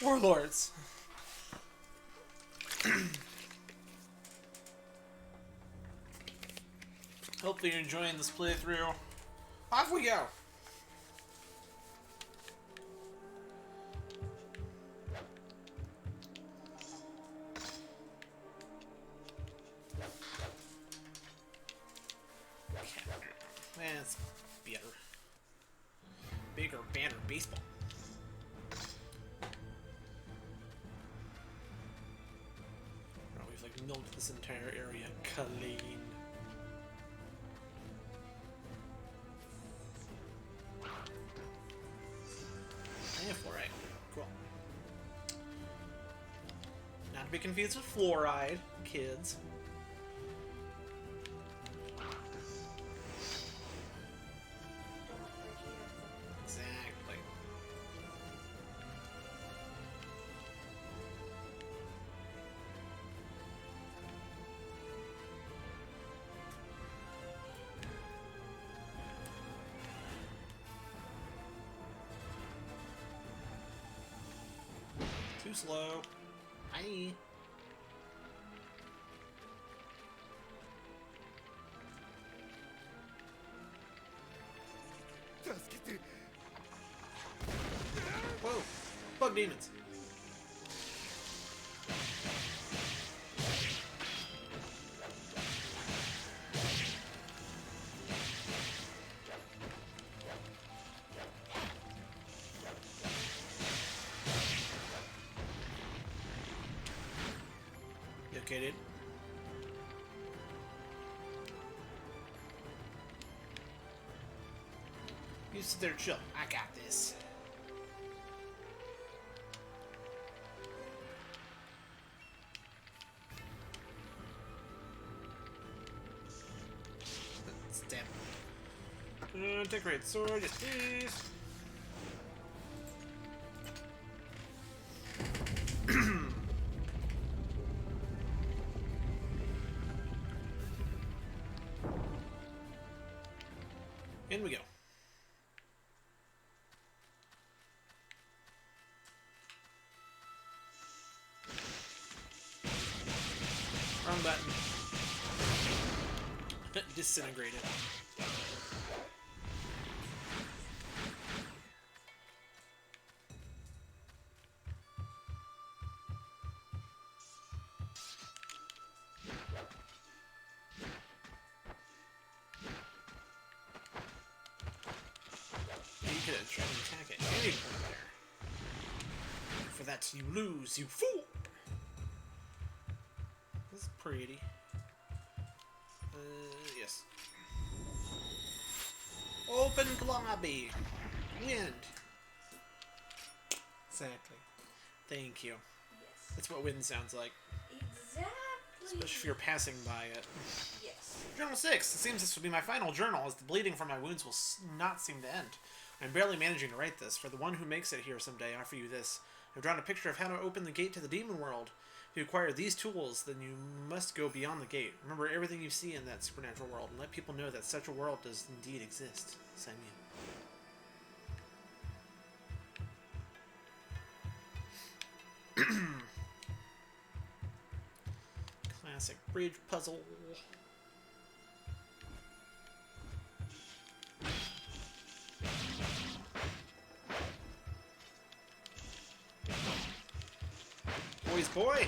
Warlords. Hopefully you're enjoying this playthrough. Off we go! That's better. Bigger, banner, baseball. Oh, we've like milked this entire area clean. Yeah, fluoride. Cool. Not to be confused with fluoride, kids. Exactly. Too slow. Hi. Whoa! Bug demons! You okay, dude? You sit there, chill. I got this. Stab. Decorate sword, yes please. In we go. Wrong button. Disintegrated. You could have tried to attack it any point there. For that you lose, you fool! This is pretty. Yes. Open lobby. Wind. Exactly. Thank you. Yes. That's what wind sounds like. Exactly. Especially if you're passing by it. Yes. Journal 6. It seems this will be my final journal, as the bleeding from my wounds will not seem to end. I'm barely managing to write this. For the one who makes it here someday, I offer you this. I've drawn a picture of how to open the gate to the demon world. If you acquire these tools, then you must go beyond the gate. Remember everything you see in that supernatural world, and let people know that such a world does indeed exist. Sign me. Classic bridge puzzle. Boys, boy!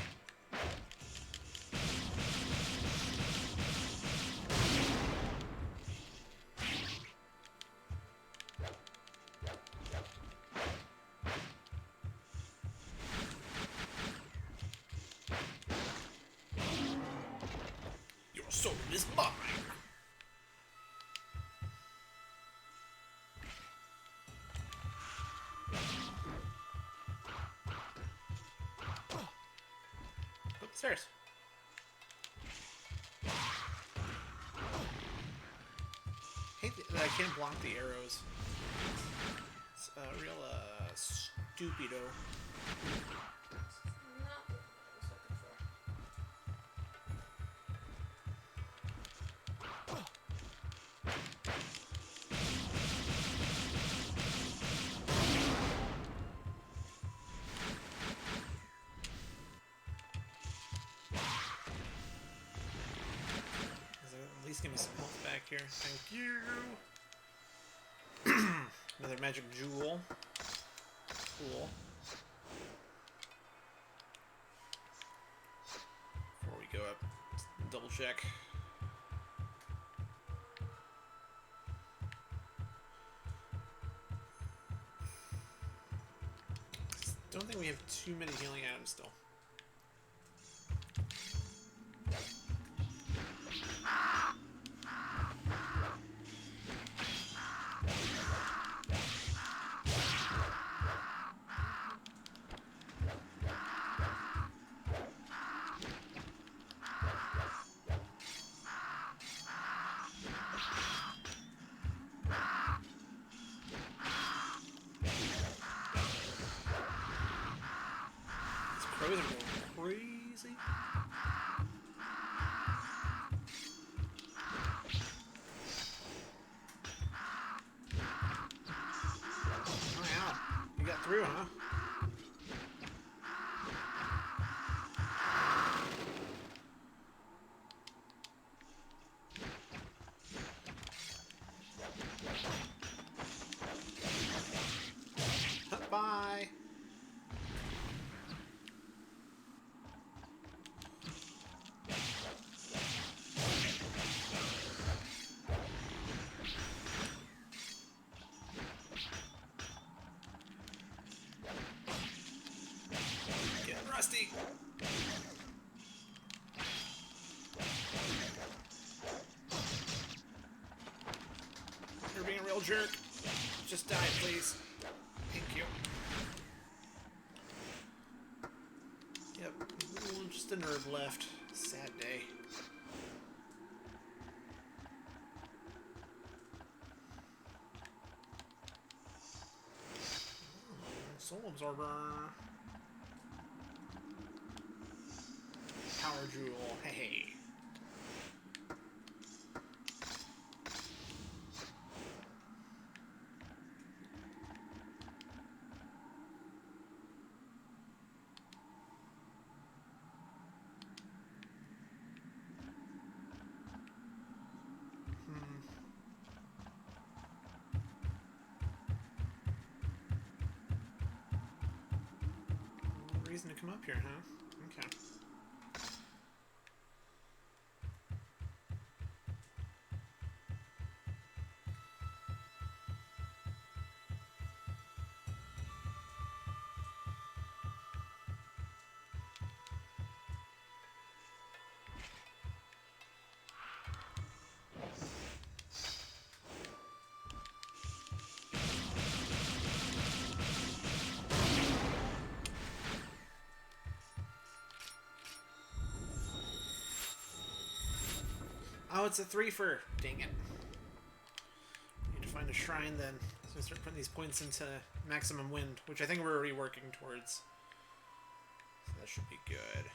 Your soul is mine! Upstairs. Hate that I can't block the arrows. It's real stupido. Not what I was looking for. here. Thank you. Another magic jewel. Cool. Before we go up, double check. Don't think we have too many healing items still. Crows are going crazy. Oh yeah, you got through, huh? Bye. Get rusty. You're being a real jerk. Just die, please. Thank you. Yep, ooh, just a nerve left. Sad day. Soul absorber. Power jewel. Hey. Reason to come up here, huh? Okay. Oh, it's a 3-fer. Dang it. Need to find a shrine then. So start putting these points into maximum wind, which I think we're already working towards. So that should be good.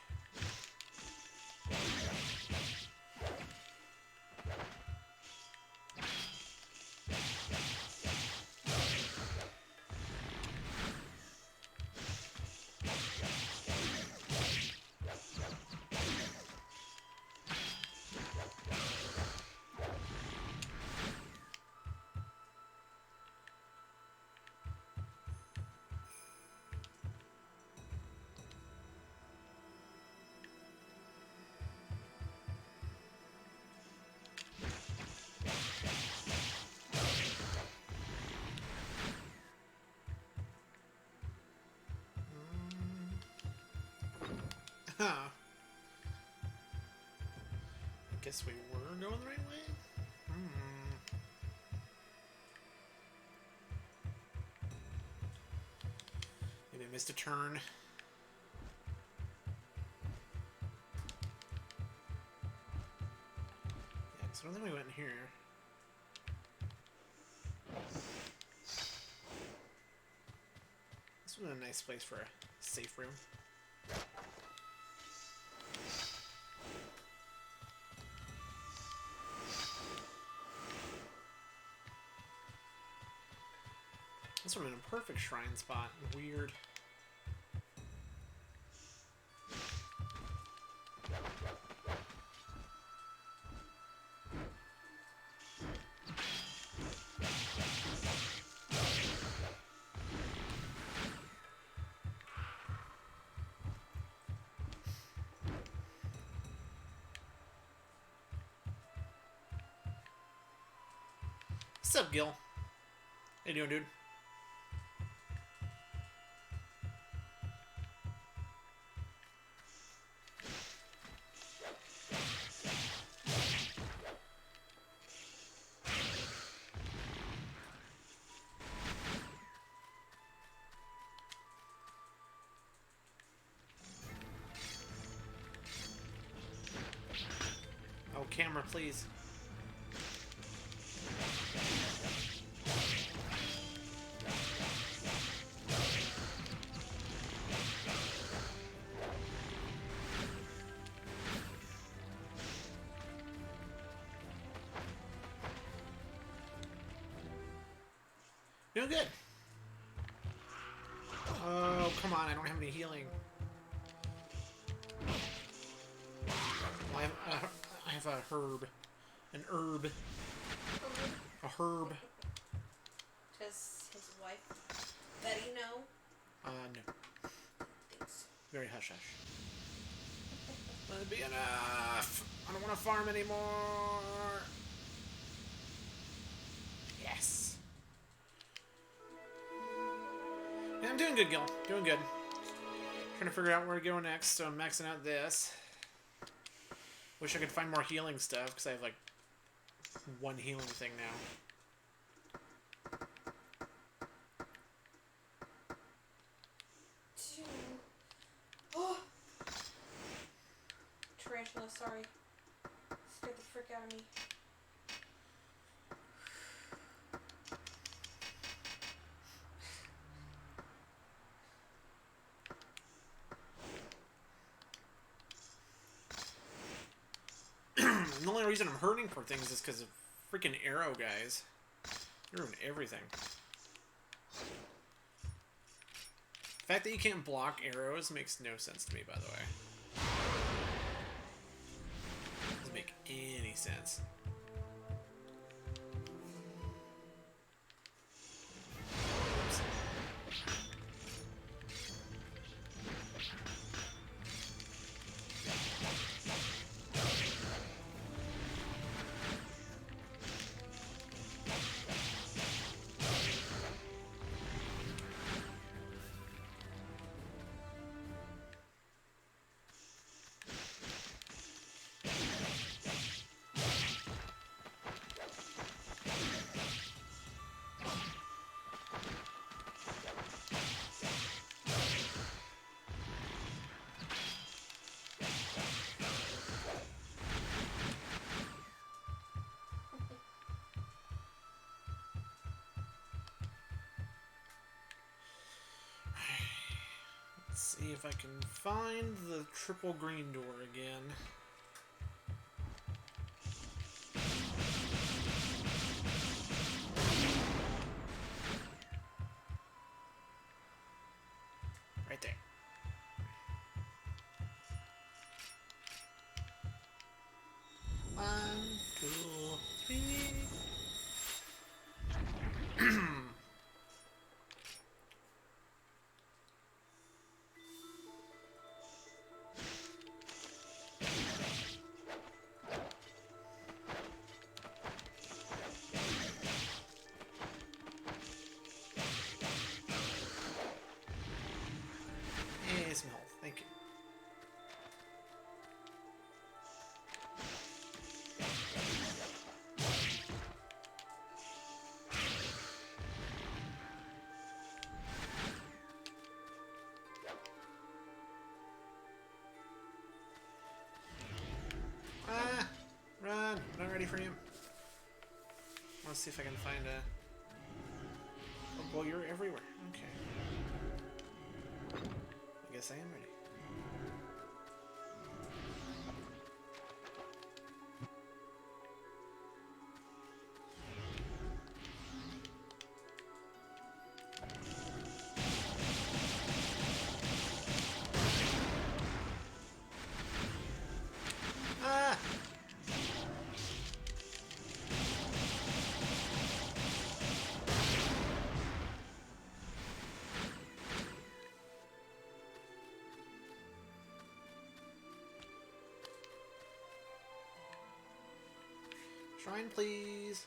Huh. I guess we were going the right way? Maybe I missed a turn. Yeah, because I don't think we went in here. This was a nice place for a safe room. This one in a perfect shrine spot. Weird. What's up, Gil? How you doing, dude? Oh, camera, please. Doing good. Oh, come on, I don't have any healing. Well, I have a herb. An herb. A herb. Does his wife Betty know? No. Thanks. Very hush-hush. Let it be enough! I don't want to farm anymore! Yes! Yeah, I'm doing good, Gil. Doing good. Trying to figure out where to go next, so I'm maxing out this. Wish I could find more healing stuff, because I have, like, one healing thing now. Oh! Tarantula, sorry. Scared the frick out of me. The only reason I'm hurting for things is because of freaking arrow guys. They ruin everything. The fact that you can't block arrows makes no sense to me, by the way. Doesn't make any sense. Oops. Let's see if I can find the triple green door again. Right there. One, two, three. Hey, some health. Thank you. Ah! Run! Not ready for you. Let's see if I can find a... Oh, well, you're everywhere. Okay. I guess I am ready. Ah! Shrine, please.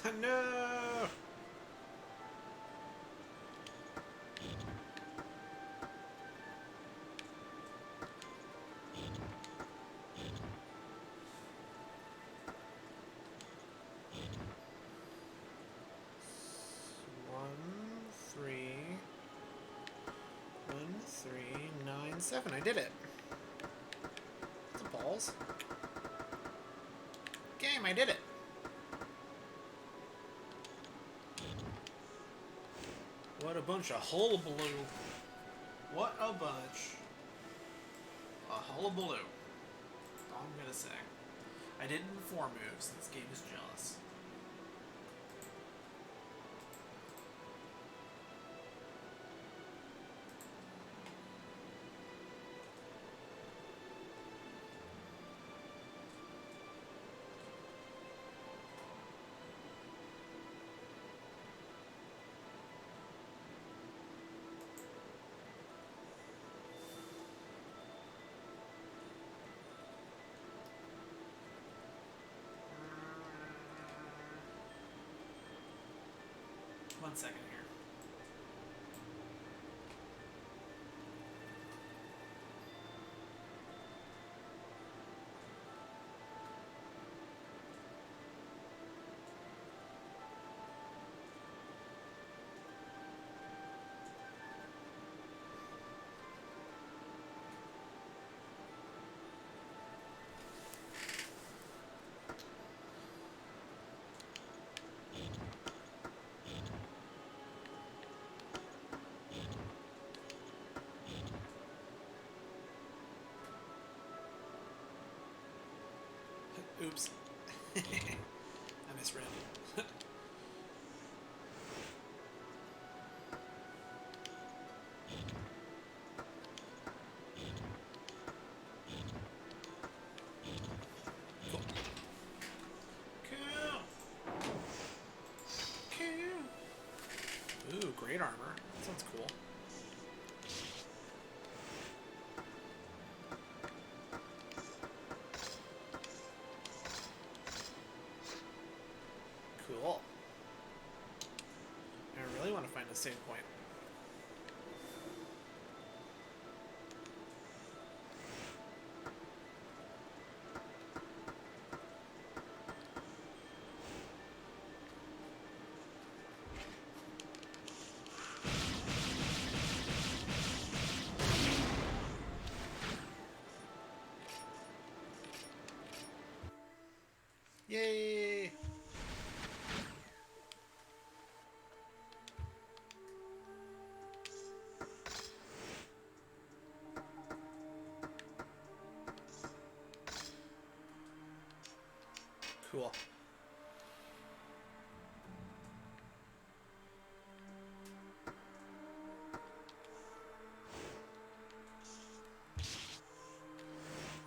No! One, three, 9, 7. I did it. That's a balls. Game, I did it. What a bunch of hullabaloo. What a bunch. A hullabaloo. That's all I'm gonna say. I did it in 4 moves. This game is jealous. One second here. Oops. I misread. Cool. Cool. Cool. Ooh, great armor. That sounds cool. Cool. I really want to find a save point. Yay! Cool.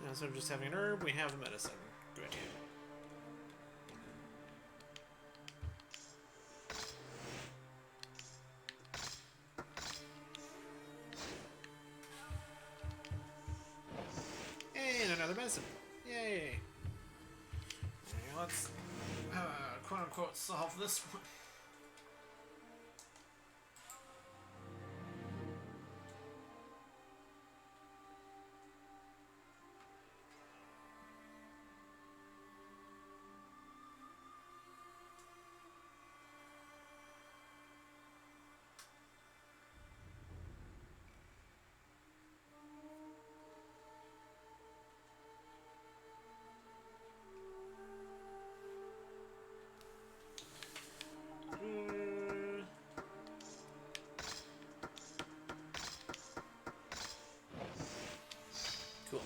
Now, instead of just having an herb, we have medicine. Good. And another medicine. Yay! Okay, let's quote-unquote solve this one. Cool.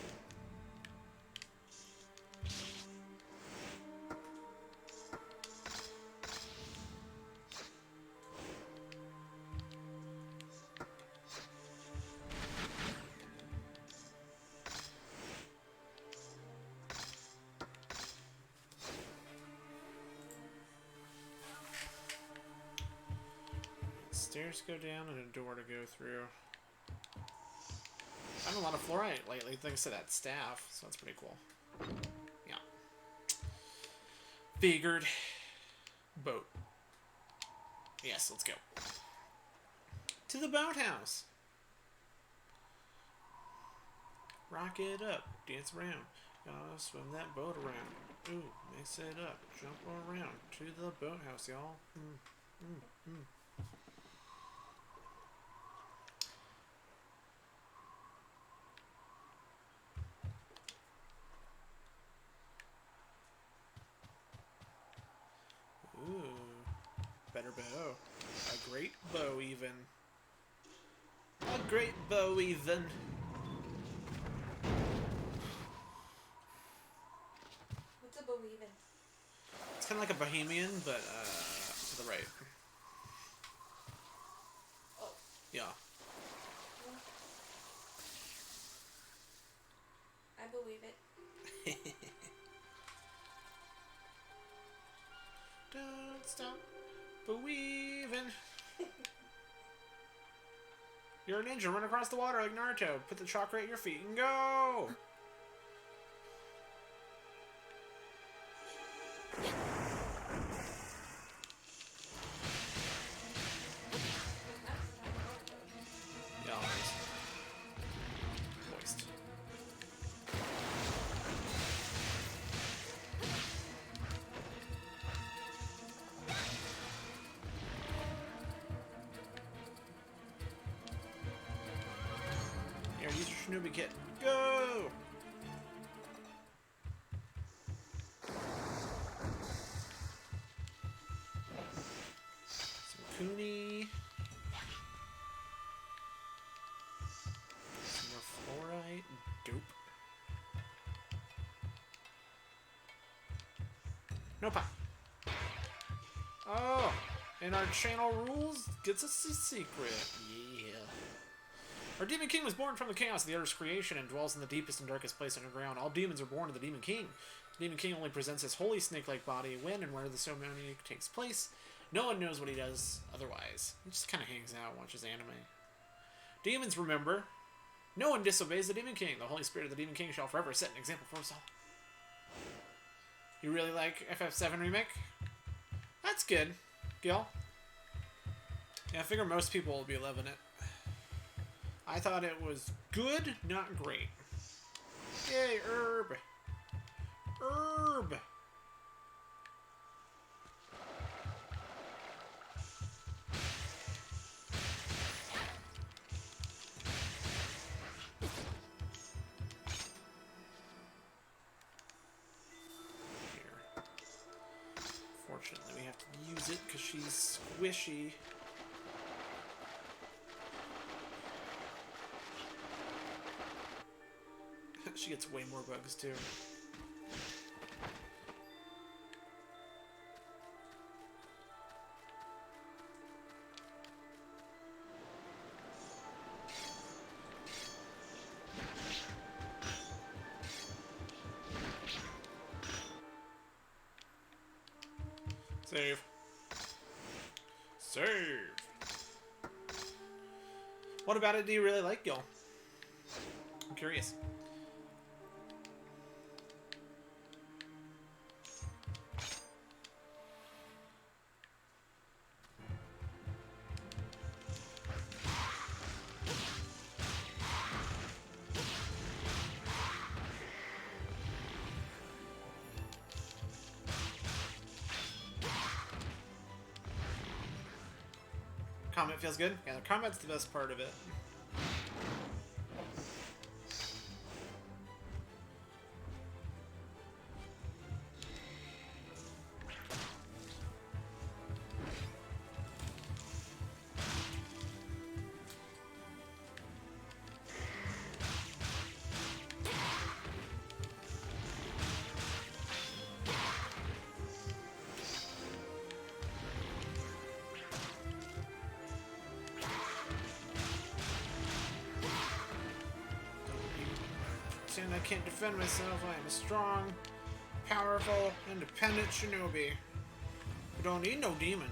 Stairs go down and a door to go through. I've done a lot of fluorite lately thanks to that staff, so that's pretty cool. Yeah. Figured. boat. Yes, let's go. To the boathouse. Rock it up, dance around. Gotta swim that boat around. Ooh, mix it up, jump around. To the boathouse, y'all. Ooh, better bow. A great bow, even. A great bow, even. What's a believe in? It's kind of like a bohemian, but to the right. Oh. Yeah. I believe it. Don't stop believing. You're a ninja. Run across the water like Naruto. Put the chakra at your feet and go. Yeah, always. Moist. Here, use your Shinobi kit. Go! Some Kuni. Some more fluorite. Dope. No pop. Oh! And our channel rules gets us a secret. Yeah. Our Demon King was born from the chaos of the Earth's creation and dwells in the deepest and darkest place underground. All demons are born to the Demon King. The Demon King only presents his holy snake-like body when and where the ceremony takes place. No one knows what he does otherwise. He just kind of hangs out, watches anime. Demons, remember, no one disobeys the Demon King. The Holy Spirit of the Demon King shall forever set an example for us all. You really like FF7 Remake? That's good, Gil. Yeah, I figure most people will be loving it. I thought it was good, not great. Yay, herb. Herb. Here. Fortunately, we have to use it because she's squishy. She gets way more bugs, too. Save. Save! What about it do you really like, Gil? I'm curious. Combat feels good? Yeah, the combat's the best part of it. I can't defend myself. I am a strong, powerful, independent shinobi. We don't need no demon.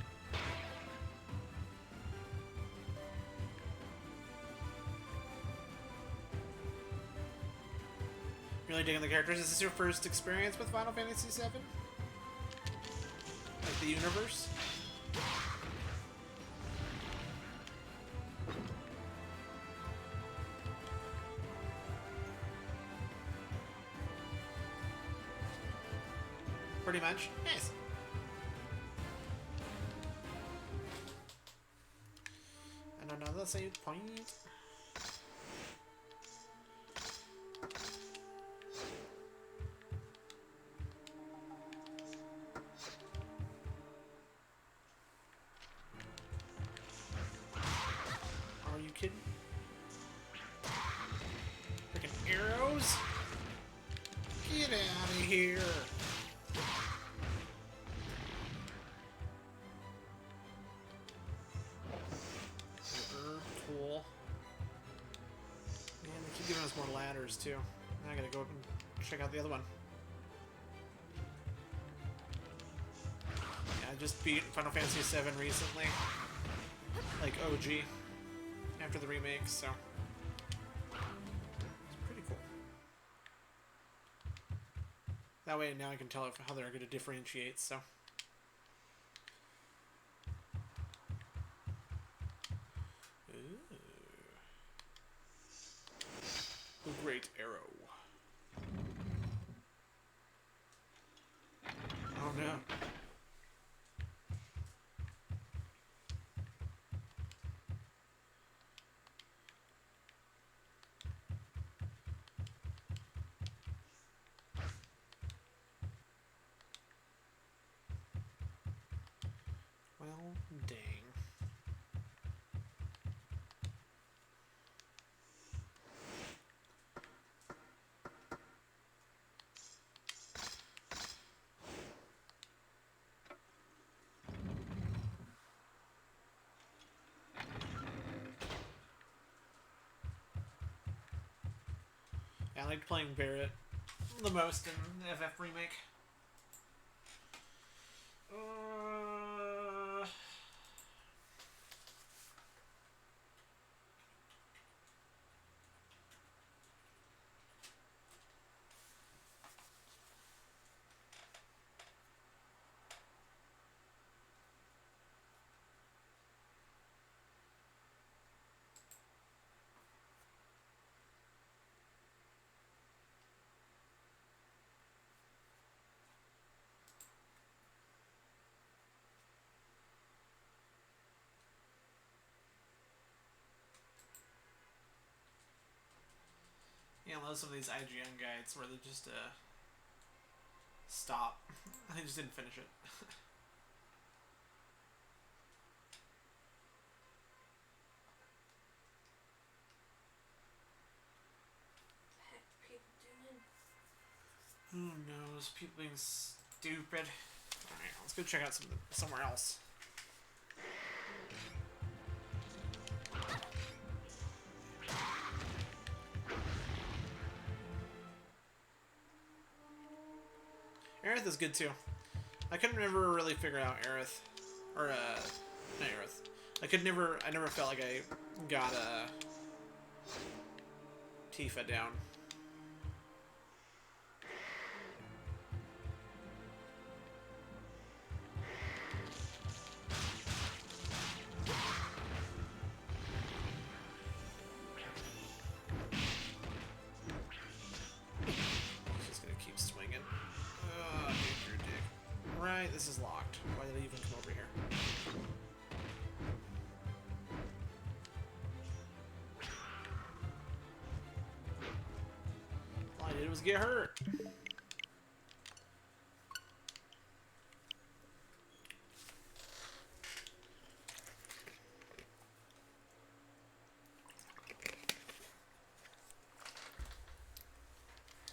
Really digging the characters. Is this your first experience with Final Fantasy VII? Like the universe. Pretty much. Nice. And another save point. Are you kidding? Freaking arrows? Get out of here. Cool. Man, they keep giving us more ladders too. Now I gotta go up and check out the other one. Yeah, I just beat Final Fantasy VII recently. Like OG. After the remake, so. It's pretty cool. That way now I can tell how they're going to differentiate, so. The Great Arrow. Oh no. Well, dang. Yeah, I liked playing Barrett the most in the FF remake. Yeah, I love some of these IGN guides where they just stop. I just didn't finish it. Heck, people doing? Who knows? People being stupid. Alright, let's go check out somewhere else. Aerith is good too. I couldn't never really figure out Aerith. Or, not Aerith. I never felt like I got, Tifa down. Just gonna keep swinging. Oh, dude, your dick. Right, this is locked. Why did I even come over here? All I did was get hurt.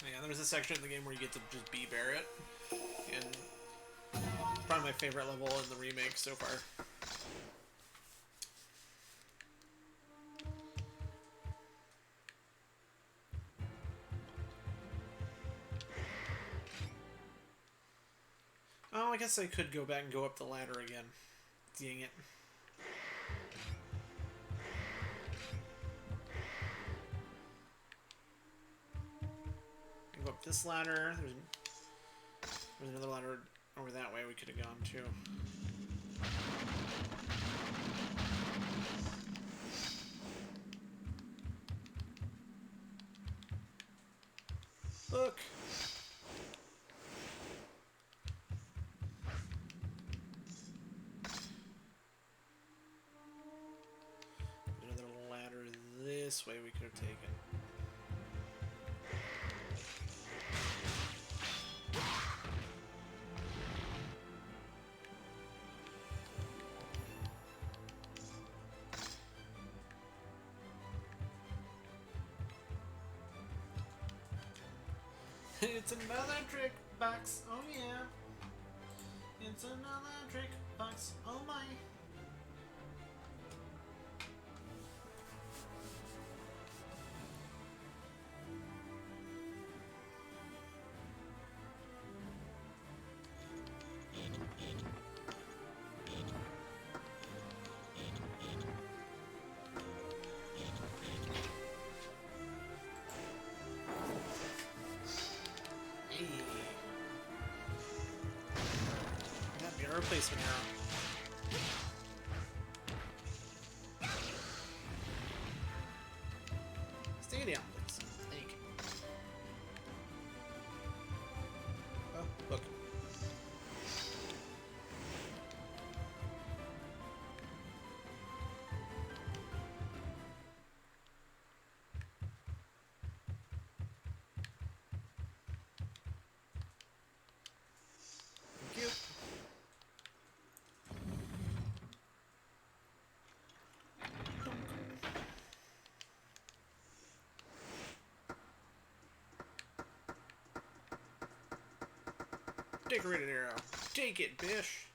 Yeah, there's a section in the game where you get to just be Barrett, and probably my favorite level in the remake so far. Oh, I guess I could go back and go up the ladder again. Dang it. Go up this ladder. There's another ladder Over that way we could have gone too. Look! Another ladder this way we could have taken. It's another trick box, oh yeah. It's another trick box, oh my. That'd be a replacement arrow. Stay down, please. Thank you. Oh, look. Thank you. Decorated arrow. Take it, bish.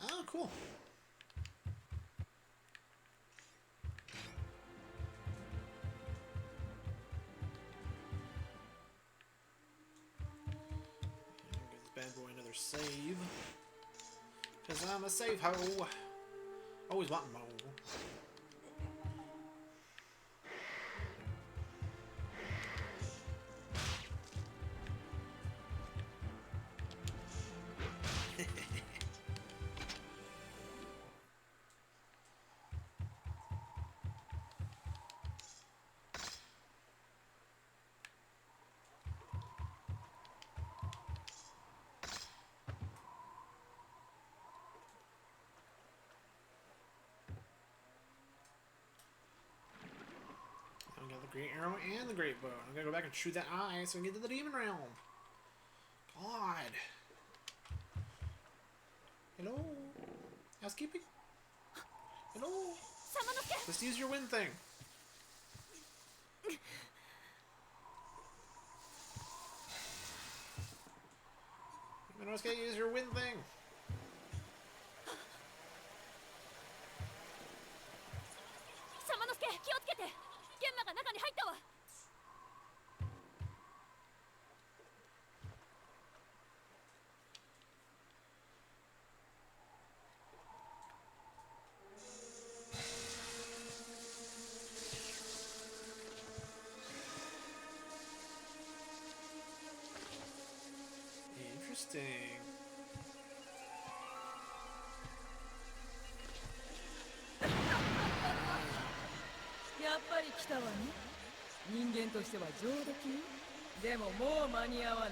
Oh, cool. Give this bad boy another save. Cause I'm a save ho. Always wanting more. I got the great arrow and the great bow. I'm gonna go back and shoot that eye so we can get to the demon realm. God. Hello? Housekeeping? Hello? Just use your wind thing. Inosuke, use your wind thing. Interesting. やっぱり来たわね。人間としては上出来。でももう間に合わない。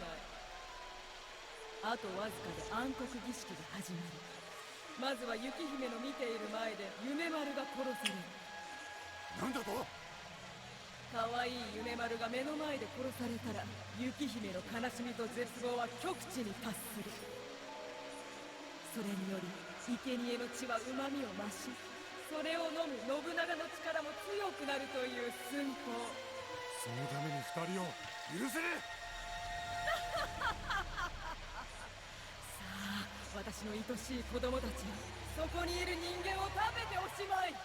あとわずかで暗黒儀式が始まる。まずは雪姫の見ている前で夢丸が殺される。なんだと？可愛い夢丸が目の前で殺されたら、雪姫の悲しみと絶望は極地に達する。それにより生贄の血は旨みを増し、それを飲む信長の力も強くなるという寸法。そのために二人を許せねえ。さあ、私の愛しい子供たちよ、そこにいる人間を食べておしまい。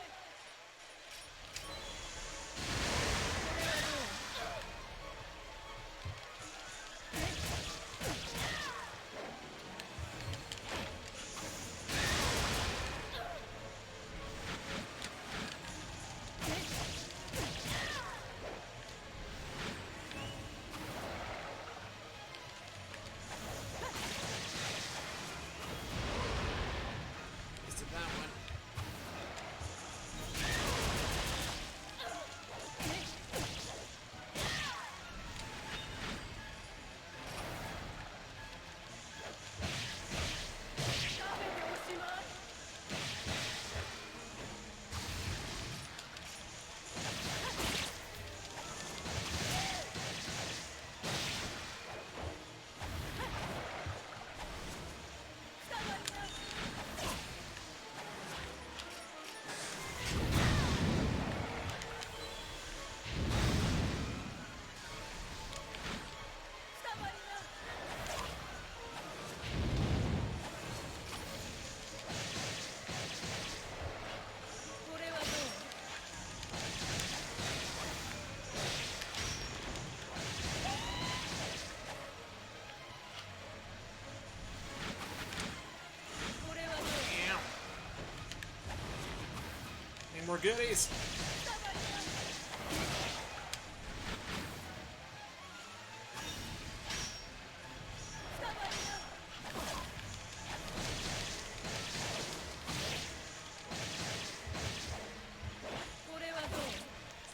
goodies.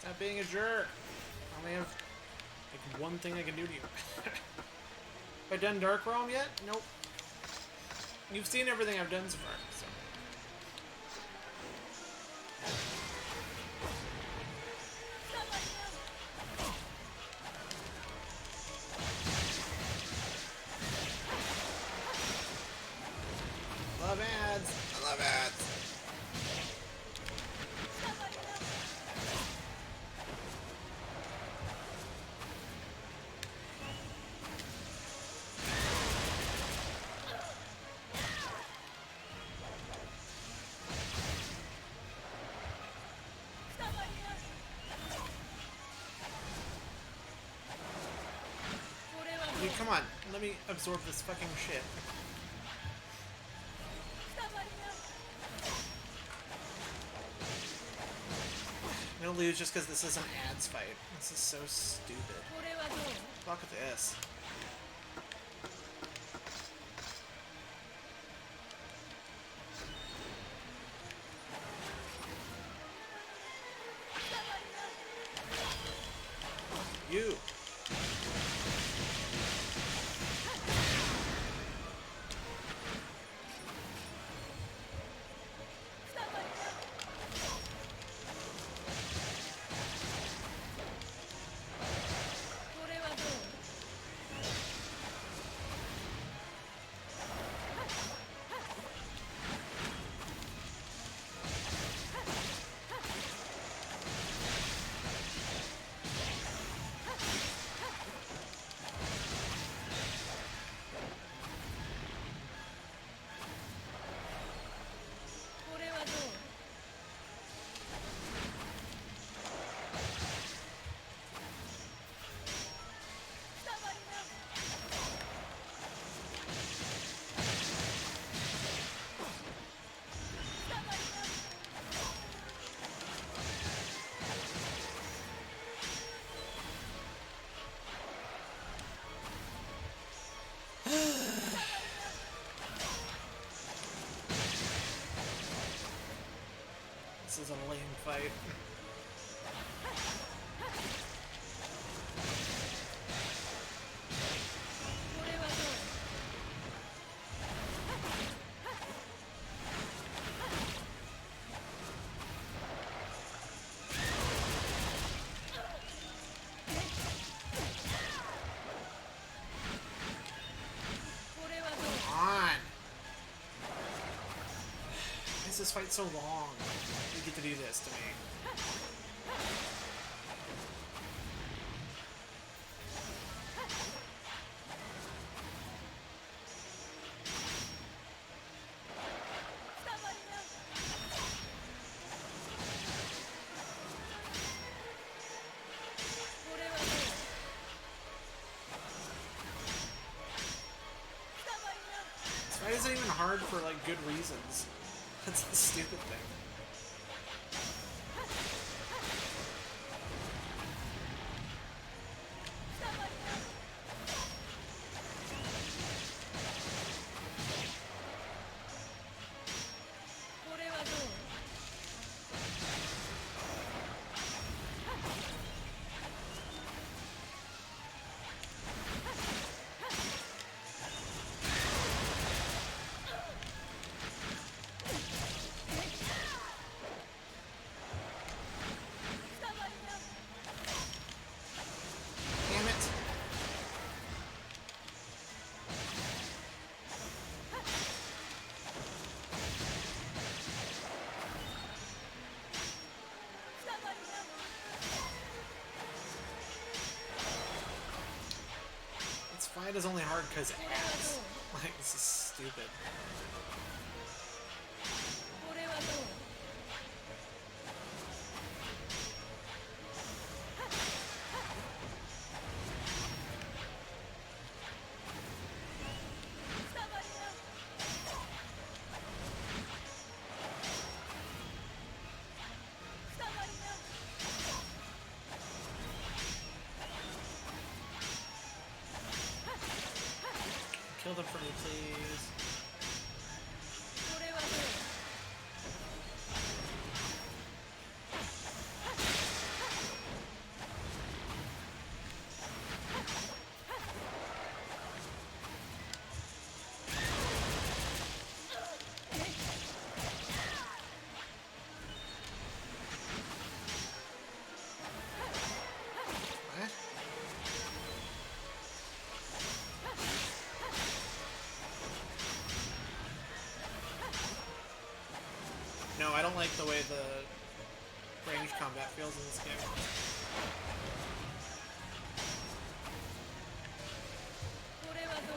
Stop being a jerk. I only have like one thing I can do to you. Have I done Dark Realm yet? Nope. You've seen everything I've done so far. So. Love ads. I love ads. Dude, come on. Let me absorb this fucking shit. I'm gonna lose just because this is an ads fight. This is so stupid. Fuck this. You. This is a lame fight. This fight so long. You get to do this to me. This fight isn't even hard for like good reasons. That's the stupid thing. Fight is only hard because ads. Like, this is stupid. Kill them for me, please. これはどう What? No, I don't like the way the range combat feels in this game. これはどう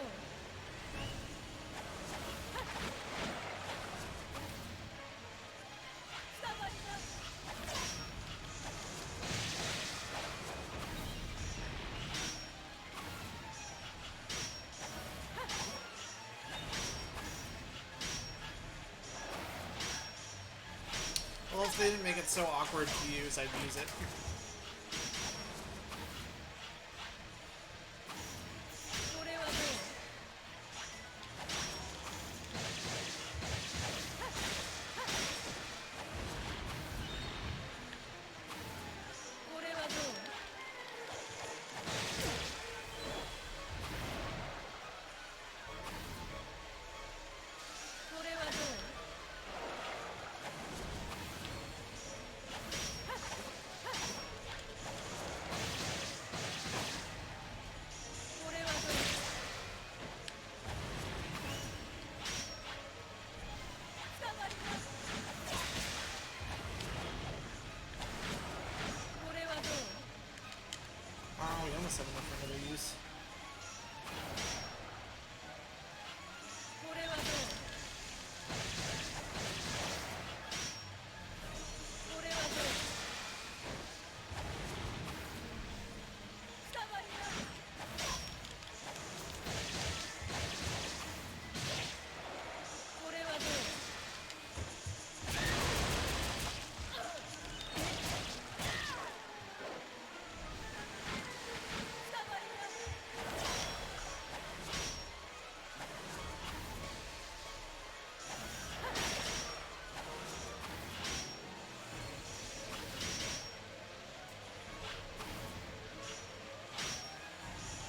Well, if they didn't make it so awkward to use, I'd use it. これはどう これはどう これはどう これはどう これはどう Oh, we almost have enough for another use. これはどう これはどう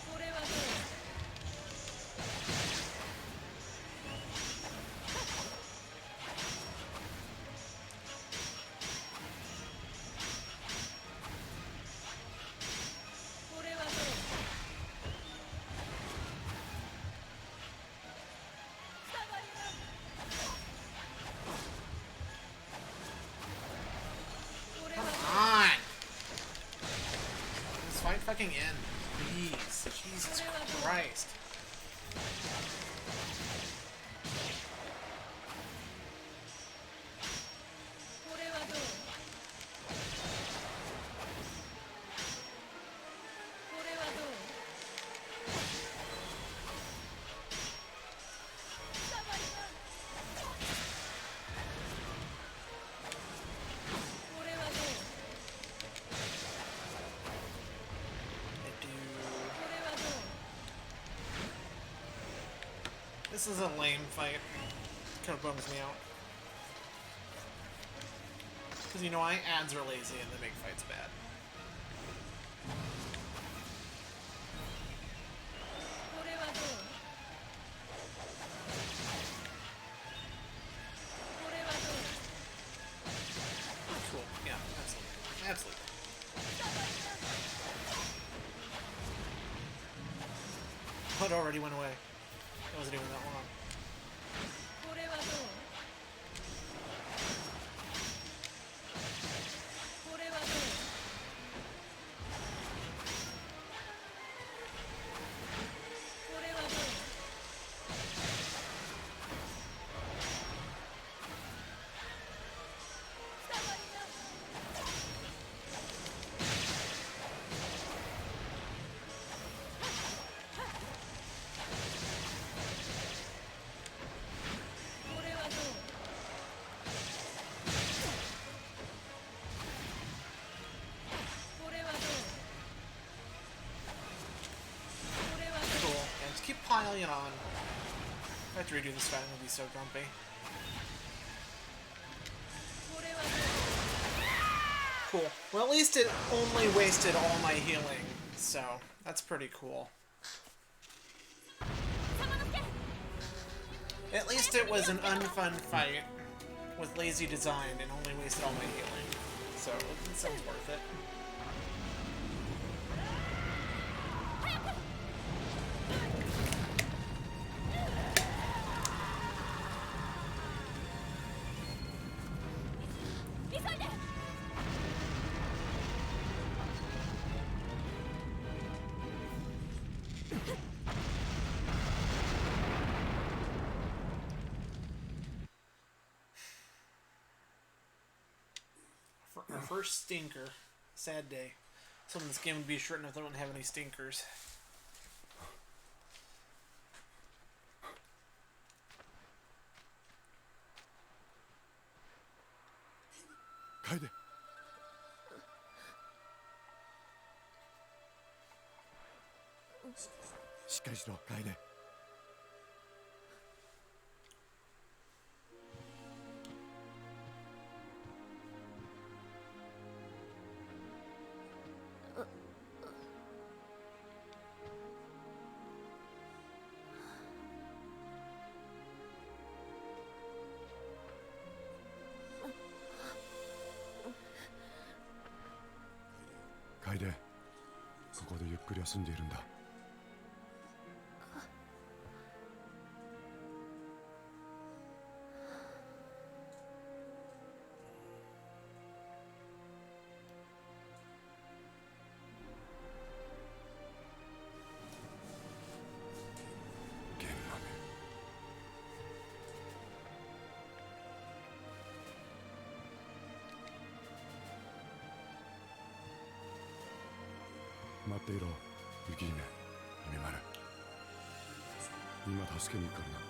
これはどう これはどう これはどう これは Come どう on! This fight fucking end, please. Jesus Christ. これはどう これはどう これはどう I do. これはどう This is a lame fight. Kind of bums me out. Because, you know, ads are lazy and they make fights bad. これはどう これはどう Cool. Yeah, absolutely. Absolutely. Hood already went away. It wasn't even that long. これはどう これはどう これはどう これはどう piling on. If I have to redo this fight, I'm gonna be so grumpy. Cool. Well, at least it only wasted all my healing, so that's pretty cool. At least it was an unfun fight with lazy design and only wasted all my healing, so it sounds worth it. Our first stinker. Sad day. Some of this game would be short enough that I wouldn't have any stinkers. Kaede. しっかりしろ、楓。楓、ここでゆっくり休んでいるんだ。待っていろ、雪姫、姫丸。今助けに行くからな。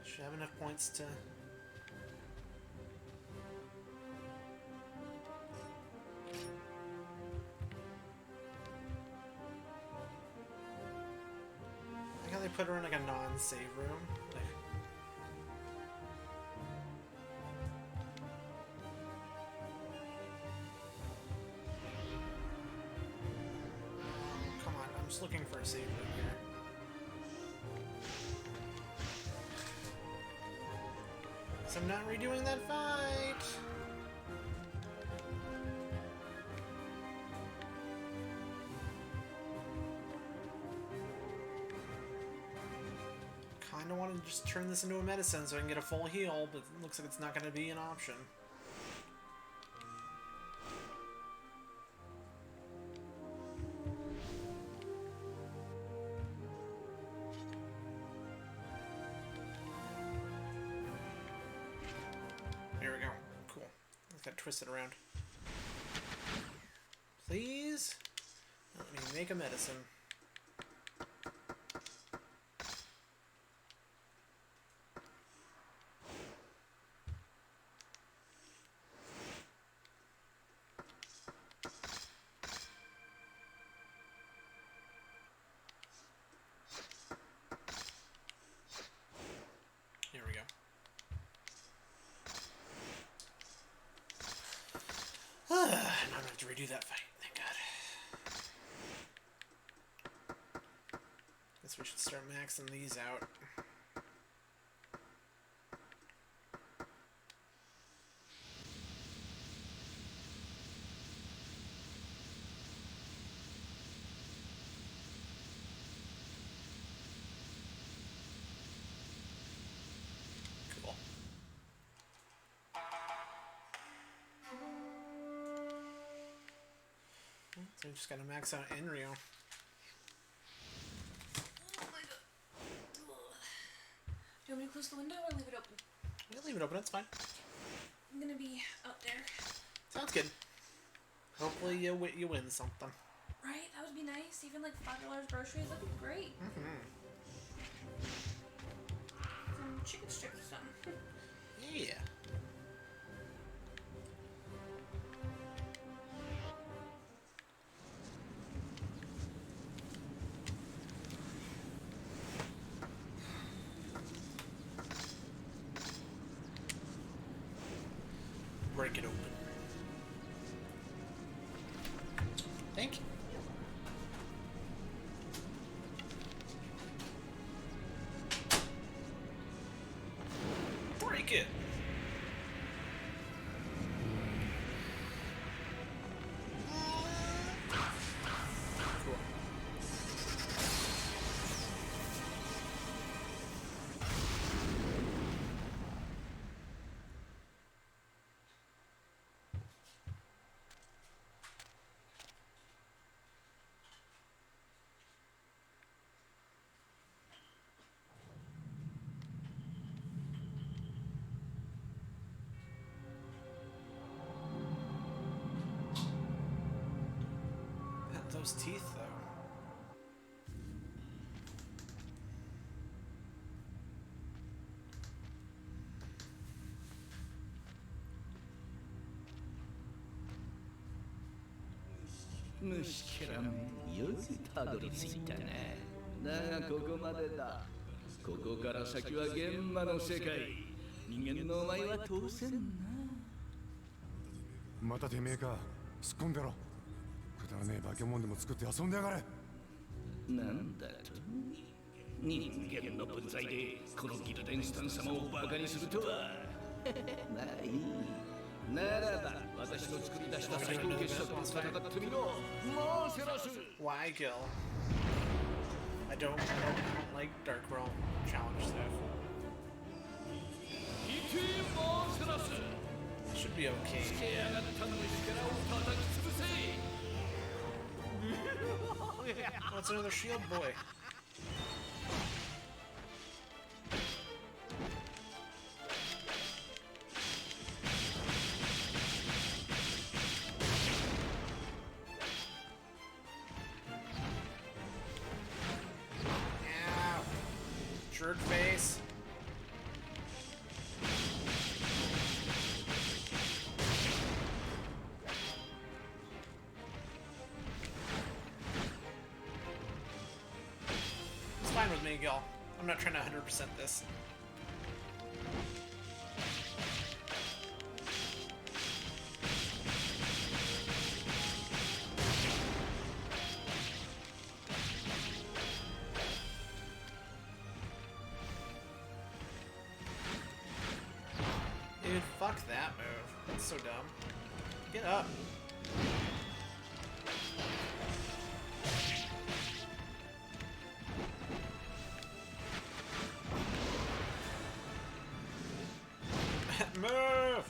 Should have enough points to. I think how they put her in like a non-save room. Like, come on, I'm just looking for a save room here. So I'm not redoing that fight. Kinda want to just turn this into a medicine so I can get a full heal, but it looks like it's not going to be an option. There we go. Cool. Let's get twisted around. Please? Let me make a medicine. Here we go. Now I don't have to redo that fight. Thank God. Guess we should start maxing these out. Cool. So we just gotta max out Enryo. Oh my god. Do you want me to close the window or leave it open? Yeah, leave it open, that's fine. I'm gonna be out there. Sounds good. Hopefully you win something. Right? That would be nice. Even like $5 groceries, that'd be great. Some chicken strips or something. Yeah. break it open. Thank you. Break it. Cool. Those teeth, though. 虫けらめよくたどり着いたな。だがここまでだ。ここから先は現場の世界。人間のお前は通せんな。またてめえか。突っ込んでろ。くだらねえ化け物でも作って遊んでやがれ。なんだと。人間の分際でこのギルデンスタン様をバカにするとは。まあいい。ならば私の作り出した最高傑作と戦ってみろ。もうセラス。 Why kill? I don't like Dark Realm challenge stuff. 行けもうセラス。 Should be okay. つけ上がった虫けらを叩き潰せ。 Oh, it's another shield boy. Ow. Jerk face. It's fine with me, Gil. I'm not trying to 100% this. Dude, fuck that move. That's so dumb. Get up. Move!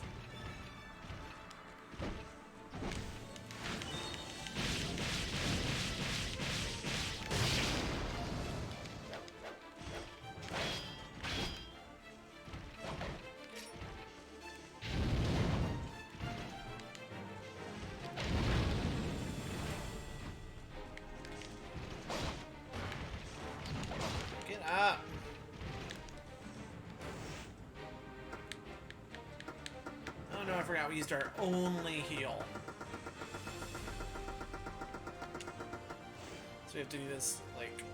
Get up! Oh no, I forgot we used our only heal. So we have to do this, like...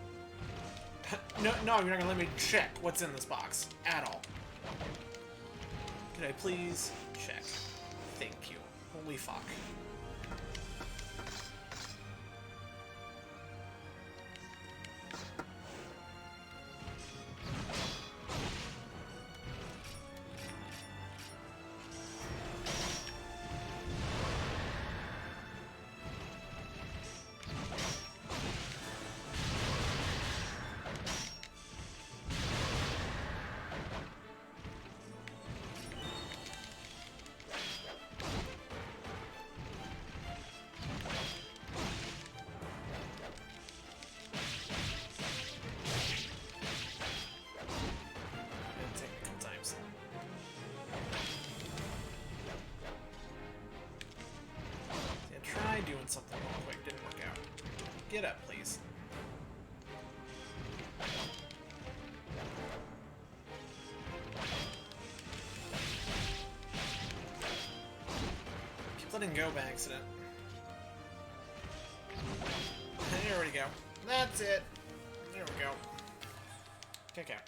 No, you're not gonna let me check what's in this box. At all. Could I please check? Thank you. Holy fuck. It'll take me a couple times. Yeah, try doing something real quick. Didn't work out. Get up, please. Keep letting go by accident. There we go. That's it. There we go. Kick out.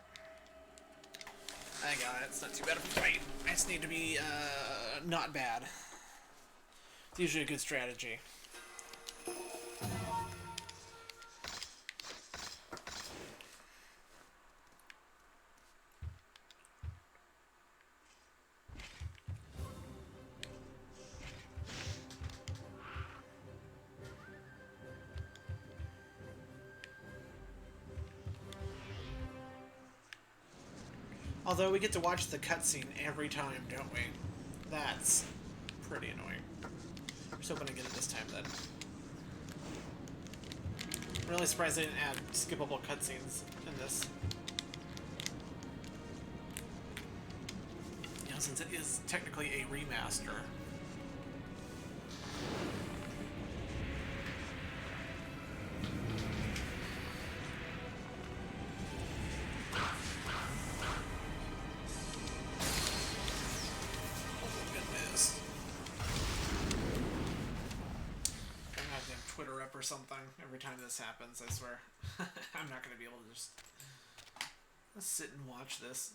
I got it. It's not too bad of a fight. I just need to be, not bad. It's usually a good strategy. Although we get to watch the cutscene every time, don't we? That's pretty annoying. I'm just hoping to get it this time then. I'm really surprised they didn't add skippable cutscenes in this. You know, since it is technically a remaster. Or something every time this happens, I swear. I'm not going to be able to just sit and watch this.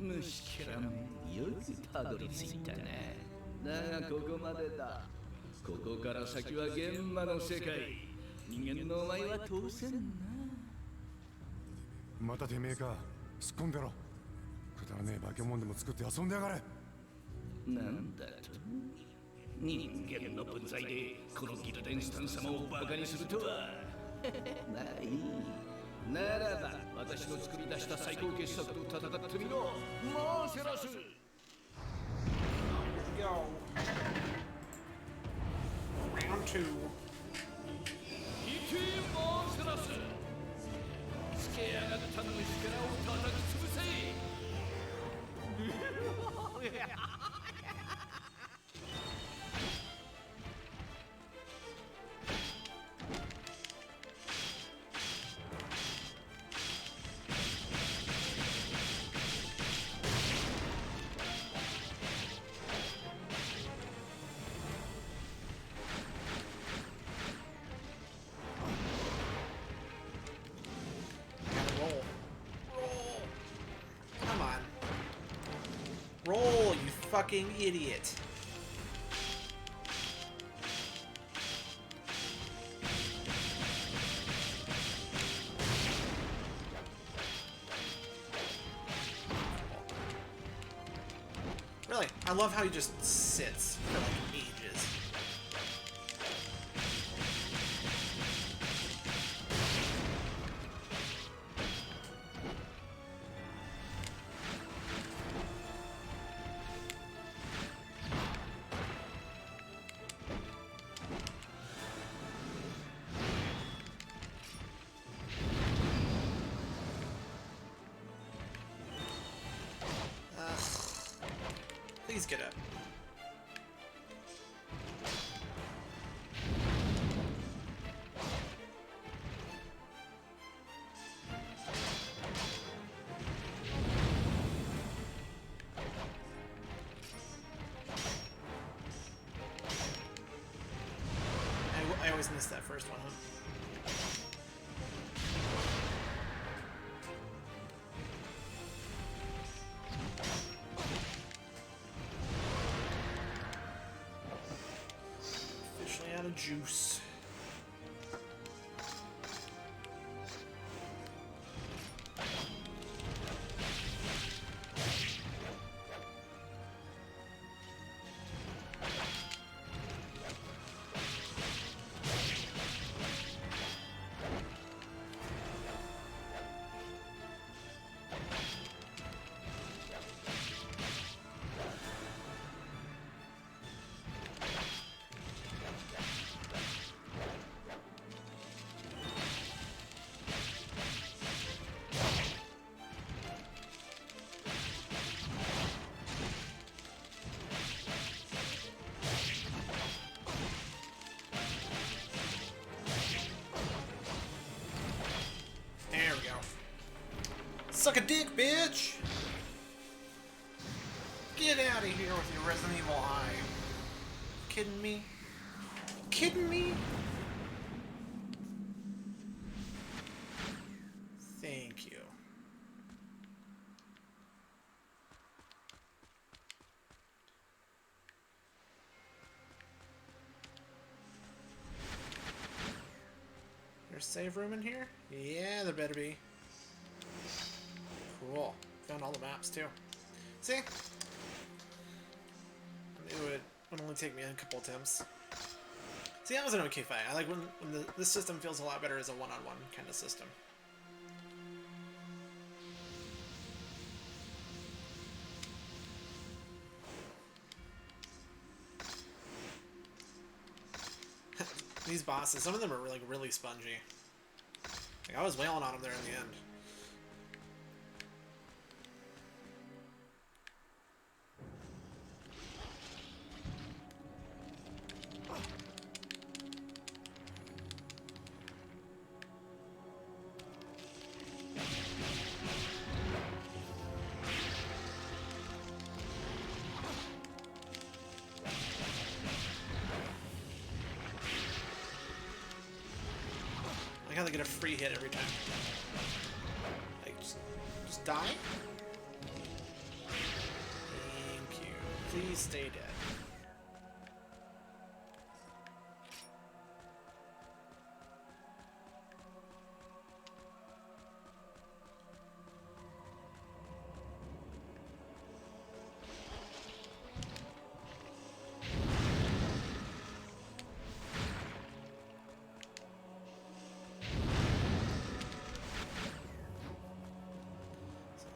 虫けらめよくたどり着いたな。だがここまでだ。ここから先は現場の世界。人間のお前は通せんな。またてめえか。突っ込んでろ。くだらねえ化け物でも作って遊んでやがれ。なんだと。人間の分際でこのギルデンスタン様をバカにするとは。まあいい。ならば私の作り出した最高傑作と戦ってみろ。モーセラス。Go. Round 2. 行けモーセラス。つけやがった虫けらを叩き潰せ。Roll, you fucking idiot. Really, I love how he just sits for like ages. Please get up. I always miss that first one, huh? Out of juice. Suck a dick, bitch! Get out of here with your Resident Evil eye. Kidding me? Kidding me? Thank you. There's a save room in here? Yeah, there better be. Cool. Found all the maps too. See? I knew it would only take me a couple attempts. See, that was an okay fight. I like when this system feels a lot better as a one-on-one kind of system. These bosses, some of them are like really spongy. Like I was wailing on them there in the end. I gotta get a free hit every time. Like, just die? Thank you. Please stay dead.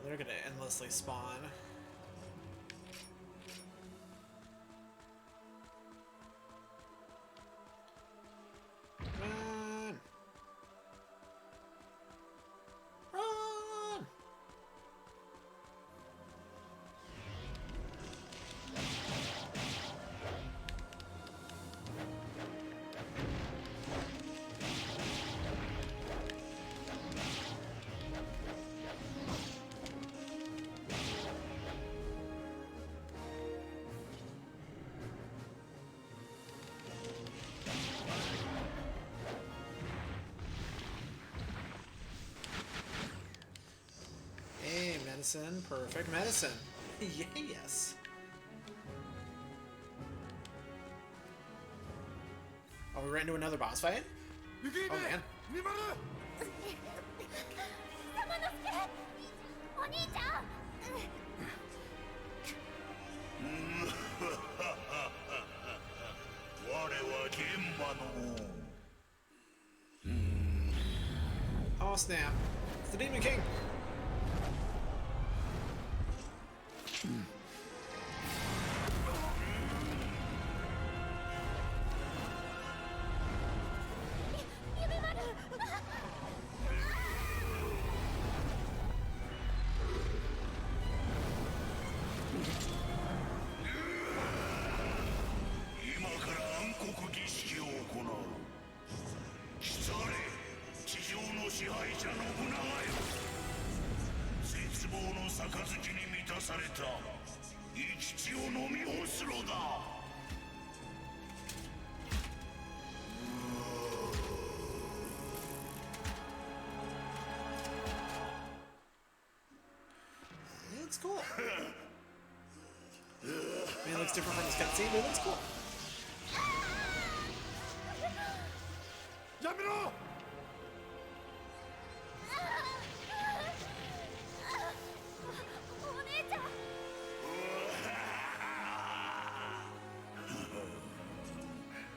They're gonna endlessly spawn. Run! Run! Medicine, perfect medicine. Yes. Are we right into another boss fight? Oh man. Oh snap. It's the Demon King. It's cool. I mean, it looks different from this cutscene, but it looks cool. Yamiro!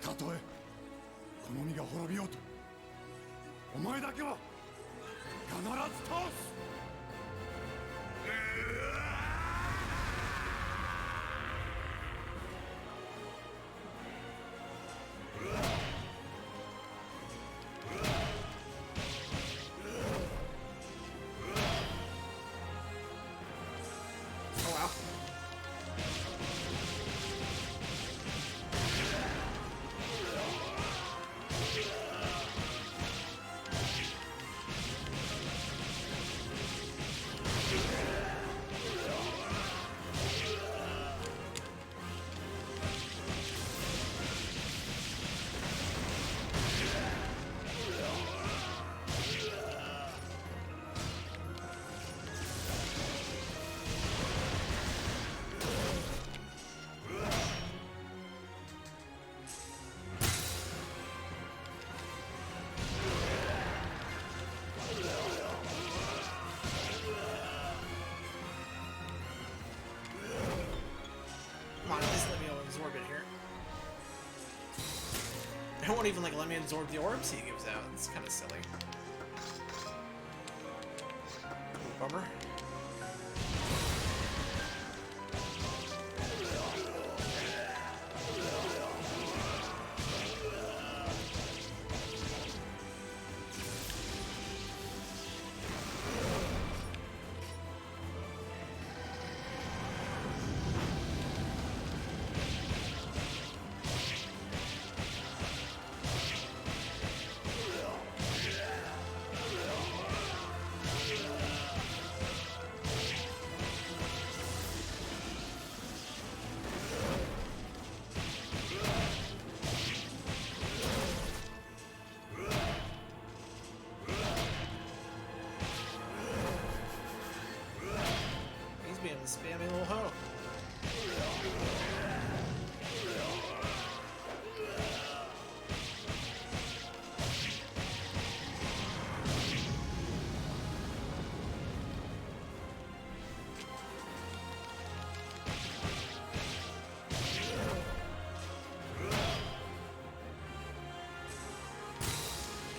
たとえこの身が滅びようとお前だけは必ず倒す Oh wow. It won't even like let me absorb the orbs he gives out. It's kind of silly. Bummer. Spammy little hoe.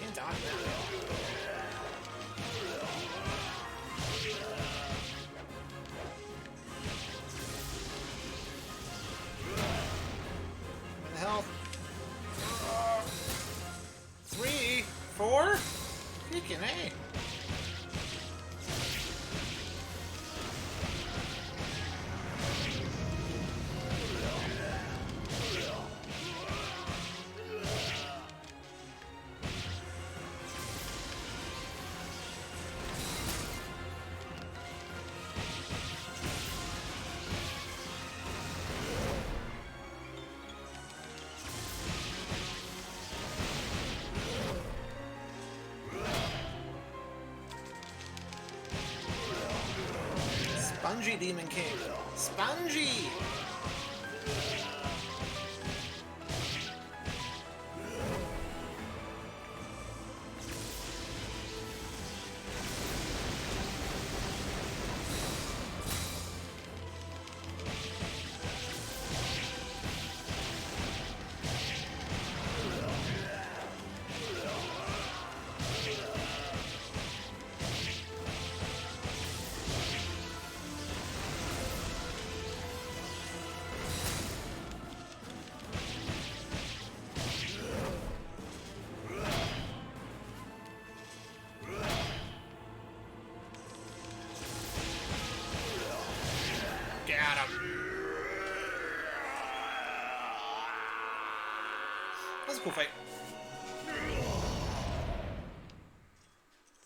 Can't dodge that. Freaking A. Spongy Demon King. Spongy! Got him. That was a cool fight.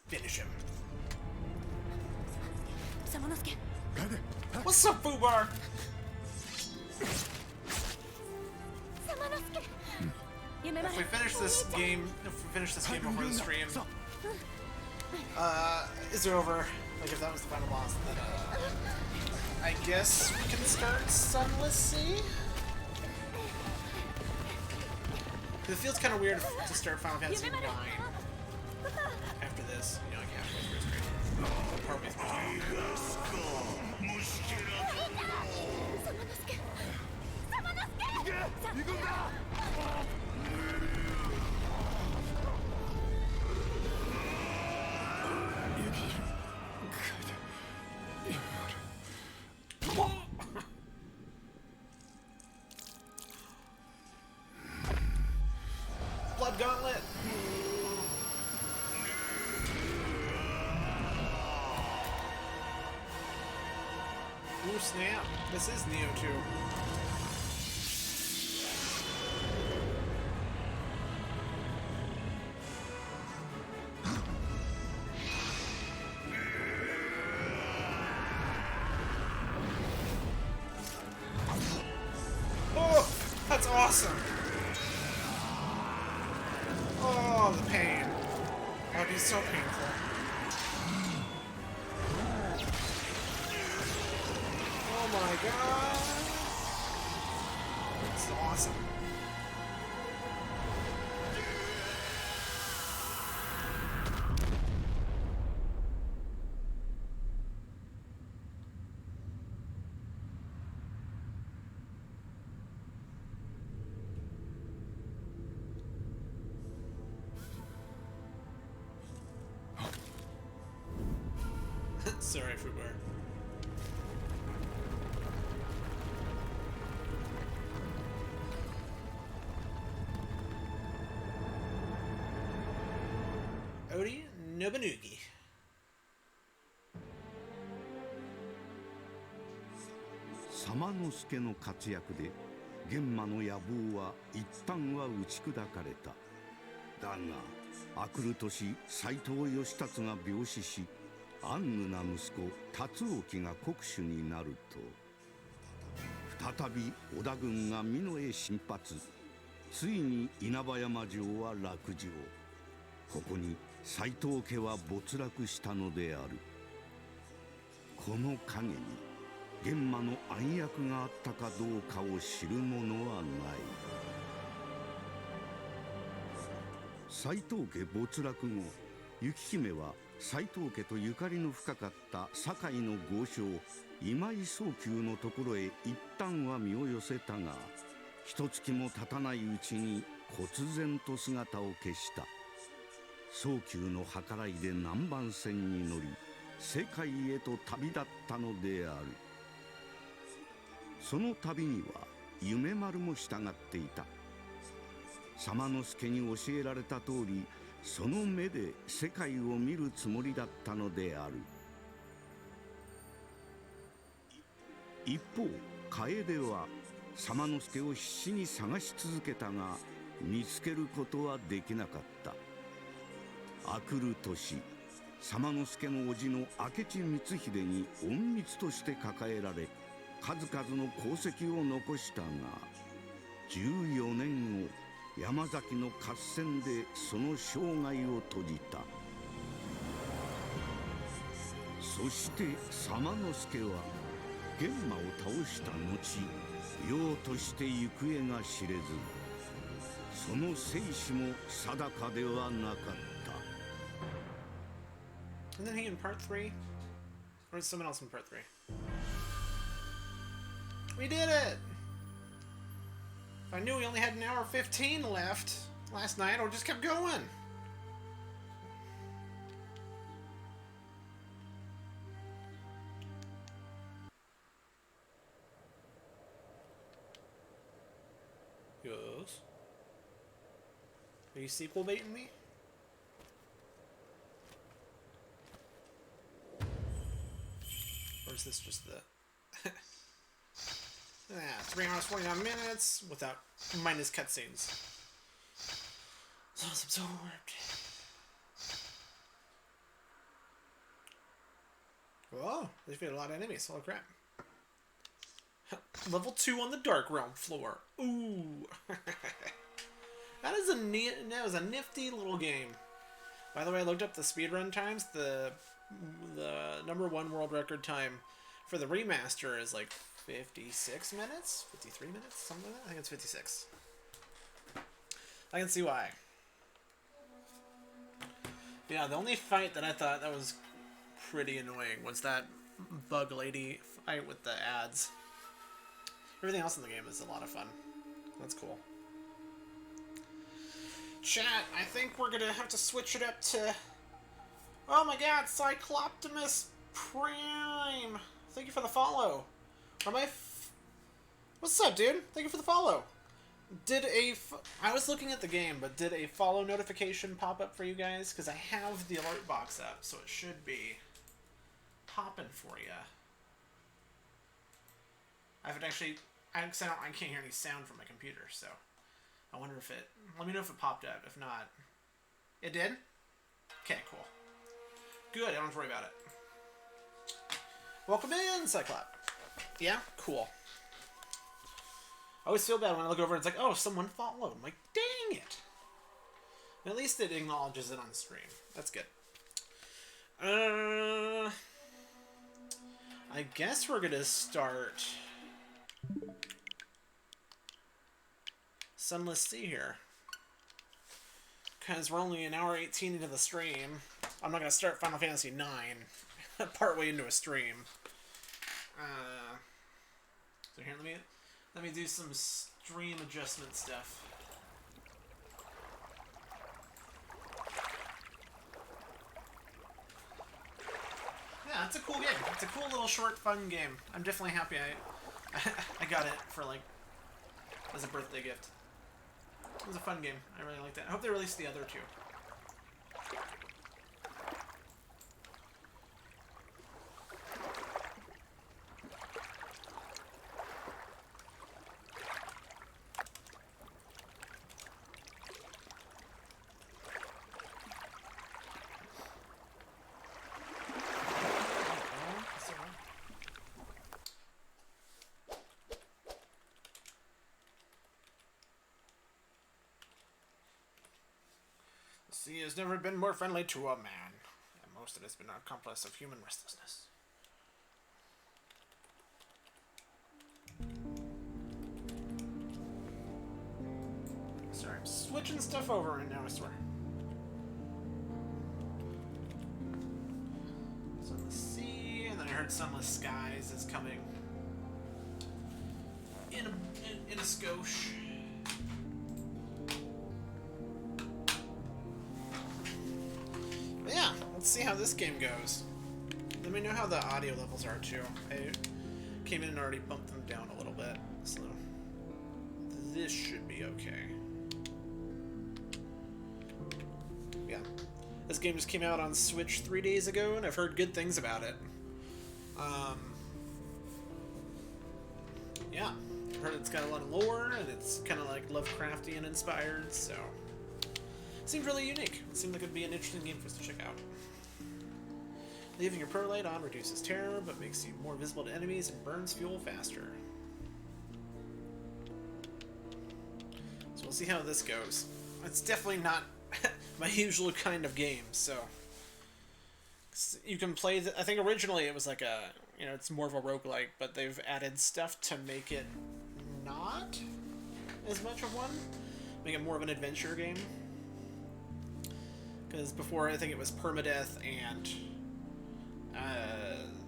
Finish him. What's up, Fubar? If we finish this game before the stream, is it over? Like if that was the final boss, then I guess we can start Sunless Sea? It feels kind of weird to start Final Fantasy IX after this, you know, like halfway through stream. Probably Blood Gauntlet! Ooh, snap. This is Neo 2. Oh, that's awesome! Oh, the pain. That would be so painful. Oh my god! This is awesome. Sorry, footwear. Odi Nobunugi. 様之助の活躍で玄馬の野望は一旦は打ち砕かれた。だが明くる年斎藤義達が病死し、安具な息子達興が国主になると、再び織田軍が美濃へ進発。ついに稲葉山城は落城。ここに斎藤家は没落したのである。この陰に玄馬の暗躍があったかどうかを知る者はない。斎藤家没落後、雪姫は斎藤家とゆかりの深かった堺の豪商今井宗久のところへ一旦は身を寄せたが、一月も経たないうちに忽然と姿を消した。宗久の計らいで南蛮船に乗り世界へと旅立ったのである。その旅には夢丸も従っていた。様之助に教えられた通り、その目で世界を見るつもりだったのである。一方楓は様之助を必死に探し続けたが見つけることはできなかった。明くる年、様之助の叔父の明智光秀に隠密として抱えられ数々の功績を残したが、14年後山崎の合戦でその生涯を閉じた。そして様之助は玄馬を倒した後、世として行方が知れず、その生死も定かではなかった。 And then he in part 3? Or is someone else in part 3? We did it! If I knew we only had an hour 15 left last night, I would just kept going. Yes. Are you sequel baiting me? Or is this just the... 3 hours 49 minutes without minus cutscenes. So I was absorbed. Oh, they defeated a lot of enemies. Holy crap. Level 2 on the Dark Realm floor. Ooh. That was a nifty little game. By the way, I looked up the speedrun times. The #1 world record time for the remaster is like 56 minutes? 53 minutes? Something like that? I think it's 56. I can see why. Yeah, the only fight that I thought that was pretty annoying was that bug lady fight with the ads. Everything else in the game is a lot of fun. That's cool. Chat, I think we're gonna have to switch it up to... Oh my god, Cycloptimus Prime! Thank you for the follow. What's up, dude? Thank you for the follow. I was looking at the game, but did a follow notification pop up for you guys? Because I have the alert box up, so it should be popping for you. I haven't actually... I can't hear any sound from my computer, so... I wonder if it... Let me know if it popped up. If not... It did? Okay, cool. Good, I don't have to worry about it. Welcome in, Cyclop. Yeah? Cool. I always feel bad when I look over and it's like, oh, someone followed. I'm like, dang it. At least it acknowledges it on the stream. That's good. I guess we're gonna start... Sunless Sea here. Because we're only an hour 18 into the stream. I'm not going to start Final Fantasy IX partway into a stream. So here, let me do some stream adjustment stuff. Yeah. it's a cool game. It's a cool little short, fun game. I'm definitely happy I got it for, like, as a birthday gift. It was a fun game. I really liked it. I hope they release the other two. He has never been more friendly to a man, and most of it has been an accomplice of human restlessness. Sorry, I'm switching stuff over right now, I swear. Sunless Sea, and then I heard Sunless Skies is coming in a skosh. Let's see how this game goes. Let me know how the audio levels are too. I came in and already bumped them down a little bit, so this should be okay. Yeah, this game just came out on Switch 3 days ago, and I've heard good things about it. Yeah, I've heard it's got a lot of lore, and it's kind of like Lovecraftian inspired, so it seemed really unique. It seemed like it'd be an interesting game for us to check out. Leaving your pro light on reduces terror, but makes you more visible to enemies and burns fuel faster. So we'll see how this goes. It's definitely not my usual kind of game, so you can play. I think originally it was like a, it's more of a roguelike, but they've added stuff to make it not as much of one, make it more of an adventure game. Because before I think it was permadeath and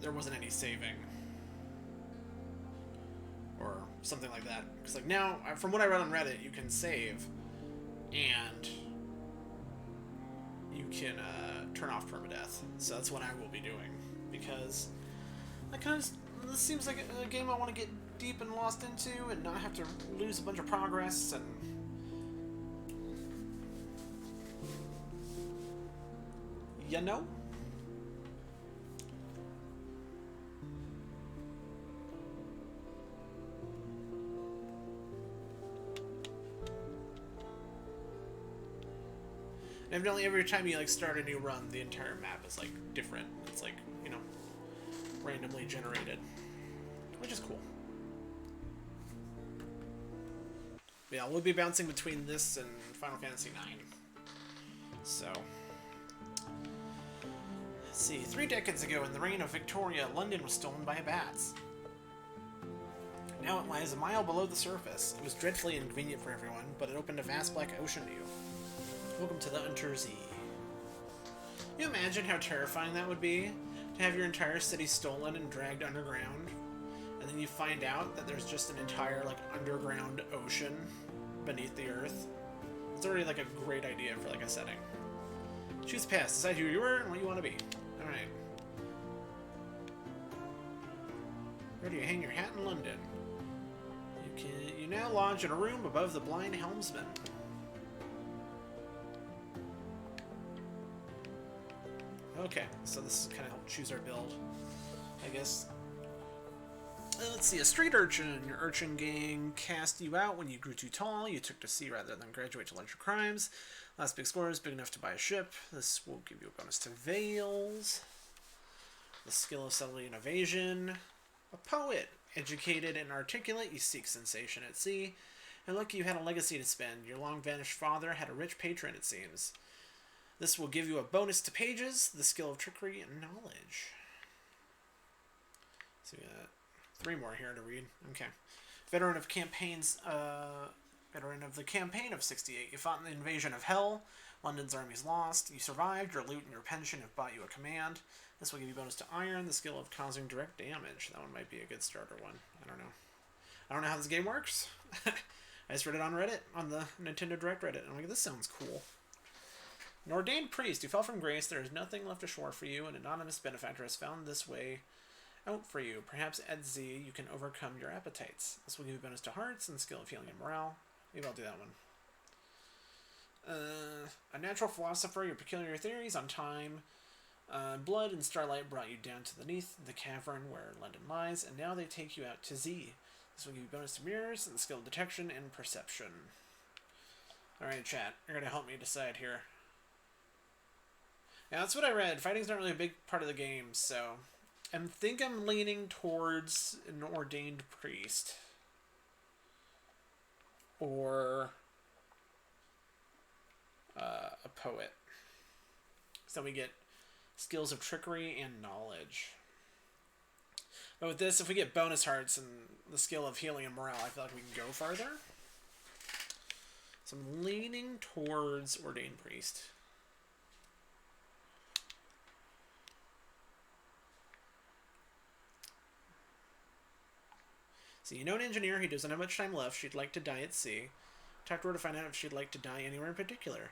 there wasn't any saving or something like that. Because like now, from what I read on Reddit, you can save and you can turn off permadeath. So that's what I will be doing, because this seems like a game I want to get deep and lost into and not have to lose a bunch of progress and you know? Evidently, every time you start a new run, the entire map is different. It's randomly generated, which is cool. But yeah, we'll be bouncing between this and Final Fantasy IX. So, let's see. 3 decades ago, in the reign of Victoria, London was stolen by bats. Now it lies a mile below the surface. It was dreadfully inconvenient for everyone, but it opened a vast black ocean to you. Welcome to the Untersee. Can you imagine how terrifying that would be? To have your entire city stolen and dragged underground, and then you find out that there's just an entire, underground ocean beneath the earth. It's already, a great idea for, a setting. Choose path. Decide who you are and what you want to be. Alright. Where do you hang your hat in London? You now lodge in a room above the blind helmsman. Okay, so this kind of help choose our build, I guess. Let's see, a street urchin. Your urchin gang cast you out when you grew too tall. You took to sea rather than graduate to larger crimes. Last big score is big enough to buy a ship. This will give you a bonus to Veils. The skill of subtlety and evasion. A poet. Educated and articulate, you seek sensation at sea. And lucky you had a legacy to spend. Your long-vanished father had a rich patron, it seems. This will give you a bonus to pages, the skill of trickery and knowledge. So we got 3 more here to read. Okay. Veteran of the campaign of 68. You fought in the invasion of Hell. London's armies lost. You survived. Your loot and your pension have bought you a command. This will give you bonus to iron, the skill of causing direct damage. That one might be a good starter one. I don't know. I don't know how this game works. I just read it on Reddit, on the Nintendo Direct Reddit. I'm like, this sounds cool. An ordained priest who fell from grace, there is nothing left ashore for you. An anonymous benefactor has found this way out for you. Perhaps at Z you can overcome your appetites. This will give you a bonus to hearts and skill of healing and morale. Maybe I'll do that one. A natural philosopher, your peculiar theories on time, blood, and starlight brought you down to beneath the cavern where London lies, and now they take you out to Z. This will give you a bonus to mirrors and skill of detection and perception. Alright, chat. You're going to help me decide here. Yeah, that's what I read. Fighting's not really a big part of the game, so I think I'm leaning towards an ordained priest. Or a poet. So we get skills of trickery and knowledge. But with this, if we get bonus hearts and the skill of healing and morale, I feel like we can go farther. So I'm leaning towards ordained priest. So you know an engineer who doesn't have much time left. She'd like to die at sea. Talk to her to find out if she'd like to die anywhere in particular.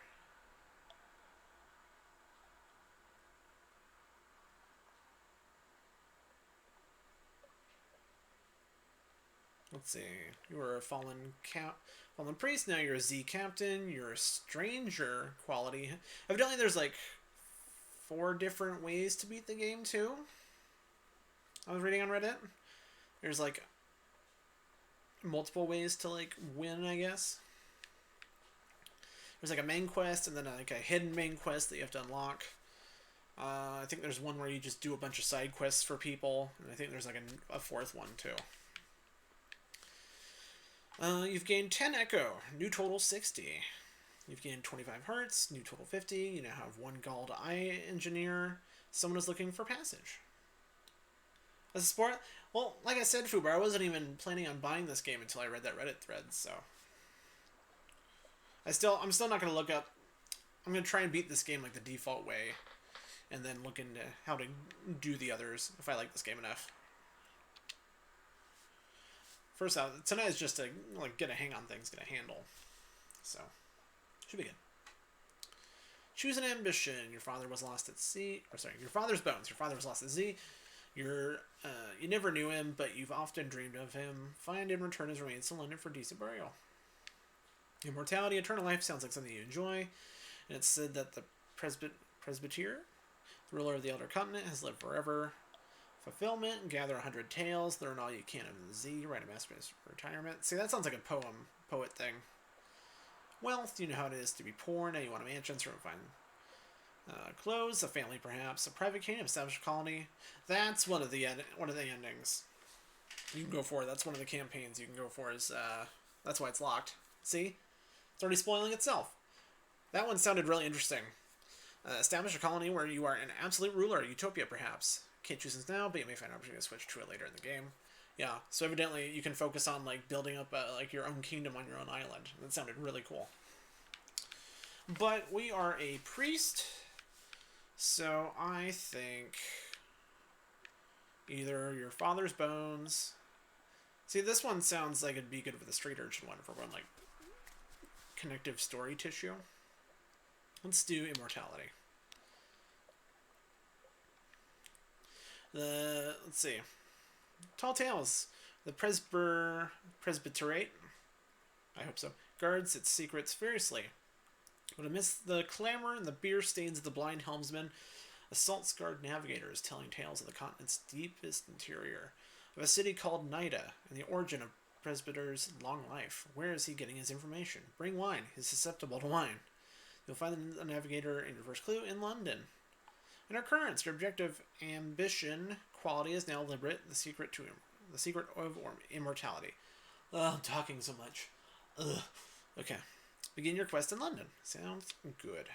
Let's see. You were a fallen priest. Now you're a Z captain. You're a stranger quality. Evidently, there's like 4 different ways to beat the game too. I was reading on Reddit. There's like multiple ways to like win, I guess. There's like a main quest and then like a hidden main quest that you have to unlock. I think there's one where you just do a bunch of side quests for people, and I think there's like a 4th one too. You've gained 10 Echo, new total 60. You've gained 25 hearts, new total 50. You now have 1 Galled Eye Engineer. Someone is looking for passage. As a sport, well, like I said, Fubar, I wasn't even planning on buying this game until I read that Reddit thread, so I'm still not gonna look up. I'm gonna try and beat this game like the default way, and then look into how to do the others if I like this game enough. First out, tonight is just to like get a hang on things, get a handle. So, should be good. Choose an ambition. Your father was lost at sea. Or sorry, your father's bones. Your father was lost at sea. You never knew him, but you've often dreamed of him. Find and return his remains to London for decent burial. Immortality, eternal life sounds like something you enjoy, and it's said that the presbyter, the ruler of the Elder Continent, has lived forever. Fulfillment, gather 100 tales, learn all you can of the Z, write a masterpiece for retirement. See, that sounds like a poet thing. Wealth, you know how it is to be poor, now you want a mansion, so fine. Clothes, a family perhaps, a private kingdom, establish a colony. That's one of the endings. You can go for it. That's one of the campaigns you can go for. That's why it's locked. See? It's already spoiling itself. That one sounded really interesting. Establish a colony where you are an absolute ruler, utopia perhaps. Can't choose this now, but you may find an opportunity to switch to it later in the game. Yeah, so evidently you can focus on like building up like your own kingdom on your own island. That sounded really cool. But we are a priest, so I think either your father's bones. See, this one sounds like it'd be good with the straight urchin one if we're going like connective story tissue. Let's do immortality. Let's see. Tall Tales. The Presbyterate, I hope so, guards its secrets fiercely. But amidst the clamor and the beer stains of the blind helmsman, a salt-scarred navigator is telling tales of the continent's deepest interior, of a city called Nida, and the origin of Presbyter's long life. Where is he getting his information? Bring wine. He's susceptible to wine. You'll find the navigator in your first clue in London. In our currents, your objective, ambition, quality is now liberate, the secret of immortality. Ugh, I'm talking so much. Ugh. Okay. Begin your quest in London. Sounds good.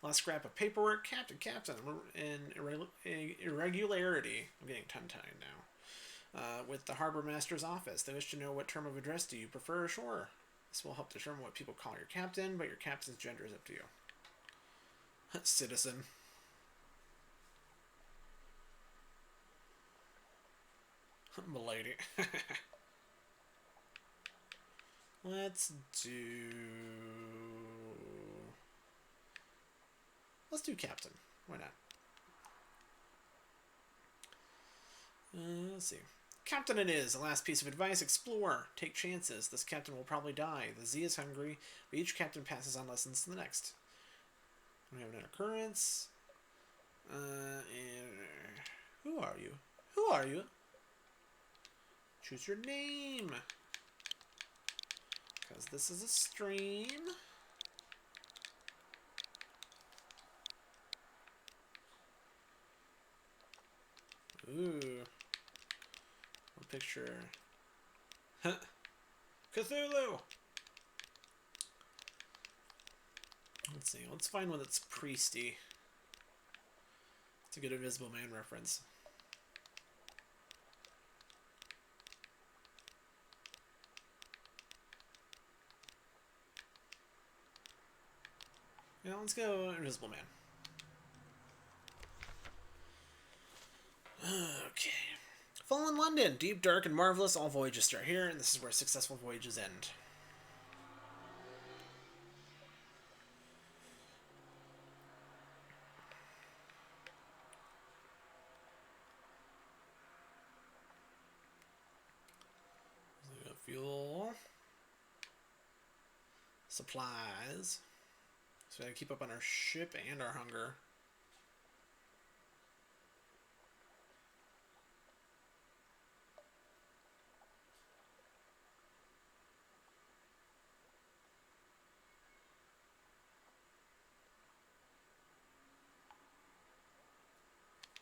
Last scrap of paperwork. Captain, in irregularity. I'm getting tongue-tied now. With the Harbor Master's office. They wish to know what term of address do you prefer ashore. This will help determine what people call your captain, but your captain's gender is up to you. Citizen. Milady. Let's do Let's do captain. Why not? Let's see. Captain it is. The last piece of advice. Explore. Take chances. This captain will probably die. The Z is hungry, but each captain passes on lessons to the next. We have an occurrence. And who are you? Who are you? Choose your name. Because this is a stream. Ooh. One picture. Cthulhu! Let's see. Let's find one that's priesty. It's a good Invisible Man reference. Yeah, let's go Invisible Man. Okay. Fallen London. Deep, dark, and marvelous. All voyages start here, and this is where successful voyages end. Fuel. Supplies. So we gotta keep up on our ship and our hunger.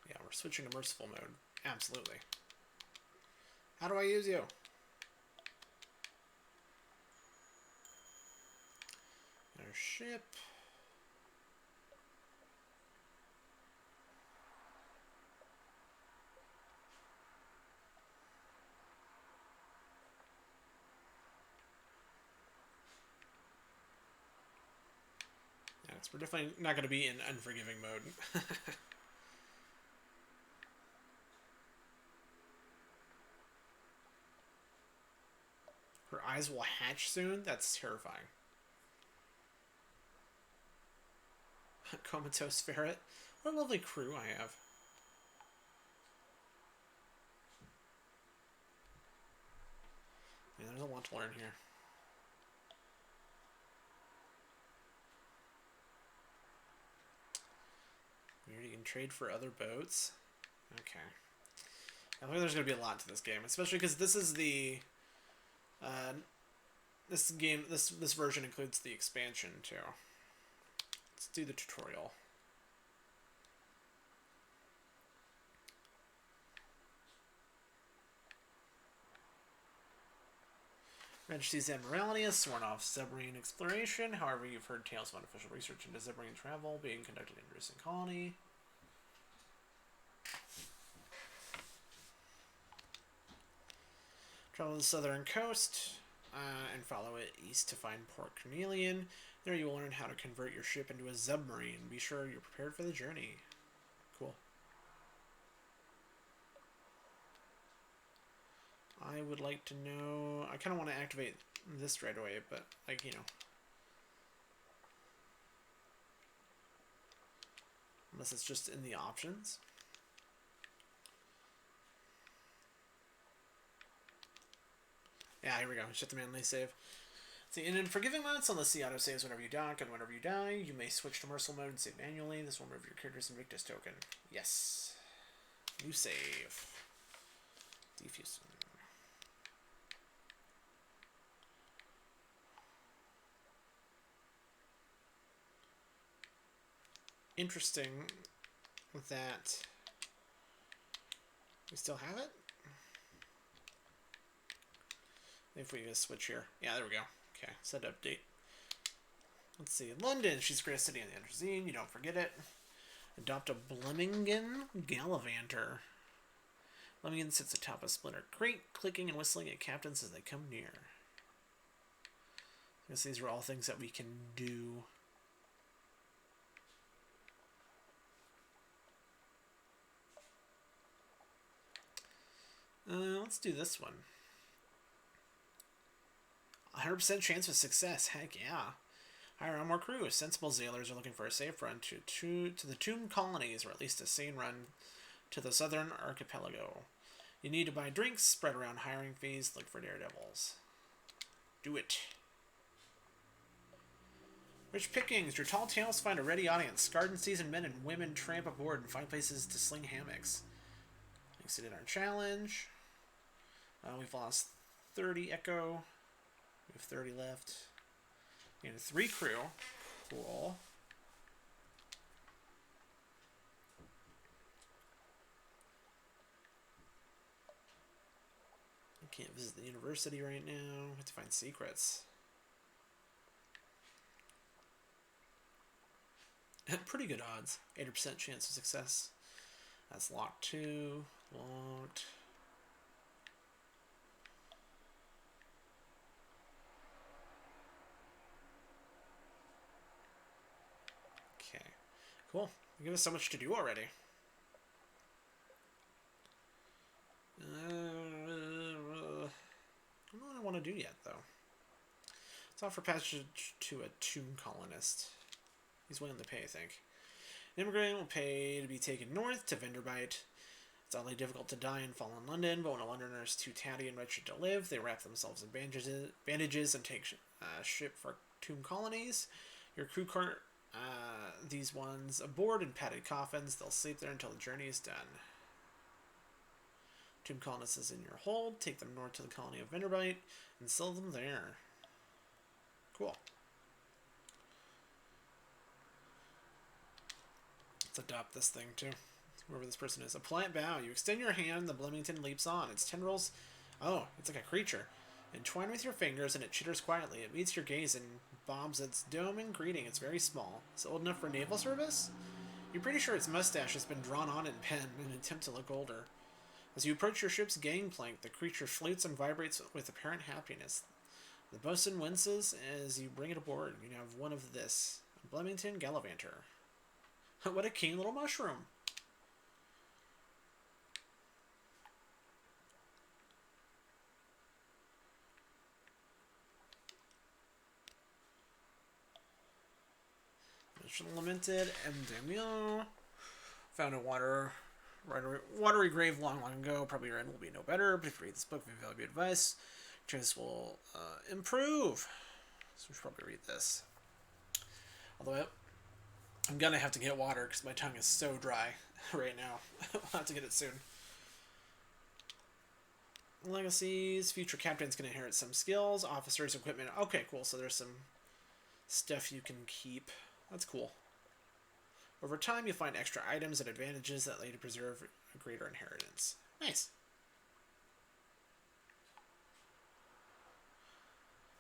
Yeah, we're switching to merciful mode. Absolutely. How do I use you? Our ship. Yes, we're definitely not going to be in unforgiving mode. Her eyes will hatch soon? That's terrifying. Comatose ferret. What a lovely crew I have. Yeah, there's a lot to learn here. Weird, you can trade for other boats. Okay. I think there's going to be a lot to this game, especially because this is the... this version includes the expansion, too. Let's do the tutorial. Majesty's Admiralty has sworn off submarine exploration. However, you've heard tales of unofficial research into submarine travel being conducted in recent colony. Travel to the southern coast and follow it east to find Port Cornelian. There you will learn how to convert your ship into a submarine. Be sure you're prepared for the journey. Cool. I would like to know... I kind of want to activate this right away, but, like, you know. Unless it's just in the options. Yeah, here we go. Shut the manually save. See, in forgiving modes, unless the auto saves whenever you dock and whenever you die, you may switch to merciful mode and save manually. This will remove your character's Invictus token. Yes. New save. Defuse. Interesting that we still have it. If we just switch here. Yeah, there we go. Okay, set update. Let's see. London. She's the greatest city in the Underzine. You don't forget it. Adopt a Blemmingen Gallivanter. Blemmingen sits atop a splinter crate, clicking and whistling at captains as they come near. I guess these are all things that we can do. Let's do this one. 100% chance of success. Heck yeah. Hire on more crew. Sensible sailors are looking for a safe run to the tomb colonies, or at least a sane run to the southern archipelago. You need to buy drinks, spread around hiring fees, look for daredevils. Do it. Rich pickings. Your tall tales find a ready audience. Garden seasoned men and women tramp aboard and find places to sling hammocks. Exceeded our challenge. We've lost 30 echo. We have 30 left. And 3 crew. Cool. I can't visit the university right now. I have to find secrets. Pretty good odds. 80% chance of success. That's locked 2. Locked. Okay. Cool. They give us so much to do already. I don't know what I want to do yet, though. Let's offer passage to a tomb colonist. He's willing to pay, I think. An immigrant will pay to be taken north to Vanderbite. It's oddly difficult to die and fall in London, but when a Londoner is too tatty and wretched to live, they wrap themselves in bandages and take ship for tomb colonies. Your crew cart these ones aboard in padded coffins. They'll sleep there until the journey is done. Tomb colonists is in your hold. Take them north to the colony of Vanderbite and sell them there. Cool. Let's adopt this thing too. Whoever this person is. A polite bow. You extend your hand, the Bloomington leaps on. Its tendrils, oh, it's like a creature. Entwine with your fingers and it chitters quietly. It meets your gaze and bobs its dome in greeting. It's very small. Is it old enough for naval service? You're pretty sure its mustache has been drawn on in pen in an attempt to look older. As you approach your ship's gangplank, the creature flutes and vibrates with apparent happiness. The bosun winces as you bring it aboard. You now have one of this. A Bloomington Gallivanter. What a keen little mushroom. Mission limited. MDMO. Found a watery grave long ago. Probably your end will be no better, but if you read this book, if you value advice, chances will improve. So we should probably read this. Although I'm gonna have to get water because my tongue is so dry right now. I'll have to get it soon. Legacies. Future captains can inherit some skills. Officers, equipment. Okay, cool. So there's some stuff you can keep. That's cool. Over time, you'll find extra items and advantages that let you preserve a greater inheritance. Nice.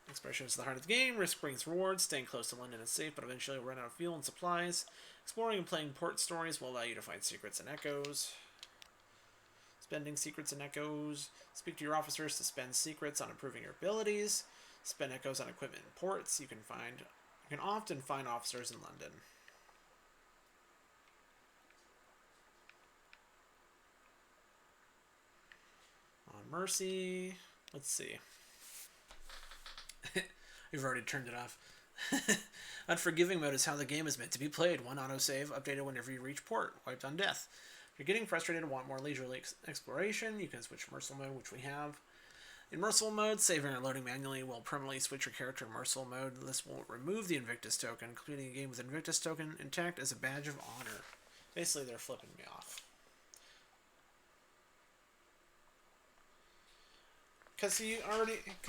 Exploration is the heart of the game. Risk brings rewards. Staying close to London is safe, but eventually you'll run out of fuel and supplies. Exploring and playing port stories will allow you to find secrets and echoes. Spending secrets and echoes. Speak to your officers to spend secrets on improving your abilities. Spend echoes on equipment and ports. You can often find officers in London. On Mercy. Let's see. We've already turned it off. Unforgiving mode is how the game is meant to be played. One autosave, updated whenever you reach port. Wiped on death. If you're getting frustrated and want more leisurely exploration, you can switch to Merciful mode, which we have. In Merciful mode, saving or loading manually will permanently switch your character to Merciful mode. This will remove the Invictus token. Completing a game with Invictus token intact as a badge of honor. Basically, they're flipping me off. Because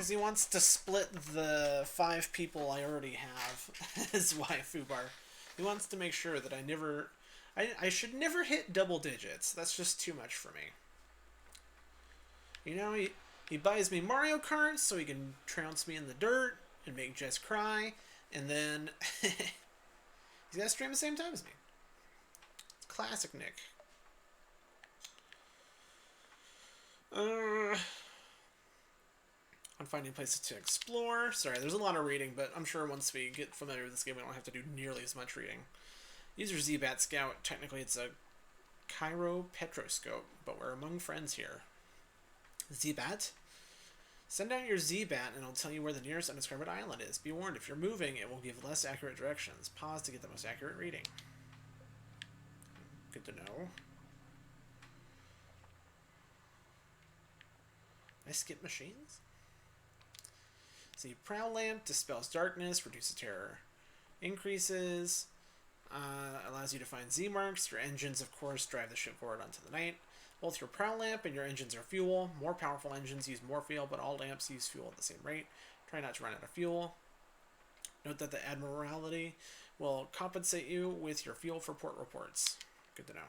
he wants to split the 5 people I already have as waifu bar. He wants to make sure that I should never hit double digits. That's just too much for me. You know, he buys me Mario Kart so he can trounce me in the dirt and make Jess cry, and then he's got to stream at the same time as me. It's classic Nick. On finding places to explore. Sorry, there's a lot of reading, but I'm sure once we get familiar with this game, we don't have to do nearly as much reading. User Z-Bat Scout. Technically, it's a Chiropetroscope, but we're among friends here. Z-Bat? Send out your Z-Bat and it'll tell you where the nearest undiscovered island is. Be warned, if you're moving, it will give less accurate directions. Pause to get the most accurate reading. Good to know. I skip machines? See, Prowl Lamp dispels darkness, reduces terror. Increases, allows you to find Z-marks. Your engines, of course, drive the ship forward onto the night. Both your Prowl Lamp and your engines are fuel. More powerful engines use more fuel, but all lamps use fuel at the same rate. Try not to run out of fuel. Note that the Admiralty will compensate you with your fuel for port reports. Good to know.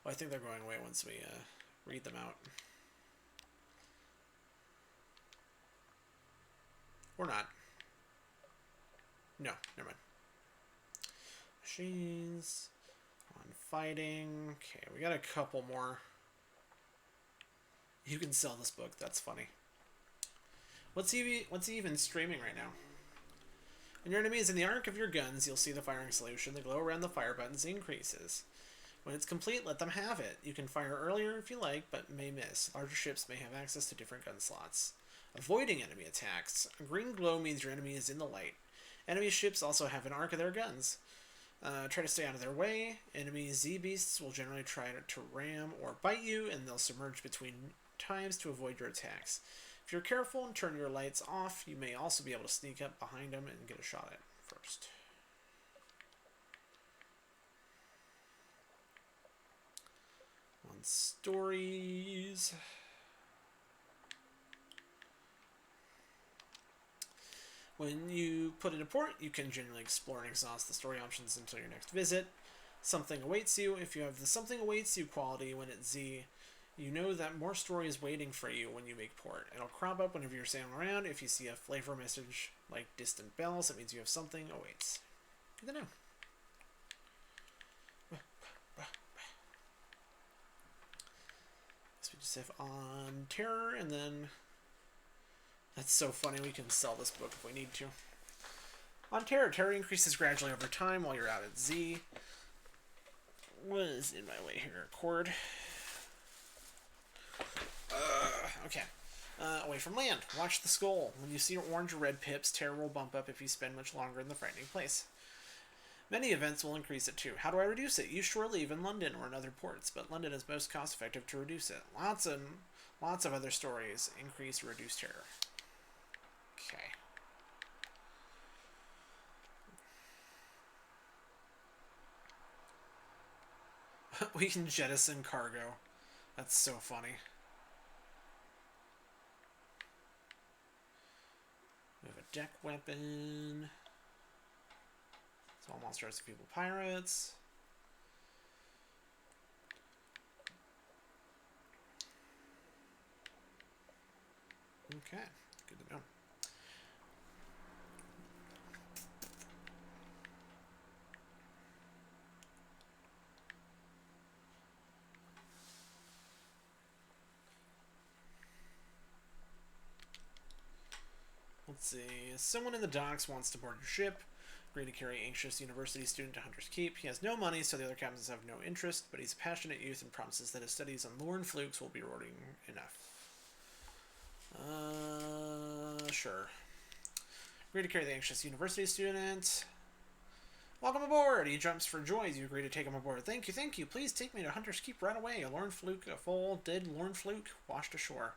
Well, I think they're going away once we read them out. Or not. No, never mind. Machines. On fighting. Okay, we got a couple more. You can sell this book. That's funny. What's he even streaming right now? When your enemy is in the arc of your guns, you'll see the firing solution. The glow around the fire buttons increases. When it's complete, let them have it. You can fire earlier if you like, but may miss. Larger ships may have access to different gun slots. Avoiding enemy attacks. A green glow means your enemy is in the light. Enemy ships also have an arc of their guns. Try to stay out of their way. Enemy Z-Beasts will generally try to ram or bite you, and they'll submerge between times to avoid your attacks. If you're careful and turn your lights off, you may also be able to sneak up behind them and get a shot at first. On stories. When you put in a port, you can generally explore and exhaust the story options until your next visit. Something awaits you. If you have the something awaits you quality when it's Z, you know that more story is waiting for you when you make port. It'll crop up whenever you're sailing around. If you see a flavor message like distant bells, it means you have something awaits. Good to know. So we just have on terror, and then that's so funny. We can sell this book if we need to. On terror, terror increases gradually over time while you're out at Z. What is in my way here? Cord. Okay. Away from land. Watch the skull. When you see orange or red pips, terror will bump up if you spend much longer in the frightening place. Many events will increase it too. How do I reduce it? Use shore leave in London or in other ports, but London is most cost effective to reduce it. Lots of other stories increase or reduce terror. Okay. We can jettison cargo. That's so funny. We have a deck weapon. It's all monsters and people pirates. Okay, good to know. Let's see. Someone in the docks wants to board your ship. Agree to carry anxious university student to Hunter's Keep. He has no money, so the other captains have no interest, but he's a passionate youth and promises that his studies on lore and flukes will be rewarding enough. Sure. Agree to carry the anxious university student. Welcome aboard! He jumps for joy as you agree to take him aboard. Thank you, thank you. Please take me to Hunter's Keep right away. A lorn fluke, a full dead lorn fluke, washed ashore.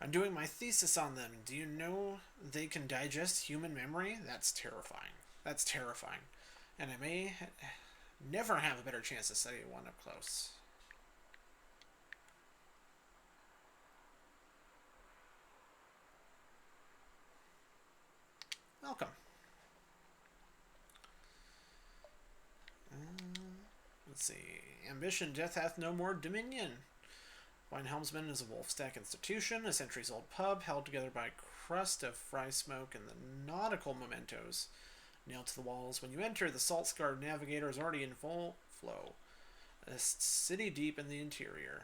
I'm doing my thesis on them. Do you know they can digest human memory? That's terrifying. That's terrifying. And I may never have a better chance to study one up close. Welcome. Let's see. Ambition, death hath no more dominion. Wine Helmsman is a Wolfstack institution, a centuries-old pub held together by a crust of fry smoke and the nautical mementos nailed to the walls. When you enter, the salt-scarred navigator is already in full flow. A city deep in the interior.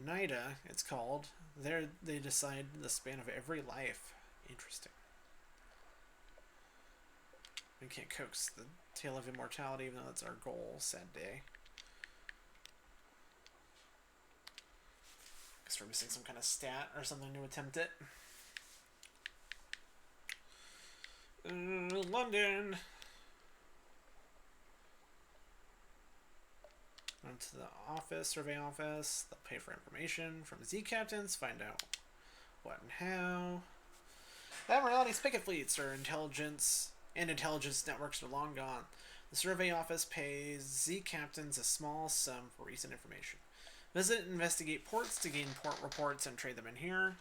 Nida, it's called. There they decide the span of every life. Interesting. We can't coax the tale of immortality, even though that's our goal. Sad day. guess we're missing some kind of stat or something to attempt it. London. Run to the office, survey office. They'll pay for information from Z captains. Find out what and how. Admiralty's picket fleets or intelligence networks are long gone. The survey office pays Z captains a small sum for recent information. Visit and investigate ports to gain port reports and trade them in here.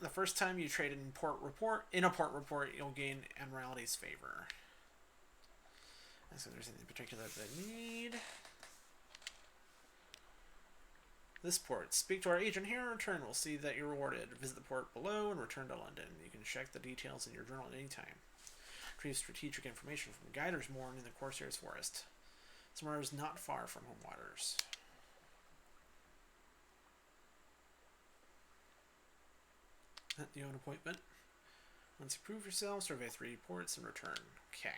The first time you trade in a port report, you'll gain Admiralty's favor. So there's anything particular that I need. This port. Speak to our agent here. In return, we'll see that you're rewarded. Visit the port below and return to London. You can check the details in your journal at any time. Retrieve strategic information from Guiders Mourn in the Corsairs Forest. Somewhere is not far from home waters. The own appointment. Once you prove yourself, survey 3 ports and return. Okay.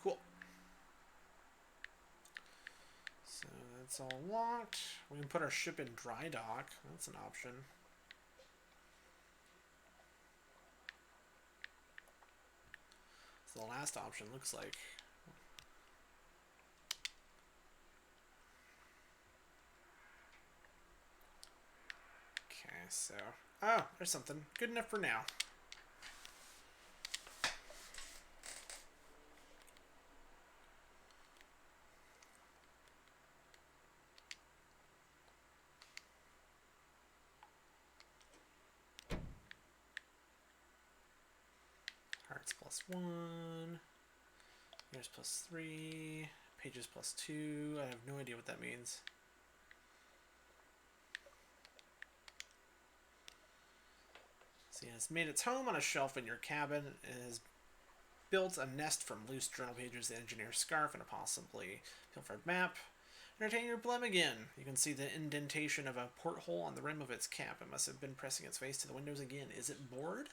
Cool. So that's all locked. We can put our ship in dry dock. That's an option. So the last option looks like. Okay, so. Oh, there's something. Good enough for now. Hearts +1. Years +3. Pages +2. I have no idea what that means. See, it's made its home on a shelf in your cabin. It has built a nest from loose journal pages, the engineer's scarf, and a possibly pilfered map. Entertain your Blemmigan. You can see the indentation of a porthole on the rim of its cap. It must have been pressing its face to the windows again. Is it bored?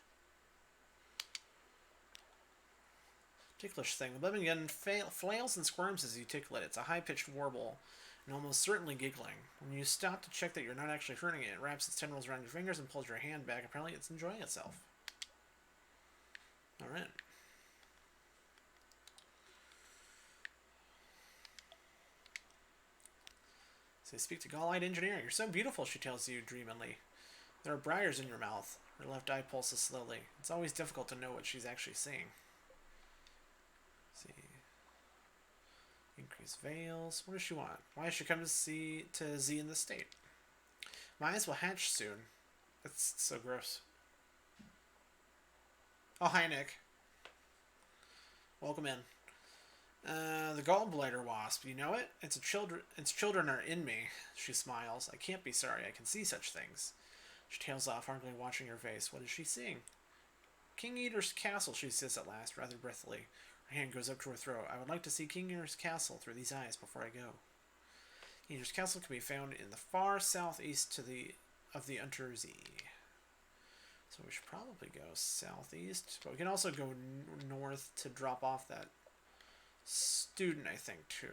Ticklish thing. The Blemmigan flails and squirms as you tickle it. It's a high-pitched warble, and almost certainly giggling. When you stop to check that you're not actually hurting it, it wraps its tendrils around your fingers and pulls your hand back. Apparently it's enjoying itself. Alright. So you speak to Gaullite Engineer. You're so beautiful, she tells you dreamily. There are briars in your mouth. Her left eye pulses slowly. It's always difficult to know what she's actually seeing. See. Increase veils. What does she want? Why does she come to Z in the state? My eyes will hatch soon. That's so gross. Oh, hi, Nick. Welcome in. The gallbladder wasp. You know it? Its children are in me. She smiles. I can't be sorry. I can see such things. She tails off, hardly watching her face. What is she seeing? King Eater's castle, she says at last, rather breathily. Her hand goes up to her throat. I would like to see King Eater's castle through these eyes before I go. King Eater's castle can be found in the far southeast of the Untersee. So we should probably go southeast, but we can also go north to drop off that student, I think, too.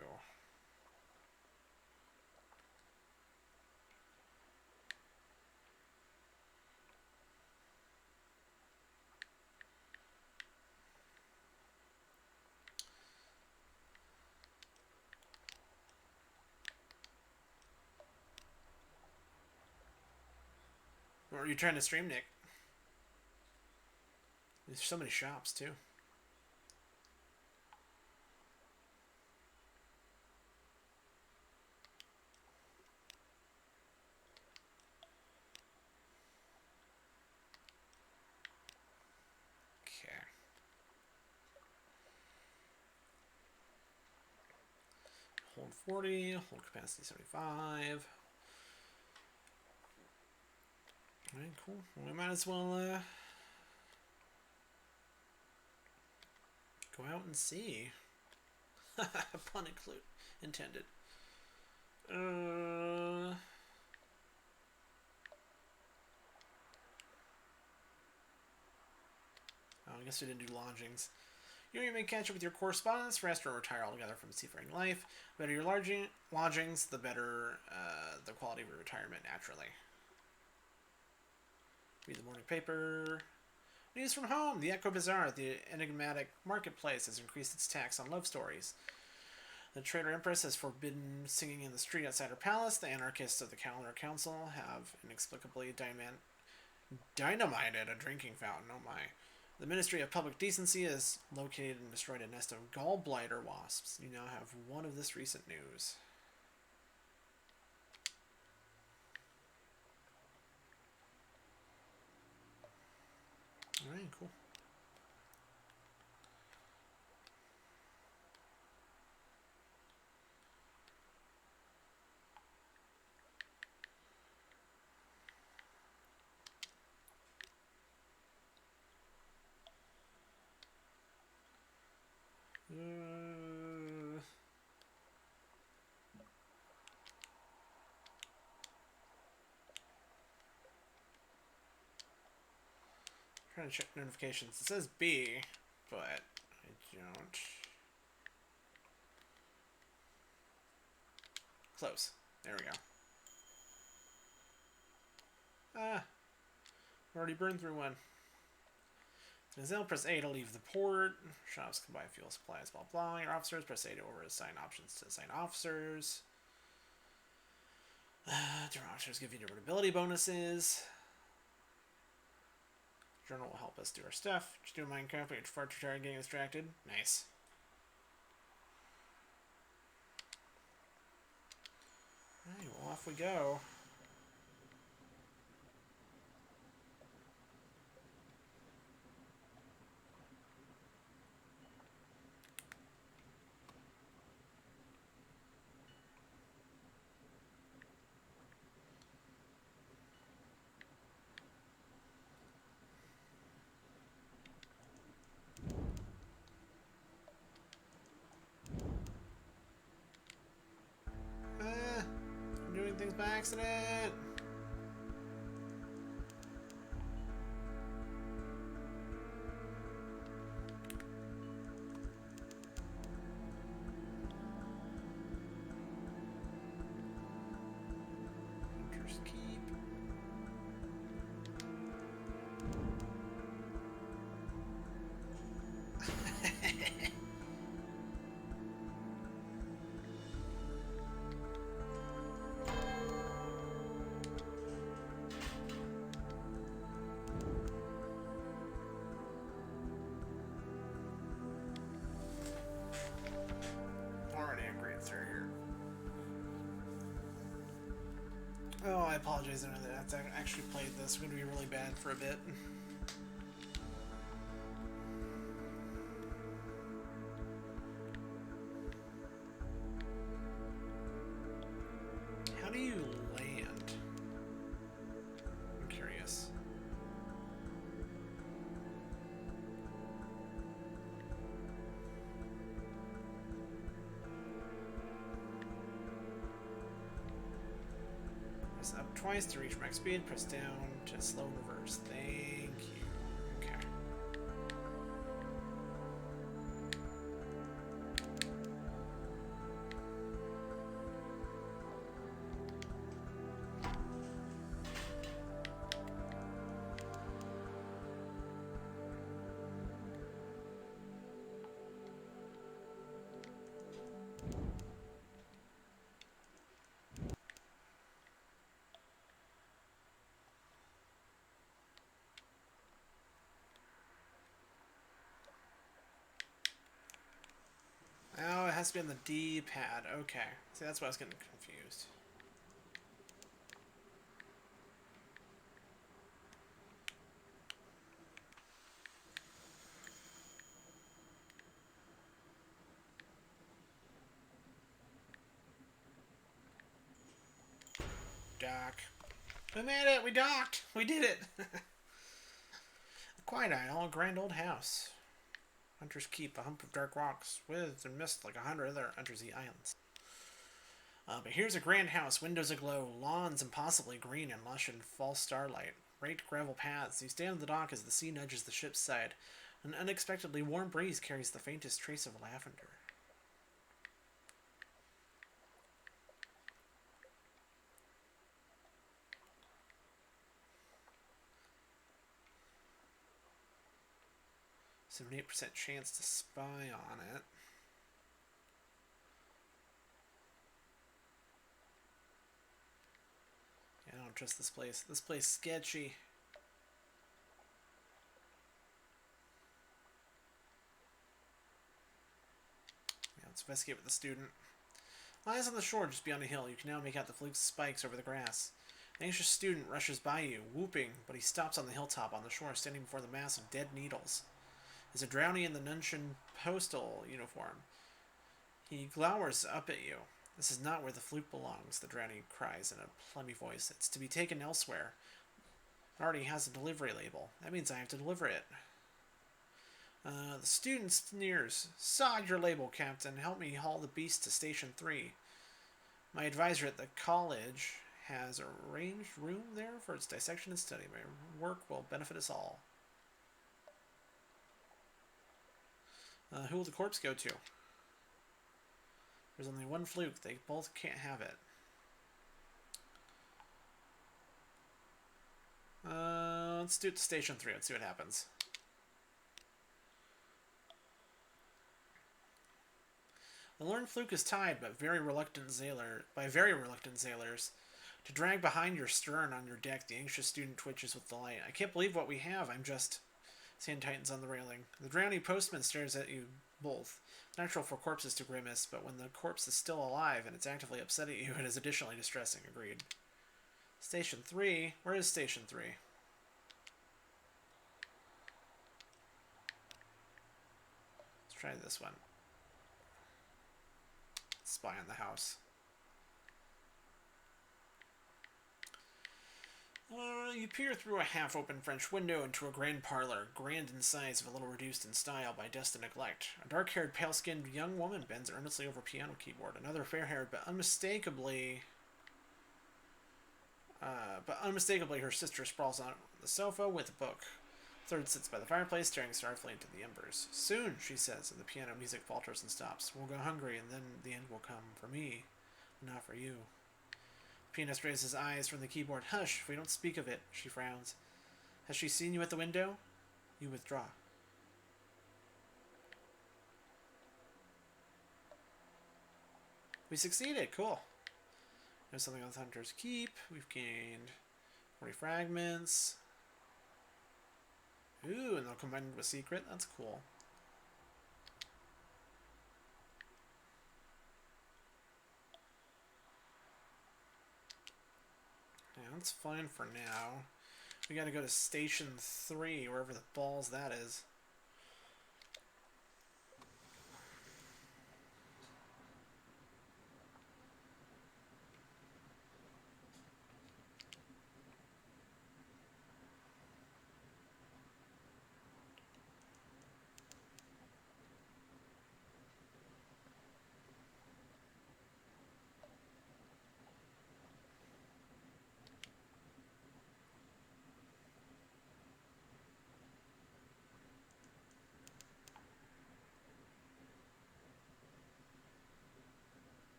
Or are you trying to stream, Nick? There's so many shops, too. Okay. Hold 40, hold capacity 75. Alright, cool. Well, we might as well go out and see. Pun intended. Oh, I student-due lodgings. You may catch up with your correspondence, rest, or retire altogether from seafaring life. The better your lodgings, the better the quality of your retirement, naturally. Read the morning paper. News from home. The Echo Bazaar, the enigmatic marketplace, has increased its tax on love stories. The Traitor Empress has forbidden singing in the street outside her palace. The anarchists of the Calendar Council have inexplicably dynamited a drinking fountain. Oh my. The Ministry of Public Decency has located and destroyed a nest of gallbladder wasps. You now have one of this recent news. Alright, cool. Trying to check notifications. It says B, but I don't. Close. There we go. Ah, already burned through one. Gazelle, press A to leave the port. Shops can buy fuel supplies, blah blah. Your officers, press A to assign options to assign officers. Different officers give you different ability bonuses. Journal will help us do our stuff. Just do Minecraft, but you're far too tired getting distracted. Nice. Alright, well, off we go. I'm doing things by accident. Hunter's Keep. Already a great start here. Oh, I apologize. I actually played this. I'm going to be really bad for a bit. How do you land? I'm curious. Press up twice to reach max speed. Press down to slow reverse. Thank you. Okay. Oh, it has to be on the D-pad. Okay. See, that's why I was getting confused. Dock. We made it! We docked! We did it! Quiet Isle, a grand old house. Hunter's Keep, a hump of dark rocks, with and mist like 100 other Undersea islands. But here's a grand house, windows aglow, lawns impossibly green and lush in false starlight, raked gravel paths. You stand on the dock as the sea nudges the ship's side. An unexpectedly warm breeze carries the faintest trace of lavender. So an 8% chance to spy on it. Yeah, I don't trust this place. This place is sketchy. Yeah, let's investigate with the student. Lies on the shore just beyond a hill. You can now make out the flukes of spikes over the grass. The anxious student rushes by you, whooping, but he stops on the hilltop on the shore, standing before the mass of dead needles. Is a drowny in the Nunshan postal uniform. He glowers up at you. This is not where the fluke belongs, the drowny cries in a plummy voice. It's to be taken elsewhere. It already has a delivery label. That means I have to deliver it. The student sneers. Sod your label, Captain. Help me haul the beast to Station 3. My advisor at the college has arranged room there for its dissection and study. My work will benefit us all. Who will the corpse go to? There's only one fluke. They both can't have it. Let's do it to Station 3. Let's see what happens. The lone fluke is tied by very reluctant sailors. To drag behind your stern on your deck, the anxious student twitches with delight. I can't believe what we have. I'm just... Sand tightens on the railing. The drowning postman stares at you both. It's natural for corpses to grimace, but when the corpse is still alive and it's actively upset at you, it is additionally distressing. Agreed. Station 3? Where is Station 3? Let's try this one. Spy on the house. You peer through a half-open French window into a grand parlor, grand in size, but a little reduced in style by dust and neglect. A dark-haired, pale-skinned young woman bends earnestly over a piano keyboard. Another fair-haired, but unmistakably her sister sprawls on the sofa with a book. The third sits by the fireplace, staring sorrowfully into the embers. Soon, she says, and the piano music falters and stops. We'll go hungry, and then the end will come for me, not for you. The pianist raises his eyes from the keyboard. Hush, if we don't speak of it, she frowns. Has she seen you at the window? You withdraw. We succeeded, cool. There's something on the Hunter's Keep. We've gained 40 fragments. Ooh, and they'll combine with secret. That's cool. Yeah, that's fine for now. We gotta go to Station 3, wherever the balls that is.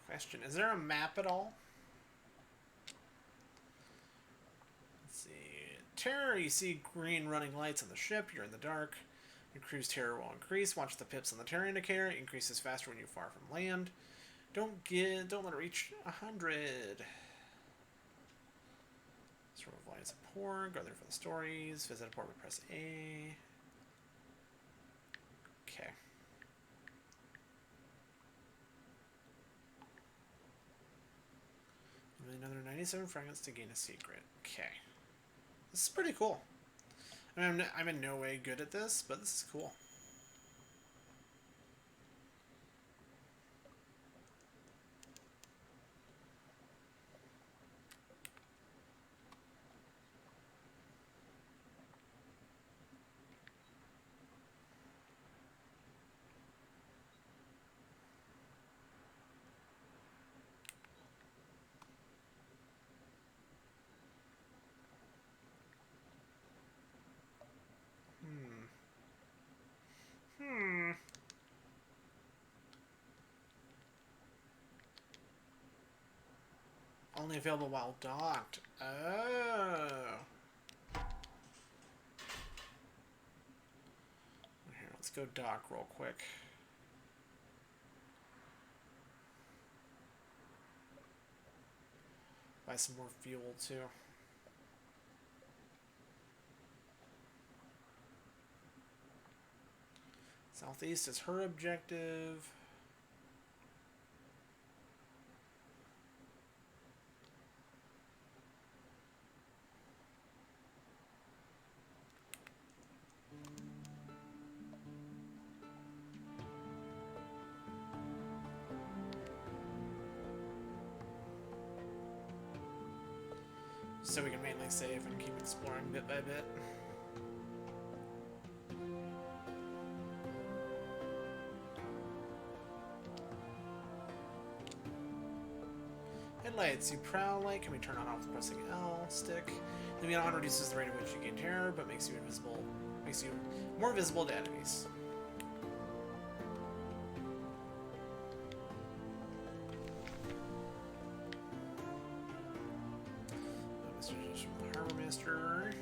Question, is there a map at all? Let's see. Terror, you see green running lights on the ship. You're in the dark. Your crew's terror will increase. Watch the pips on the terror indicator. It increases faster when you're far from land. Don't let it reach 100. Sort of lights a port. Go there for the stories. Visit a port with press A. Okay. Another 97 fragments to gain a secret. Okay. This is pretty cool. I mean, I'm in no way good at this, but this is cool. Only available while docked. Oh. Here, let's go dock real quick. Buy some more fuel, too. Southeast is her objective. So we can mainly save and keep exploring bit by bit. Headlights. You prowl light can be turned on off with pressing L stick. Leaving on reduces the rate at which you gain terror, but makes you invisible. Makes you more visible to enemies. Harbor Master.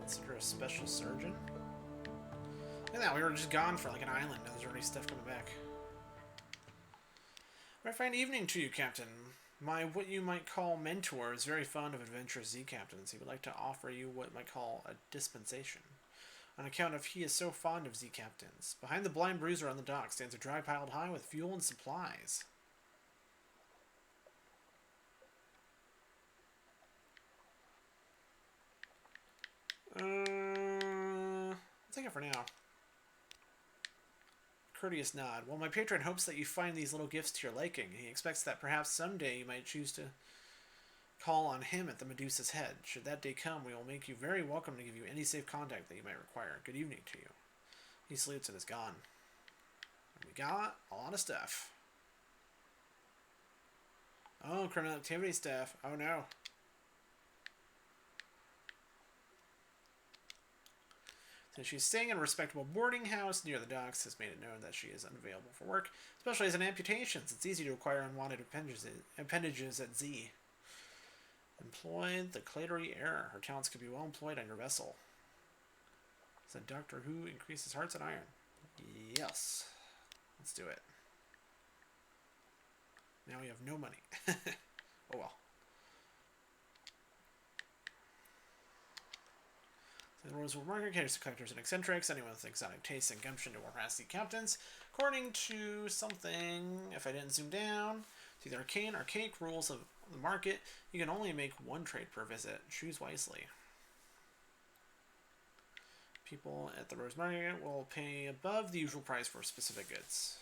Consider a special surgeon. Look at that, we were just gone for like an island. Now there's already stuff coming back. Very fine evening to you, Captain. My what you might call mentor is very fond of adventurous Z captains. He would like to offer you what you might call a dispensation. On account of he is so fond of Z captains. Behind the blind bruiser on the dock stands a dry piled high with fuel and supplies. I'll take it for now. Courteous nod. Well, my patron hopes that you find these little gifts to your liking. He expects that perhaps someday you might choose to call on him at the Medusa's head. Should that day come, we will make you very welcome to give you any safe contact that you might require. Good evening to you. He salutes and is gone. And we got a lot of stuff. Oh, criminal activity stuff. Oh no. Since she's staying in a respectable boarding house near the docks, has made it known that she is unavailable for work, especially as an amputations. It's easy to acquire unwanted appendages at Z. Employed the Clatery Error. Her talents could be well employed on your vessel. Said Doctor Who increases hearts and iron. Yes. Let's do it. Now we have no money. Oh well. The rules will market caters to collectors and eccentrics, anyone with exotic tastes and gumption to harass the captains. According to something, if I didn't zoom down, to the archaic rules of the market, you can only make one trade per visit. Choose wisely. People at the Rose Market will pay above the usual price for specific goods.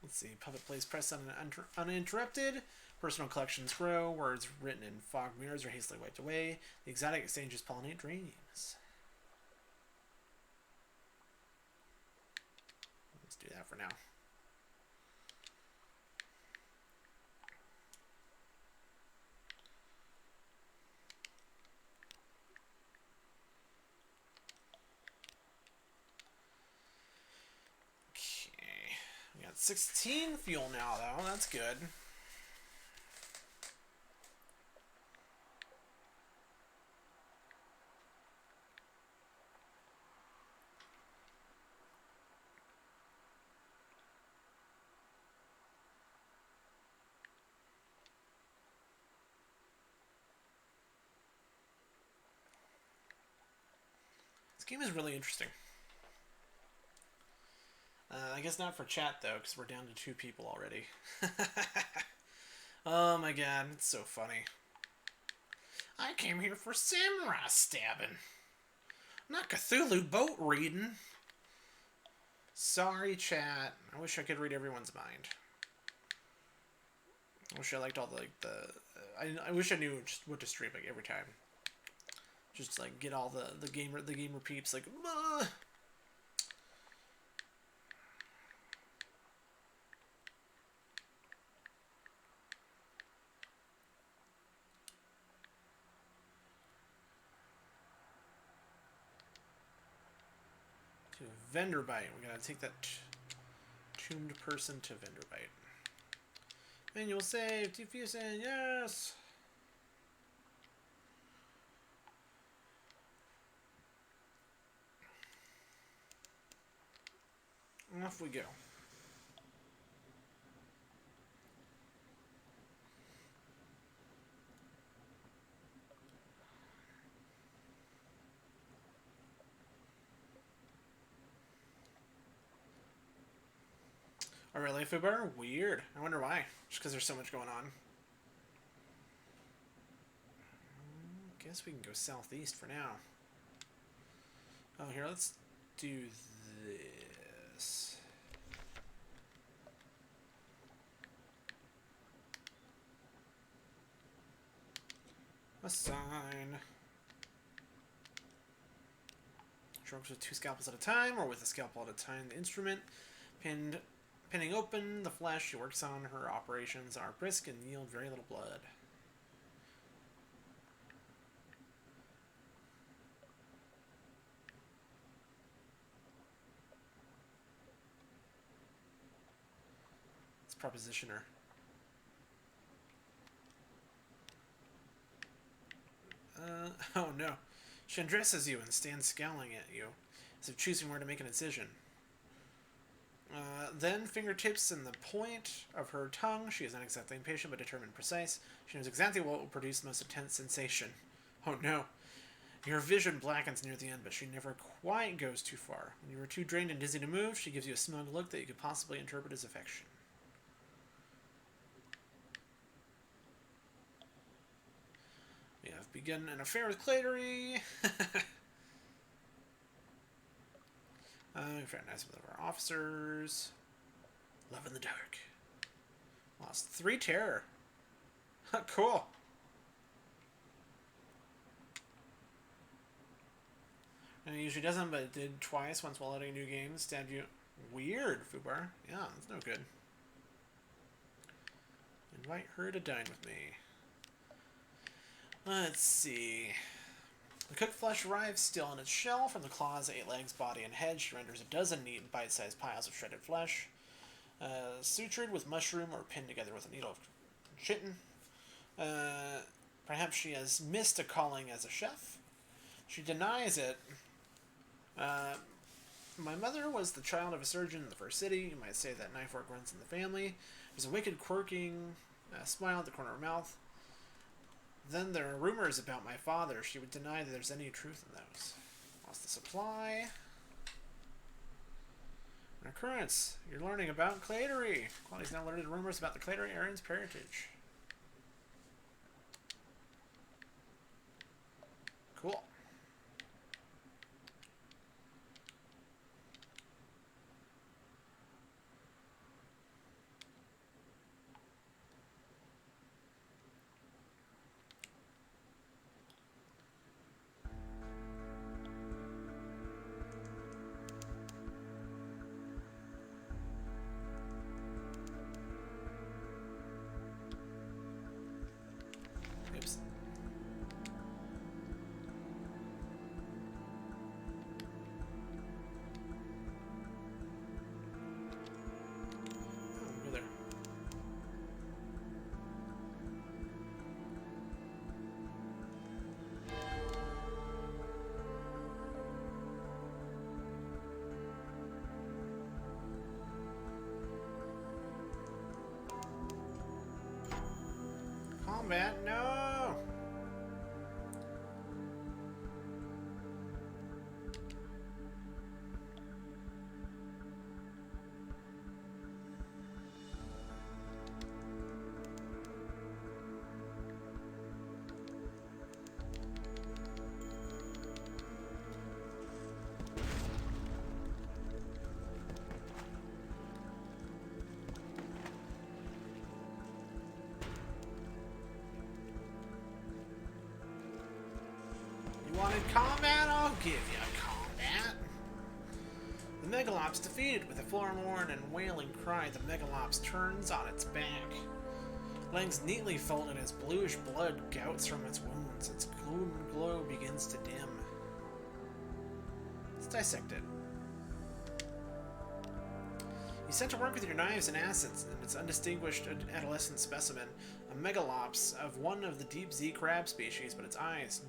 Let's see. Puppet plays press uninterrupted. Personal collections grow. Words written in fog mirrors are hastily wiped away. The exotic exchanges pollinate dreams. Let's do that for now. Okay. We got 16 fuel now, though. That's good. This game is really interesting. I guess not for chat, though, because we're down to 2 people already. Oh my god, it's so funny. I came here for samurai stabbing, not Cthulhu boat reading. Sorry, chat. I wish I could read everyone's mind. I wish I liked all I wish I knew just what to stream like every time. Just like get all the gamer peeps like. To vendor bite. We gotta take that tuned person to vendor bite. Manual save, defusing, yes! Off we go. Oh really, Fubar? Weird. I wonder why. Just because there's so much going on. Guess we can go southeast for now. Oh, here, let's do this. Assign. Strokes with 2 scalpels at a time, or with a scalpel at a time. The instrument pinning open the flesh she works on. Her operations are brisk and yield very little blood. Let's proposition her. Oh no. She undresses you and stands scowling at you, as if choosing where to make a decision. Then, fingertips and the point of her tongue. She is not exactly impatient, but determined, precise. She knows exactly what will produce the most intense sensation. Oh no. Your vision blackens near the end, but she never quite goes too far. When you are too drained and dizzy to move, she gives you a smug look that you could possibly interpret as affection. We have begun an affair with Clatery. We fraternize with our officers. Love in the dark. Lost 3 terror. Cool. And it usually doesn't, but it did twice, once while loading a new game. Stabbed you. Weird, Fubar. Yeah, that's no good. Invite her to dine with me. Let's see. The cooked flesh arrives still in its shell. From the claws, 8 legs, body, and head, she renders a dozen neat, bite-sized piles of shredded flesh. Sutured with mushroom or pinned together with a needle of chitin. Perhaps she has missed a calling as a chef. She denies it. My mother was the child of a surgeon in the first city. You might say that knife work runs in the family. There's a wicked, quirking smile at the corner of her mouth. Then there are rumors about my father. She would deny that there's any truth in those. Lost the supply. An occurrence. You're learning about Clatery. Quality's now alerted to rumors about the Clatery Arian's parentage. Cool. Oops. Oh, go there. Combat, no! wanted combat? I'll give you combat. The Megalops defeated. With a forlorn and wailing cry, the Megalops turns on its back. Legs neatly folded as bluish blood gouts from its wounds. Its golden glow begins to dim. Let's dissect it. You set to work with your knives and acids, and its undistinguished adolescent specimen, a megalops of one of the deep sea crab species, but its eyes,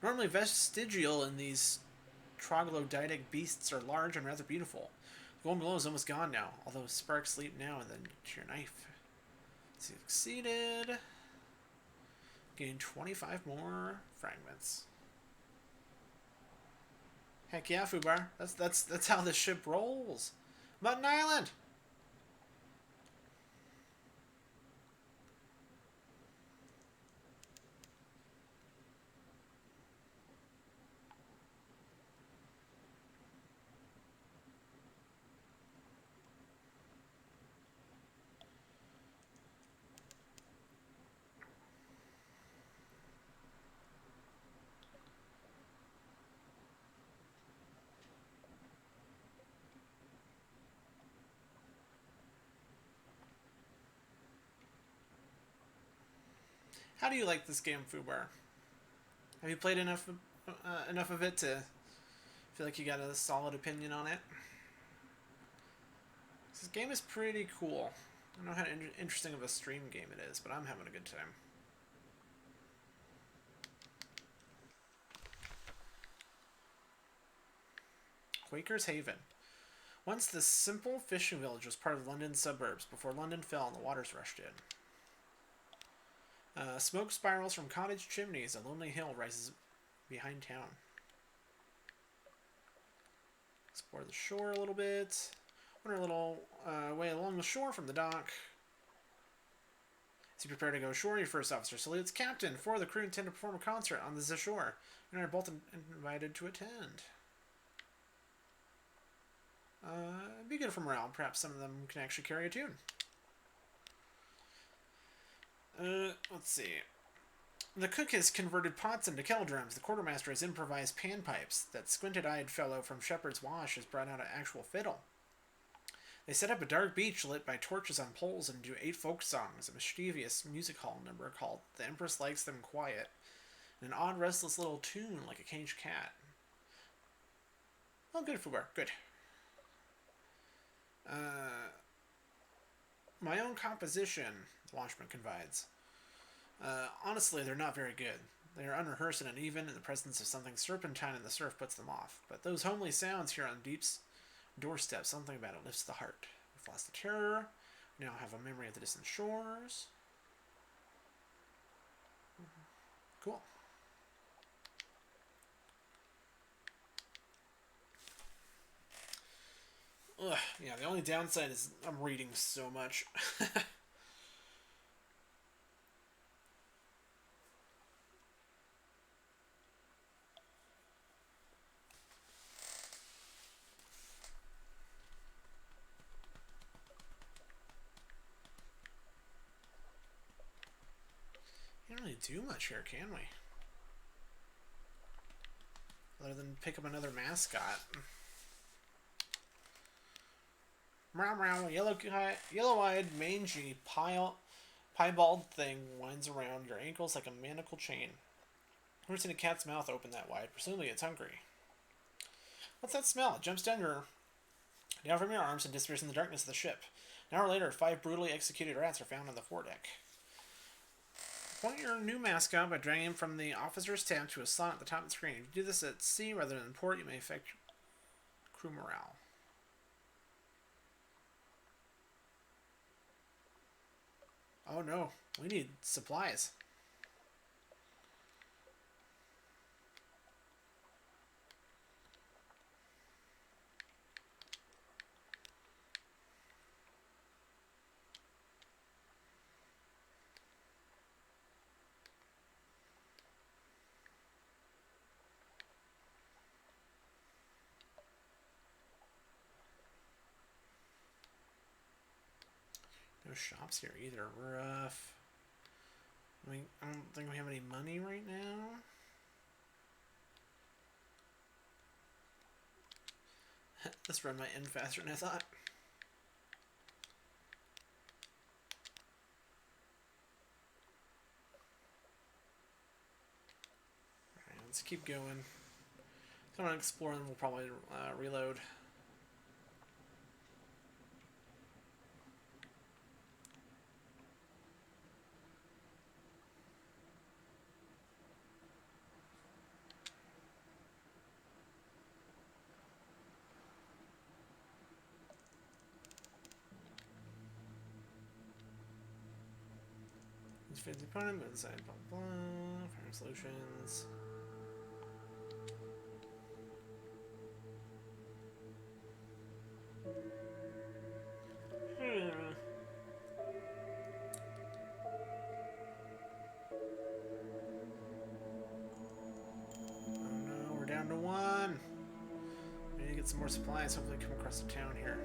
normally vestigial in these troglodytic beasts, are large and rather beautiful. The golden glow is almost gone now, although sparks leap now and then to your knife. Succeeded. Gain 25 more fragments. Heck yeah, Fubar. That's how this ship rolls. Mutton Island! How do you like this game, Fubar? Have you played enough of it to feel like you got a solid opinion on it? This game is pretty cool. I don't know how interesting of a stream game it is, but I'm having a good time. Quaker's Haven. Once this simple fishing village was part of London's suburbs before London fell and the waters rushed in. Smoke spirals from cottage chimneys. A lonely hill rises behind town. Explore the shore a little bit. Wander a little way along the shore from the dock. As you prepare to go ashore, your first officer salutes. Captain, 4 of the crew intend to perform a concert on the shore. You are both invited to attend. Be good for morale. Perhaps some of them can actually carry a tune. Let's see. The cook has converted pots into kettle drums. The quartermaster has improvised panpipes. That squinted-eyed fellow from Shepherd's Wash has brought out an actual fiddle. They set up a dark beach lit by torches on poles and do 8 folk songs, a mischievous music hall number called The Empress Likes Them Quiet, and an odd, restless little tune like a caged cat. Oh, good, Fubar. Good. My own composition, the watchman confides. Honestly, they're not very good. They are unrehearsed and uneven, and the presence of something serpentine in the surf puts them off. But those homely sounds here on Deep's doorstep, something about it lifts the heart. We've lost the terror. We now have a memory of the distant shores. Cool. Ugh, yeah, the only downside is I'm reading so much. Can't really do much here, can we? Other than pick up another mascot. Meow meow, yellow-eyed, mangy, piebald thing winds around your ankles like a manacle chain. Never seen a cat's mouth open that wide. Presumably it's hungry. What's that smell? It jumps down from your arms and disappears in the darkness of the ship. An hour later, 5 brutally executed rats are found on the foredeck. Point your new mascot by dragging him from the officer's tab to a slot at the top of the screen. If you do this at sea rather than port, you may affect crew morale. Oh no, we need supplies. No shops here either. Rough. I don't think we have any money right now. This run might end faster than I thought. Alright, let's keep going. So I'm going to explore and we'll probably reload. Defeat the opponent, move inside, blah blah. Fire solutions. Oh no, we're down to one. We need to get some more supplies. Hopefully, come across the town here.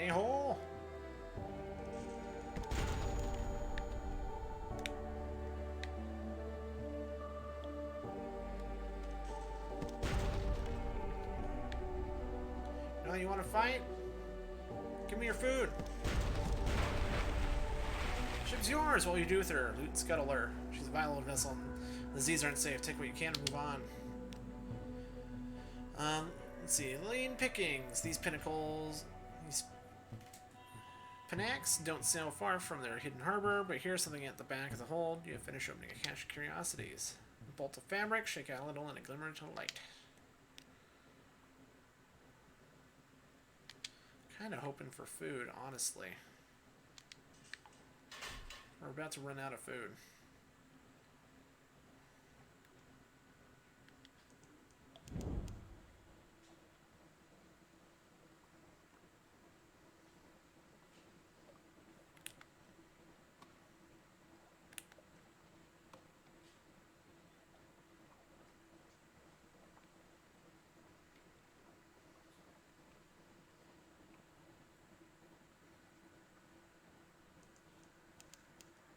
A-hole. No, you want to fight? Give me your food. Ship's yours. What will you do with her? Loot and scuttle her. She's a vital vessel. The Z's aren't safe. Take what you can and move on. Let's see. Lean pickings. These pinnacles. These Panax don't sail far from their hidden harbor, but here's something at the back of the hold. You have finished opening a cache of curiosities. A bolt of fabric, shake out a little, and a glimmer to light. Kind of hoping for food, honestly. We're about to run out of food.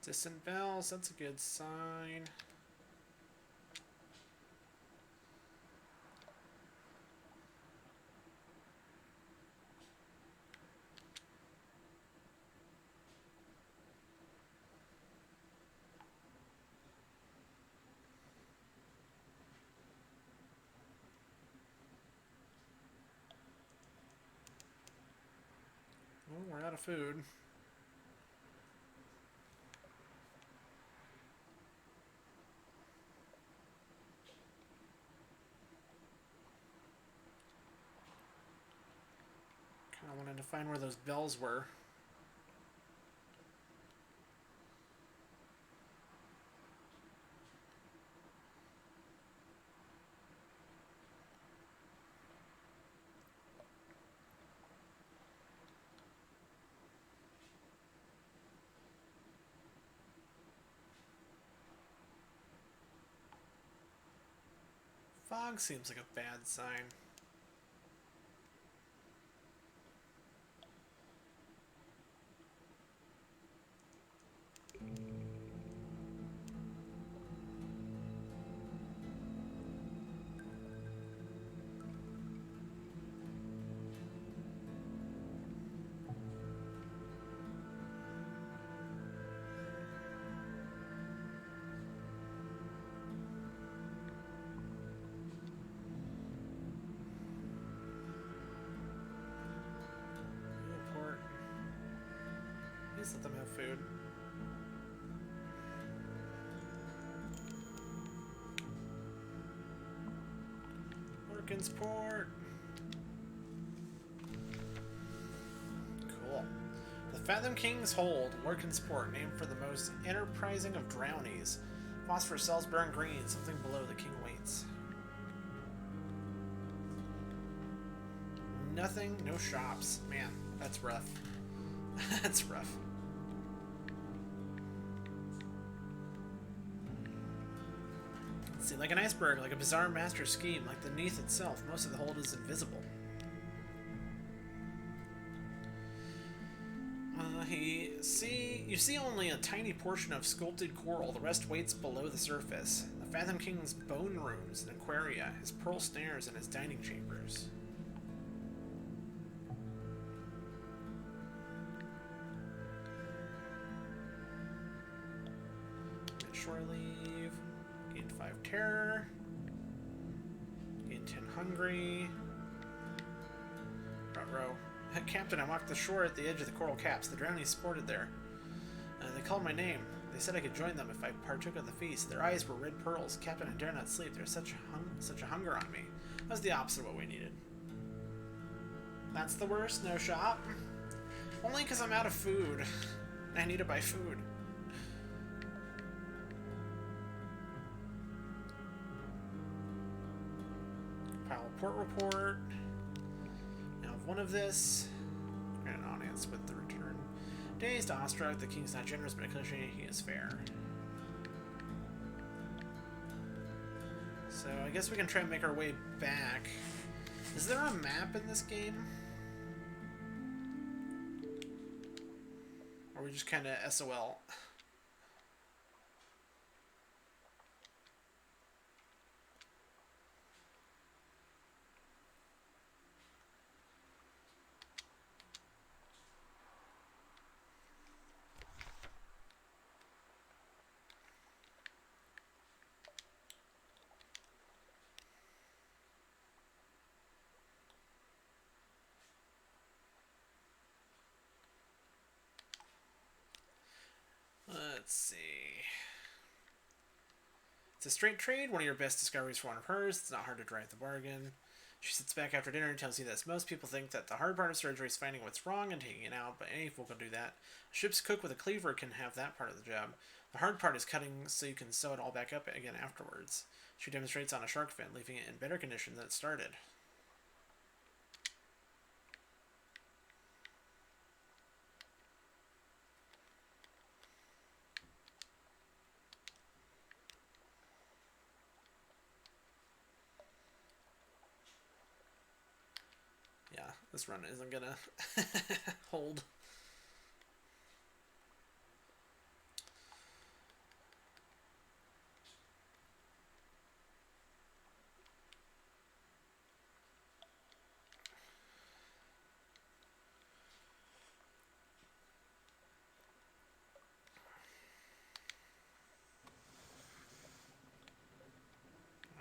Distant bells, that's a good sign. Well, we're out of food. I wanted to find where those bells were. Fog seems like a bad sign. Please let them have food. Lurkin's Port. Cool. The Fathom King's Hold, Lurkin's Port, named for the most enterprising of drownies. Phosphorus cells burn green, something below the king waits. Nothing, no shops. Man, that's rough. That's rough. See, like an iceberg, like a bizarre master scheme, like the Neath itself, most of the hold is invisible. You see only a tiny portion of sculpted coral, the rest waits below the surface. The Fathom King's bone rooms and aquaria, his pearl snares and his dining chambers. Shore leave. Gain 5 terror. Gain 10 hungry. Ruh-roh. Captain, I walked the shore at the edge of the coral caps. The drowning sported there. They called my name. They said I could join them if I partook of the feast. Their eyes were red pearls. Captain, I dare not sleep. There's such a hunger on me. That was the opposite of what we needed. That's the worst? No shop? Only because I'm out of food. I need to buy food. Pile port report. Now have one of this. Grant an audience with the return. Dazed, awestruck, the king's not generous, but occasionally he is fair. So I guess we can try and make our way back. Is there a map in this game? Or are we just kind of SOL? Let's see. It's a straight trade, one of your best discoveries for one of hers. It's not hard to drive the bargain. She sits back after dinner and tells you this. Most people think that the hard part of surgery is finding what's wrong and taking it out, but any fool can do that. A ship's cook with a cleaver can have that part of the job. The hard part is cutting so you can sew it all back up again afterwards. She demonstrates on a shark fin, leaving it in better condition than it started. This run isn't gonna hold.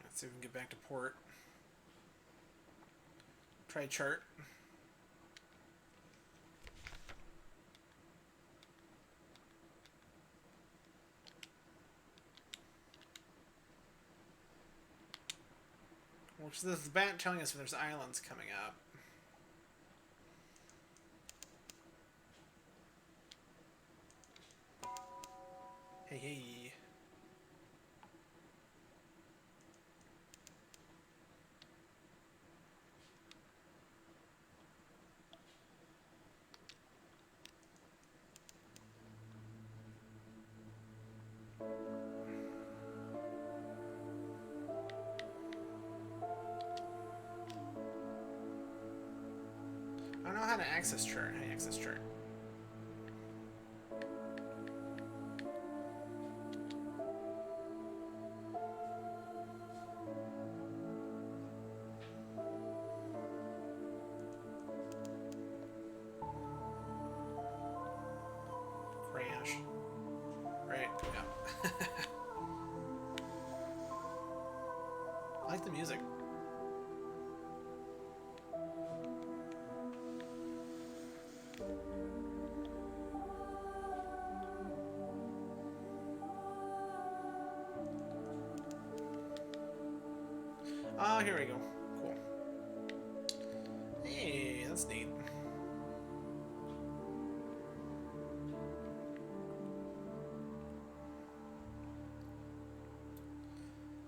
Let's see if we can get back to port. Try chart. Which is the bat telling us if there's islands coming up. Hey, hey. I don't know how to access chart. Hey, access chart. Crash. Right, yeah. I like the music. Oh, here we go. Cool. Hey, that's neat.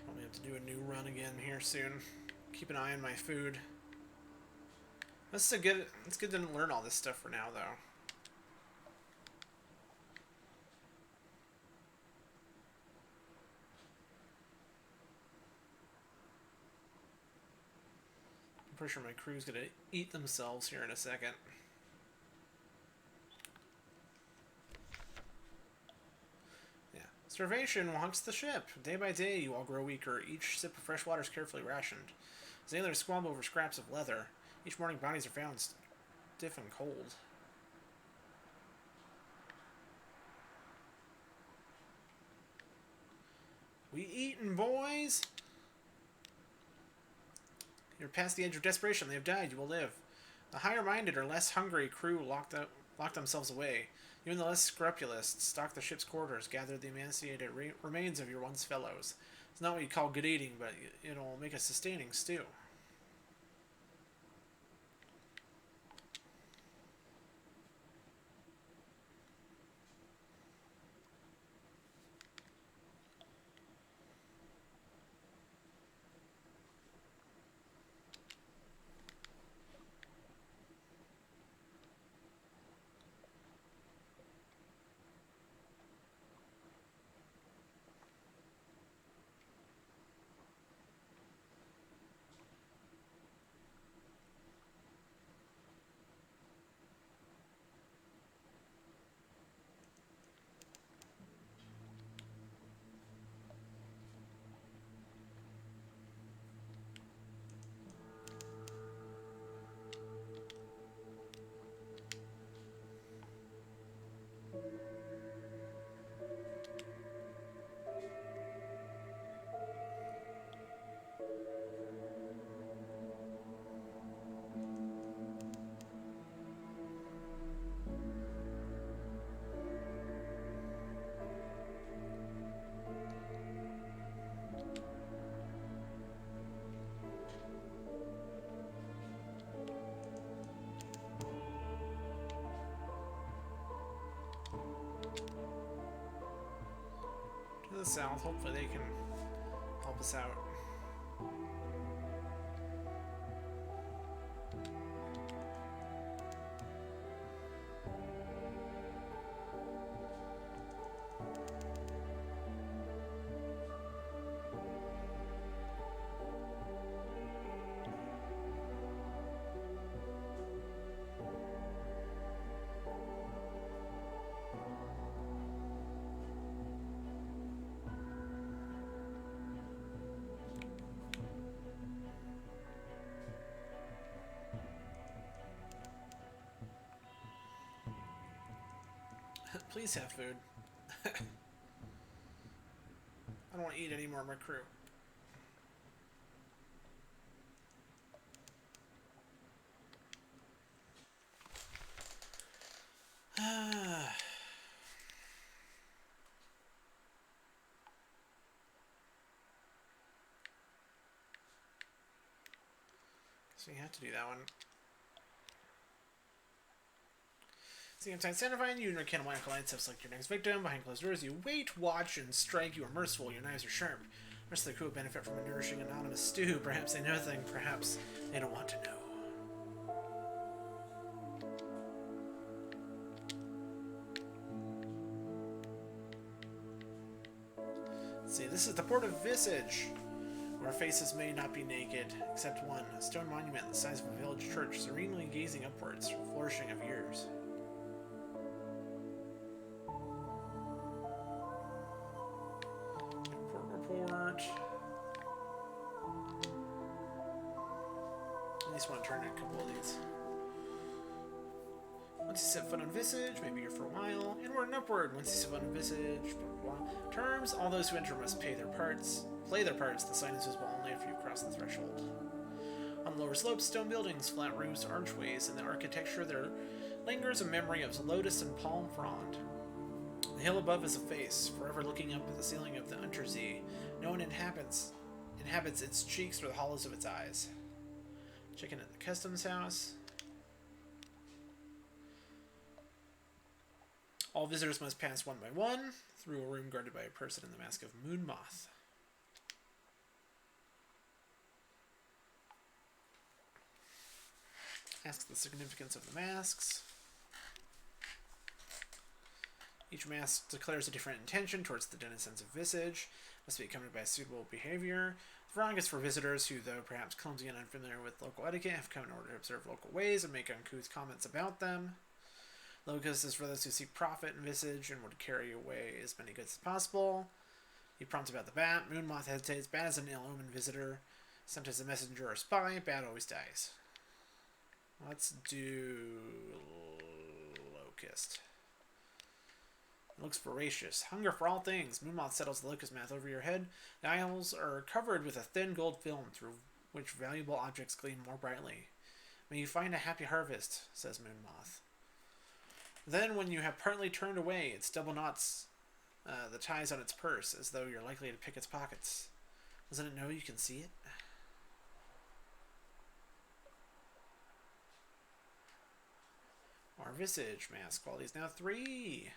Probably have to do a new run again here soon. Keep an eye on my food. It's good to learn all this stuff for now, though. pretty sure my crew's gonna eat themselves here in a second. Yeah. Starvation haunts the ship. Day by day, you all grow weaker. Each sip of fresh water is carefully rationed. Sailors squabble over scraps of leather. Each morning, bodies are found stiff and cold. We eatin', boys! You're past the edge of desperation. They have died. You will live. The higher-minded or less hungry crew locked themselves away. You and the less scrupulous stalk the ship's quarters, gather the emaciated remains of your once fellows. It's not what you call good eating, but it'll make a sustaining stew. To the south, hopefully they can help us out. Please have food. I don't want to eat any more of my crew. So you have to do that one. See, I'm satisfying you and your cannibalic alliance have selected your next victim. Behind closed doors, you wait, watch, and strike. You are merciful. Your knives are sharp. The rest of the crew will benefit from a nourishing anonymous stew. Perhaps they know nothing. Perhaps they don't want to know. Let's see, this is the port of Visage, where faces may not be naked, except one, a stone monument the size of a village church, serenely gazing upwards, flourishing of years. Report. At least want to turn in a couple of these. Once you set foot on Visage, maybe you're for a while. Inward and upward. Once you set foot on Visage, blah, blah, blah. Terms: all those who enter must play their parts. The sign is visible only after you cross the threshold. On the lower slopes, stone buildings, flat roofs, archways. In the architecture, there lingers a memory of lotus and palm frond. The hill above is a face, forever looking up at the ceiling of the Untersee. No one inhabits its cheeks or the hollows of its eyes. Checking at the customs house. All visitors must pass one by one through a room guarded by a person in the mask of Moon Moth. Ask the significance of the masks. Each mask declares a different intention towards the denizens of Visage. Must be accompanied by suitable behavior. Frog is for visitors who, though perhaps clumsy and unfamiliar with local etiquette, have come in order to observe local ways and make uncouth comments about them. Locust is for those who seek profit and visage and would carry away as many goods as possible. He prompts about the bat. Moonmoth hesitates. Bat is an ill-omened visitor. Sent as a messenger or spy. Bat always dies. Let's do Locust. It looks voracious. Hunger for all things. Moonmoth settles the locust math over your head. The aisles are covered with a thin gold film through which valuable objects gleam more brightly. May you find a happy harvest, says Moonmoth. Then, when you have partly turned away, its double knots the ties on its purse, as though you're likely to pick its pockets. Doesn't it know you can see it? Our visage mask quality is now 3.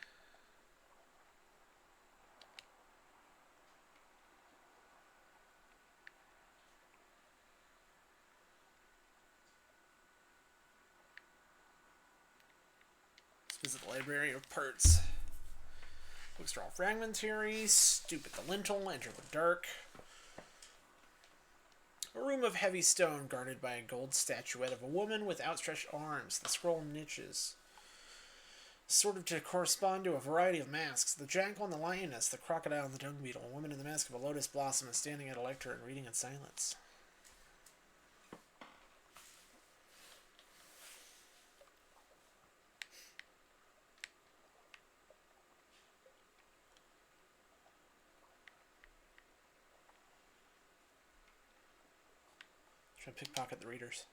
Visit the library of parts. Books are all fragmentary. Stoop at the lintel. Enter the dark. A room of heavy stone guarded by a gold statuette of a woman with outstretched arms. The scroll niches, sort of to correspond to a variety of masks. The jackal and the lioness, the crocodile and the dung beetle. A woman in the mask of a lotus blossom is standing at a lectern and reading in silence. Try to pickpocket the readers.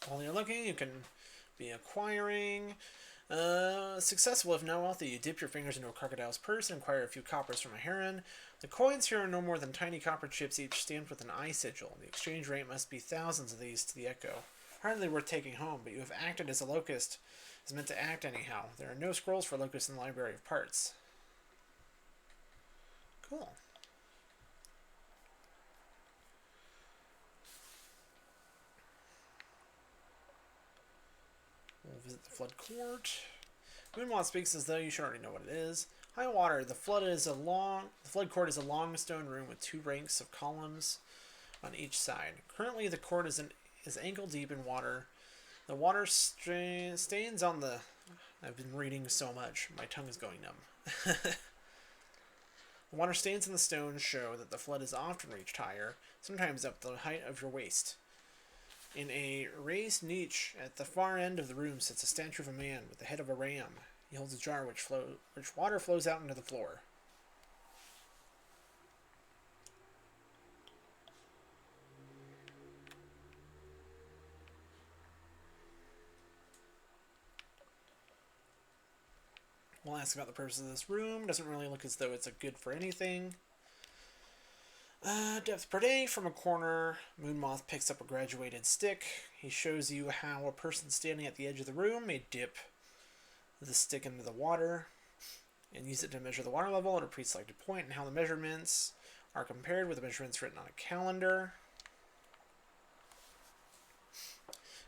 While you're looking, you can be acquiring. Successful if not wealthy. You dip your fingers into a crocodile's purse and acquire a few coppers from a heron. The coins here are no more than tiny copper chips, each stamped with an eye sigil. The exchange rate must be thousands of these to the echo. Hardly worth taking home, but you have acted as a locust is meant to act anyhow. There are no scrolls for locusts in the library of parts. Cool. We'll visit the flood court. Moonmoth speaks as though you should already know what it is. High water. The flood court is a long stone room with 2 ranks of columns on each side. Currently, the court is ankle deep in water. The water stains on the. I've been reading so much, my tongue is going numb. The water stains in the stones show that the flood has often reached higher, sometimes up the height of your waist. In a raised niche at the far end of the room sits a statue of a man with the head of a ram. He holds a jar which water flows out into the floor. We'll ask about the purpose of this room. Doesn't really look as though it's good for anything. Depth per day. From a corner, Moonmoth picks up a graduated stick. He shows you how a person standing at the edge of the room may dip the stick into the water and use it to measure the water level at a pre-selected point, and how the measurements are compared with the measurements written on a calendar.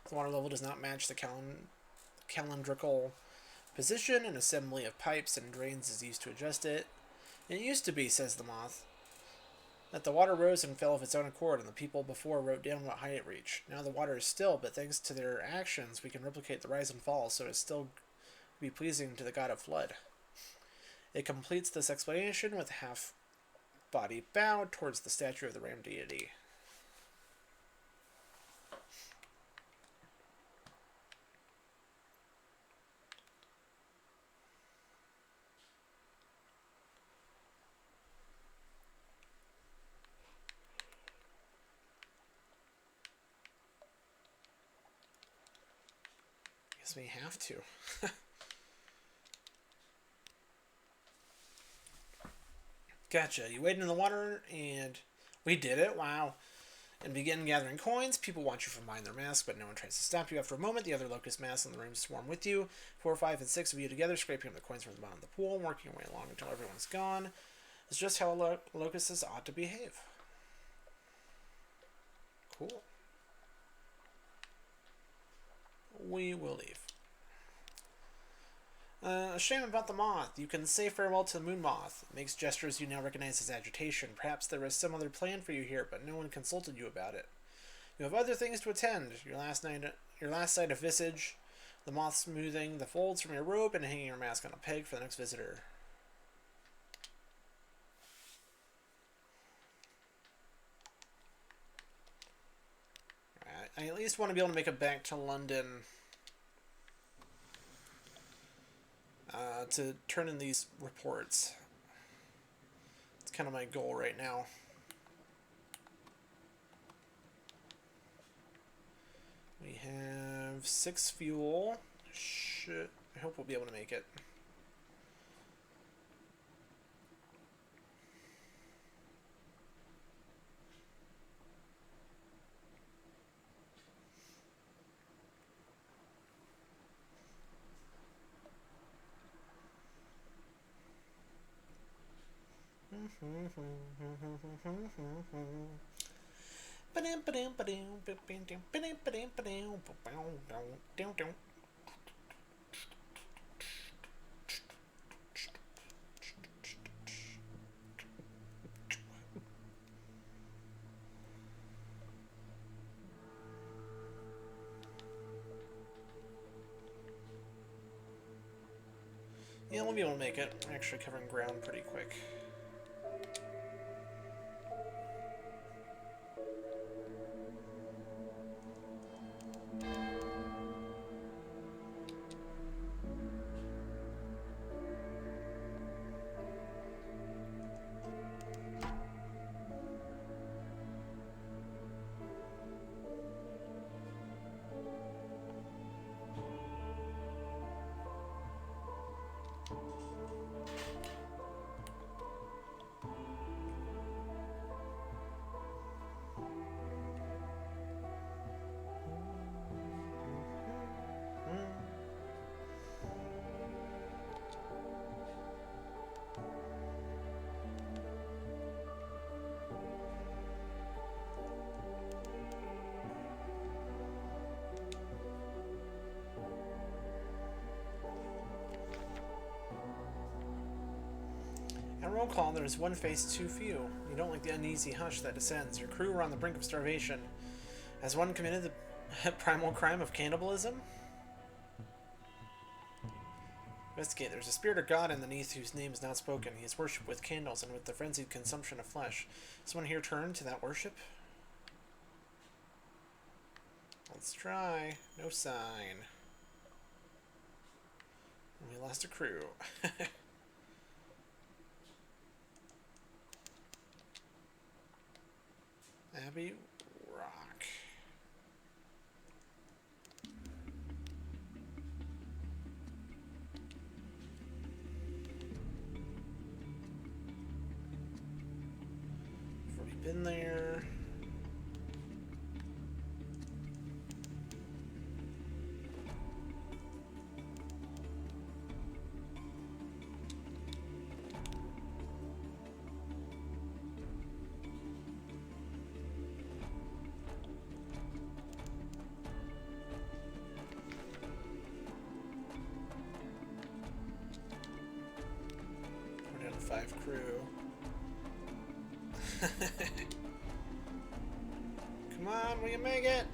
If the water level does not match the calendrical position, an assembly of pipes and drains is used to adjust it. It used to be, says the moth, that the water rose and fell of its own accord, and the people before wrote down what height it reached. Now the water is still, but thanks to their actions, we can replicate the rise and fall, so as still be pleasing to the god of flood. It completes this explanation with a half-body bow towards the statue of the ram deity. We have to. Gotcha. You wade in the water, and we did it. Wow. And begin gathering coins. People want you from behind their mask, but no one tries to stop you. After a moment, the other locust masks in the room swarm with you. 4, 5, and 6 of you together, scraping up the coins from the bottom of the pool, working your way along until everyone's gone. It's just how locusts ought to behave. Cool. We will leave. A shame about the moth. You can say farewell to the moon moth. It makes gestures you now recognize as agitation. Perhaps there was some other plan for you here, but no one consulted you about it. You have other things to attend. Your last sight of visage, the moth smoothing the folds from your robe, and hanging your mask on a peg for the next visitor. I at least want to be able to make it back to London to turn in these reports. It's kind of my goal right now. We have 6 fuel. I hope we'll be able to make it. Yeah, we'll be able to make it. Actually covering ground pretty quick. At roll call, there is one face too few. You don't like the uneasy hush that descends. Your crew were on the brink of starvation. Has one committed the primal crime of cannibalism? Investigate. There's a spirit or god underneath whose name is not spoken. He is worshipped with candles and with the frenzied consumption of flesh. Has someone here turned to that worship? Let's try. No sign. We lost a crew. Abbey Rock. We've already been there. We're down to 5 crew. Come on, will you make it?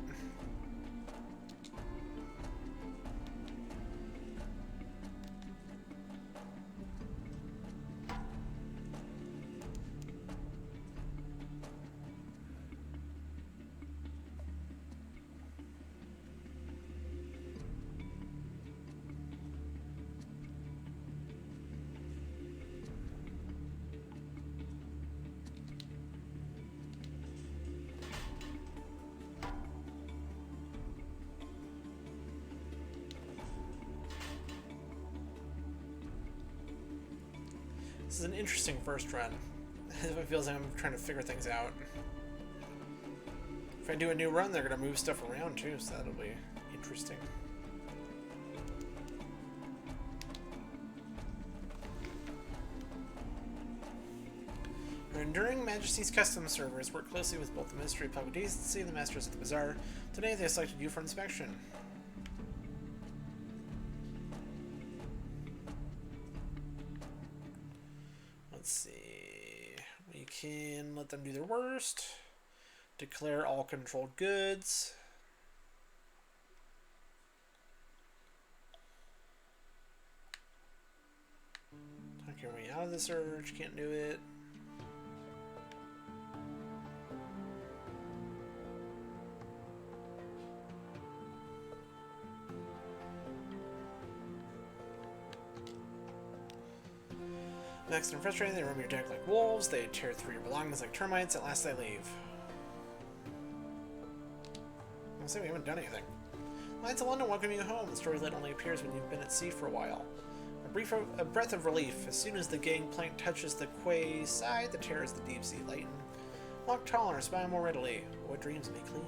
This is an interesting first run. It feels like I'm trying to figure things out. If I do a new run, they're going to move stuff around too, so that'll be interesting. Our enduring Majesty's Customs servers work closely with both the Ministry of Public Decency and the Masters of the Bazaar. Today, they selected you for inspection. can let them do their worst. Declare all controlled goods. Talk your way out of the search. Can't do it. Next and frustrating, they roam your deck like wolves. They tear through your belongings like termites. At last, they leave. I'll say we haven't done anything. Lights of London welcome you home. The story light only appears when you've been at sea for a while. A breath of relief. As soon as the gangplank touches the quay side, the terrors the deep sea lighten. Walk taller, smile more readily. What dreams may clean.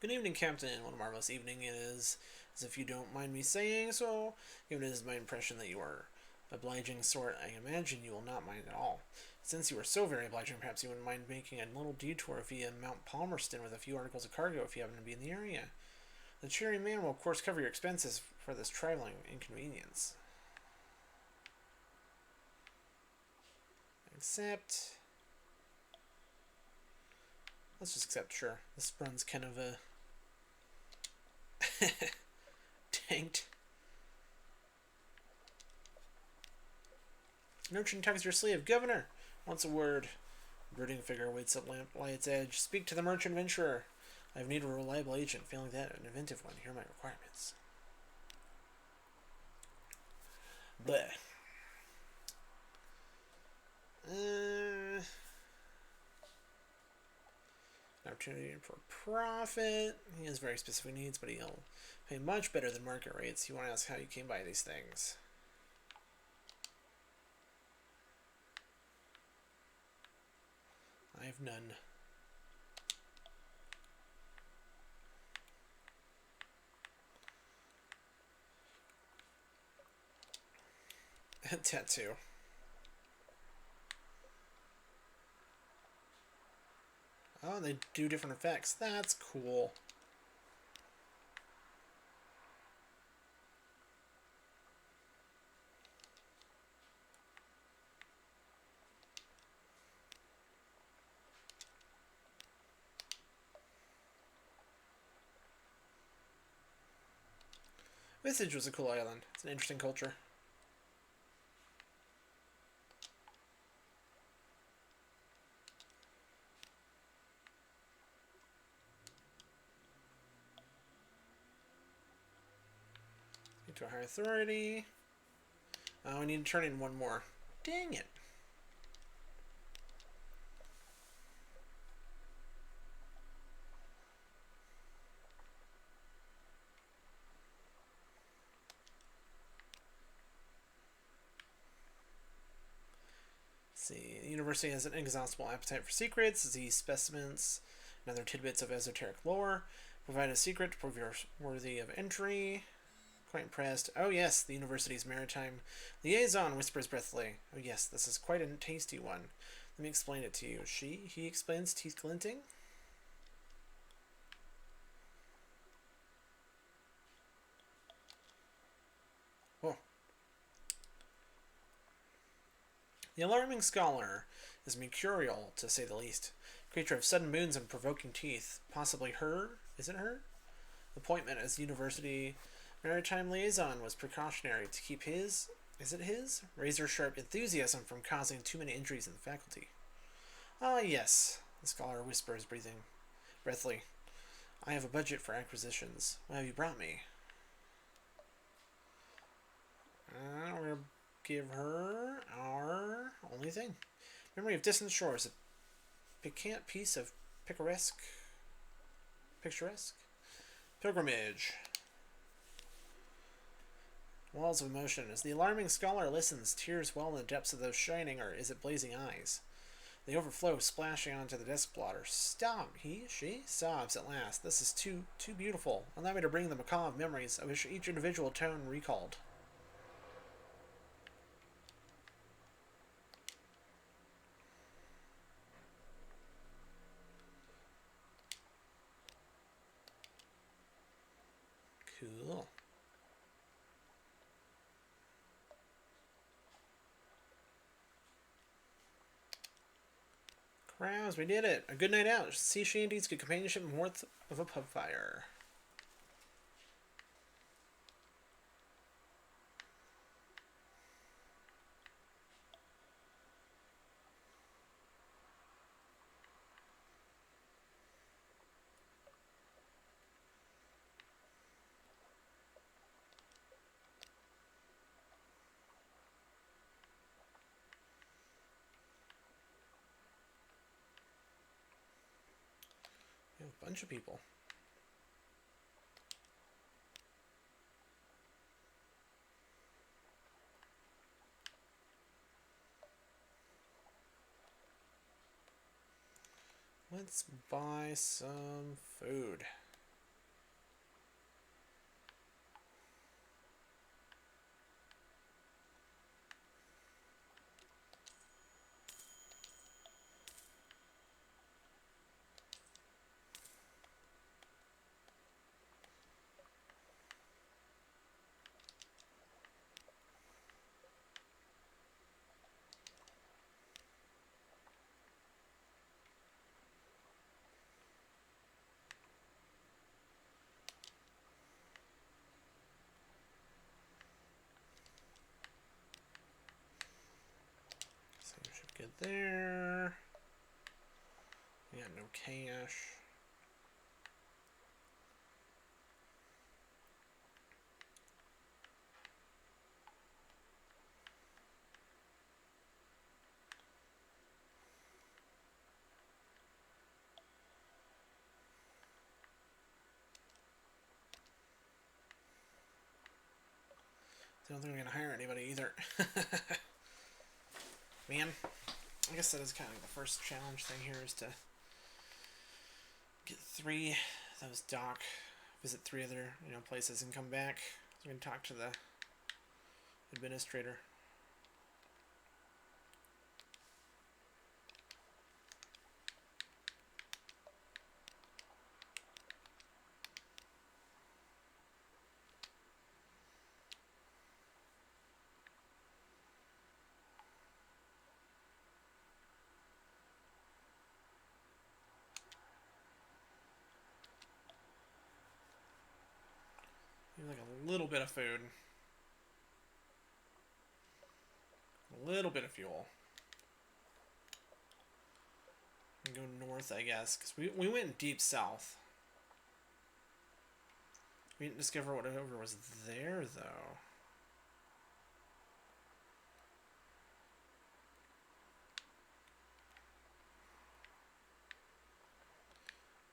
Good evening, Captain. What a marvelous evening it is, as if you don't mind me saying so, given it is my impression that you are obliging sort. I imagine you will not mind at all. Since you are so very obliging, perhaps you wouldn't mind making a little detour via Mount Palmerston with a few articles of cargo if you happen to be in the area. The cheery man will of course cover your expenses for this traveling inconvenience. Accept. Let's just accept, sure. This runs kind of a tanked. Merchant tugs your sleeve. Governor wants a word. A brooding figure waits at lamp-light's edge. Speak to the merchant adventurer. I have need of a reliable agent. Failing that, an inventive one. Here are my requirements. Bleh. Opportunity for profit. He has very specific needs, but he'll pay much better than market rates. You want to ask how you came by these things. I have none. Tattoo. Oh, they do different effects. That's cool. Visage was a cool island. It's an interesting culture. To a higher authority. Oh, I need to turn in one more. Dang it. Let's see. The university has an inexhaustible appetite for secrets, these specimens, and other tidbits of esoteric lore. Provide a secret to prove you're worthy of entry. Quite impressed. Oh yes, the university's maritime liaison, whispers breathily. Oh yes, this is quite a tasty one. Let me explain it to you. He explains, teeth glinting. Oh. The alarming scholar is mercurial, to say the least. Creature of sudden moons and provoking teeth. Possibly her? Is it her? Appointment as university maritime liaison was precautionary to keep his, is it his? Razor-sharp enthusiasm from causing too many injuries in the faculty. Ah, yes, the scholar whispers, breathing breathily. I have a budget for acquisitions. What have you brought me? We're going to give her our only thing. Memory of distant shores. A piquant piece of picturesque pilgrimage. Walls of emotion. As the alarming scholar listens, tears well in the depths of those shining, or is it blazing eyes? They overflow, splashing onto the desk blotter. Stop! She sobs at last. This is too beautiful. Allow me to bring the macaw of memories. I wish each individual tone recalled. Cool. Crowds, we did it. A good night out. Sea shanties, good companionship, and warmth of a pub fire. A bunch of people. Let's buy some food. So we should get there. We got no cash. I don't think we're gonna hire anybody either. Man, I guess that is kind of the first challenge thing here, is to get 3 those visit 3 other places and come back. So we can talk to the administrator. Like a little bit of food, a little bit of fuel, and go north, I guess, because we went deep south. We didn't discover whatever was there, though.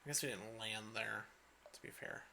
I guess we didn't land there, to be fair.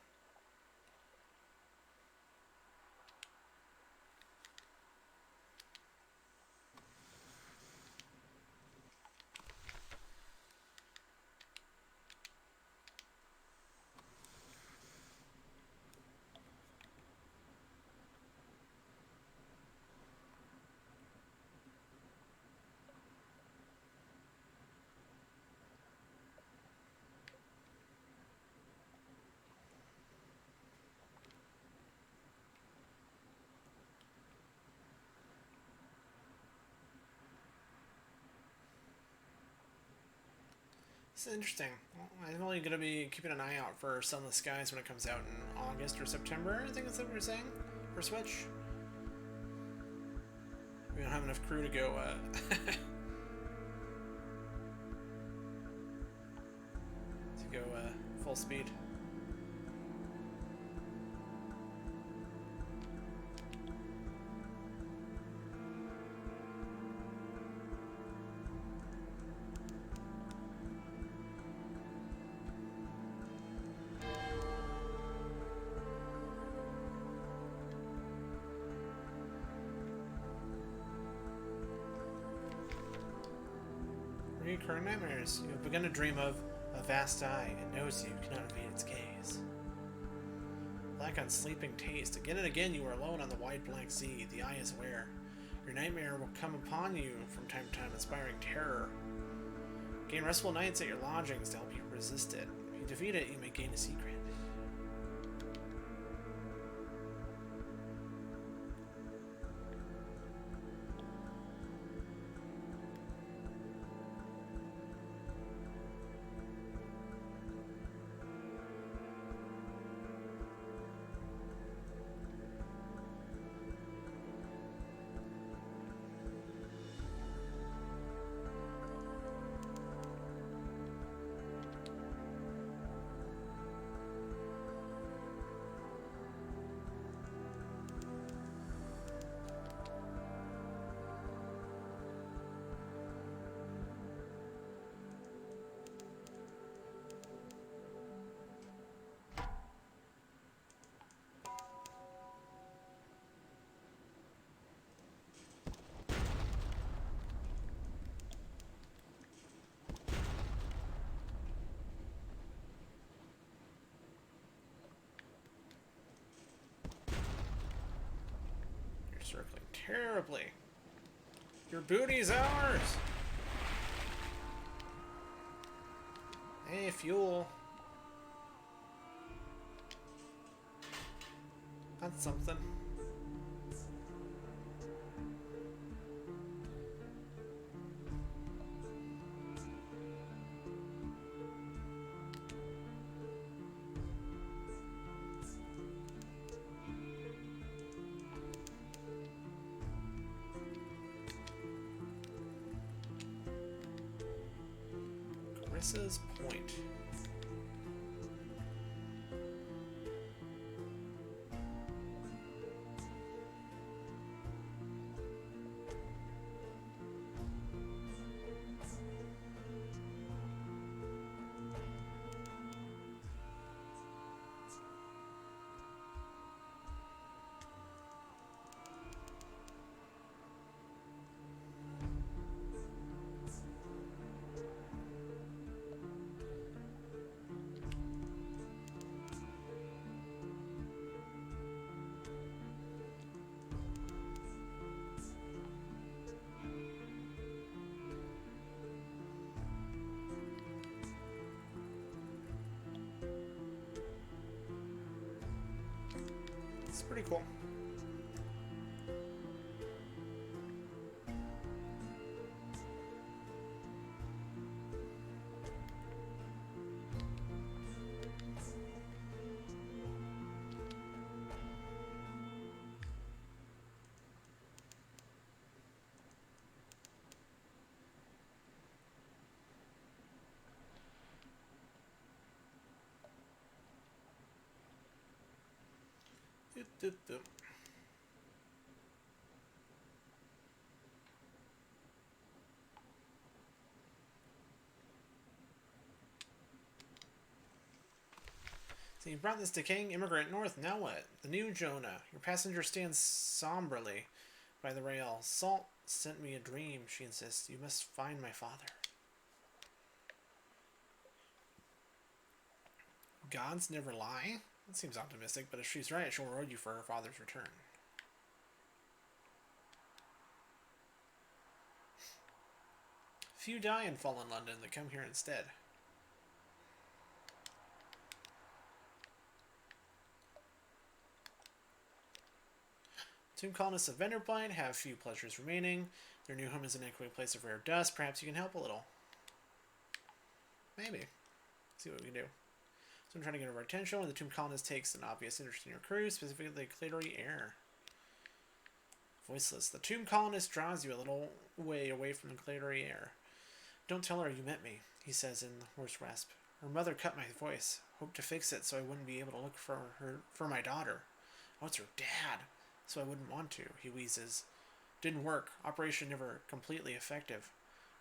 This is interesting. Well, I'm only going to be keeping an eye out for Sunless Skies when it comes out in August or September. I think that's what we're saying for Switch. We don't have enough crew to go full speed. Recurring nightmares. You have begun to dream of a vast eye. It knows you cannot evade its gaze. Lack unsleeping taste. Again and again you are alone on the wide blank sea. The eye is aware. Your nightmare will come upon you from time to time, inspiring terror. Gain restful nights at your lodgings to help you resist it. If you defeat it, you may gain a secret. Circling terribly. Your booty's ours! Hey, fuel. That's something. Chris's Point. It's pretty cool. So you brought this decaying immigrant north, now what? The new Jonah. Your passenger stands somberly by the rail. Salt sent me a dream, she insists. You must find my father. Gods never lie? That seems optimistic, but if she's right, she'll reward you for her father's return. Few die in fallen London. They come here instead. Tomb colonists of Venderblight have few pleasures remaining. Their new home is an echoing place of rare dust. Perhaps you can help a little. Maybe. See what we can do. So I'm trying to get over attention when the tomb colonist takes an obvious interest in your crew, specifically the Clatory air. Voiceless. The tomb colonist draws you a little way away from the Clatory air. Don't tell her you met me, he says in hoarse rasp. Her mother cut my voice. Hoped to fix it so I wouldn't be able to look for my daughter. Oh, it's her dad. So I wouldn't want to, he wheezes. Didn't work. Operation never completely effective.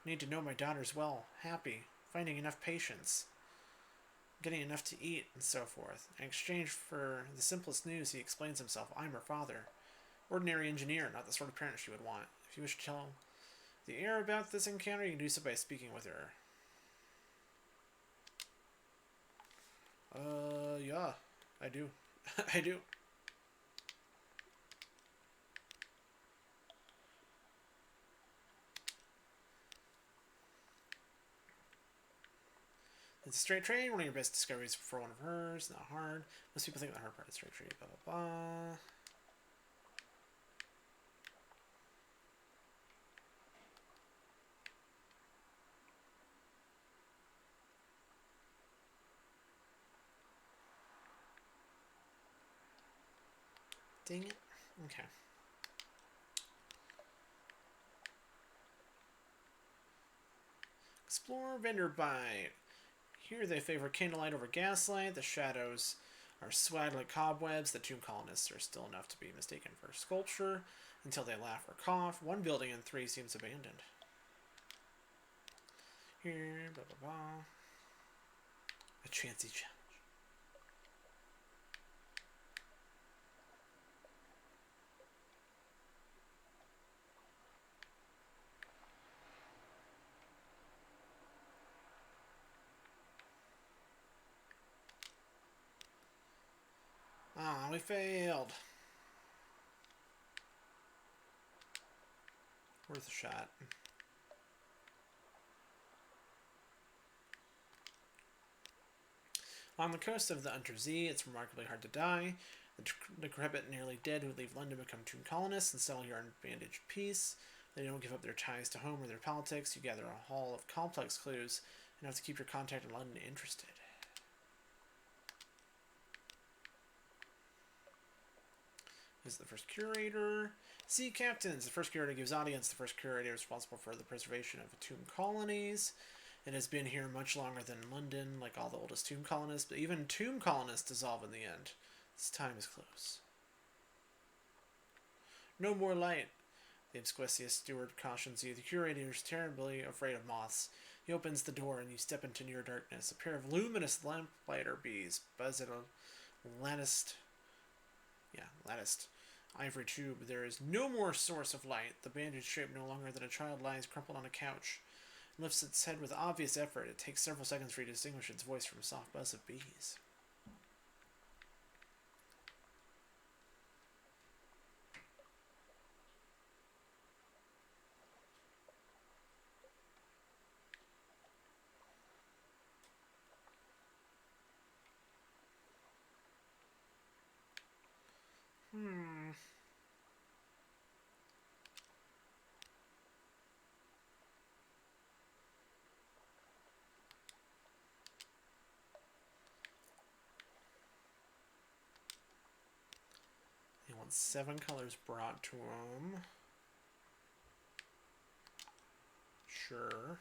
Need to know my daughter's well, happy, finding enough patience, getting enough to eat, and so forth. In exchange for the simplest news, he explains himself. I'm her father. Ordinary engineer, not the sort of parent she would want. If you wish to tell The air about this encounter, you can do so by speaking with her. Yeah, I do. I do. It's a straight trade, one of your best discoveries for one of hers, not hard. Most people think the hard part is straight trade, blah blah blah. Dang it. Okay. Explore vendor bite. Here they favor candlelight over gaslight. The shadows are swag like cobwebs. The tomb colonists are still enough to be mistaken for sculpture until they laugh or cough. One building in 3 seems abandoned. Here, blah blah blah. A chancy challenge. Ah, we failed. Worth a shot. On the coast of the Untersee, it's remarkably hard to die. The decrepit, nearly dead who leave London become tomb colonists and settle here in bandaged peace. They don't give up their ties to home or their politics. You gather a haul of complex clues and have to keep your contact in London interested. This is the first curator. Sea captains. The first curator gives audience. The first curator is responsible for the preservation of tomb colonies. It has been here much longer than London, like all the oldest tomb colonists, but even tomb colonists dissolve in the end. This time is close. No more light. The obsequious steward cautions you. The curator is terribly afraid of moths. He opens the door and you step into near darkness. A pair of luminous lamplighter bees buzz at a latticed ivory tube. There is no more source of light. The bandaged shape no longer than a child lies crumpled on a couch. It lifts its head with obvious effort. It takes several seconds for you to distinguish its voice from a soft buzz of bees. He wants 7 colors brought to him. Sure.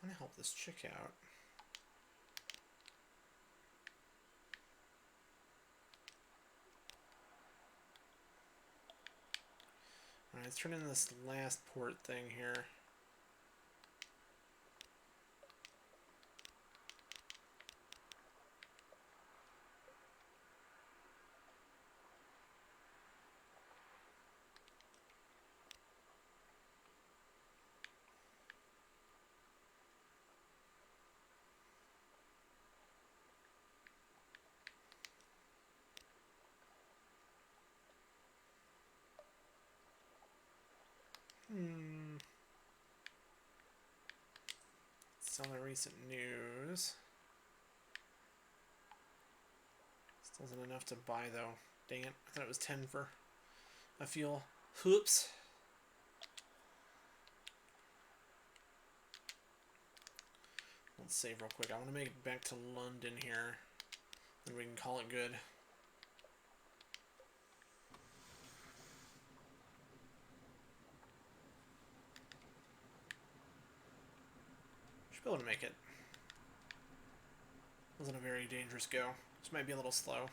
I'm gonna help this chick out. Alright, let's turn in this last port thing here. Some of the recent news. Still isn't enough to buy though. Dang it. I thought it was 10 for a fuel. Oops. Let's save real quick. I want to make it back to London here. And we can call it good. Should be able to make it. Wasn't a very dangerous go. This might be a little slow.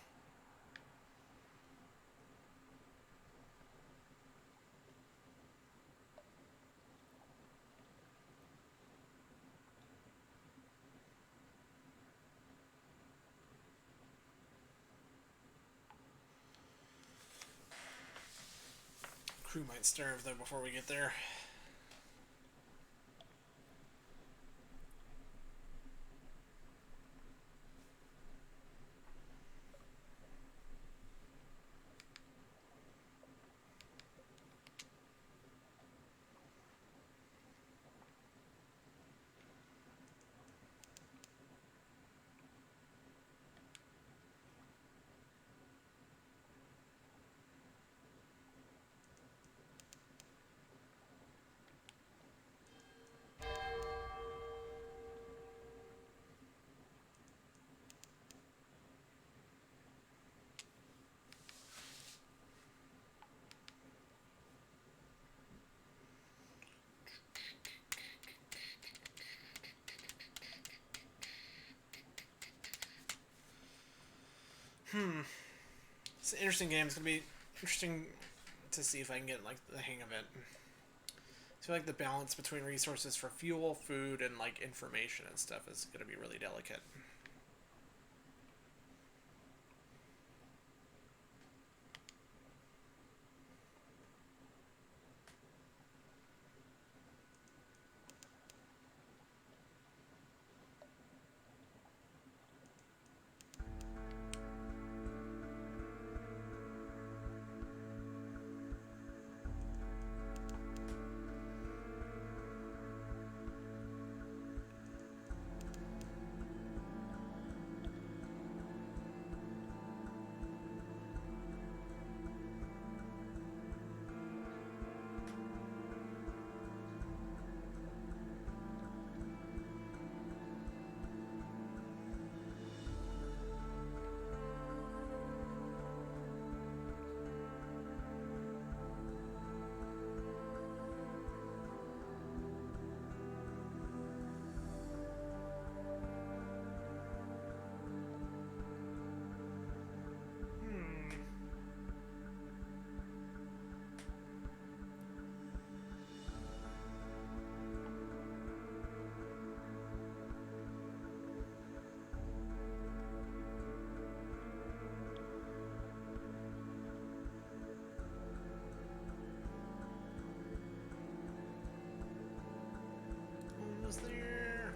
Crew might starve though before we get there. It's an interesting game. It's gonna be interesting to see if I can get like the hang of it. I feel like the balance between resources for fuel, food, and like information and stuff is gonna be really delicate. Almost there.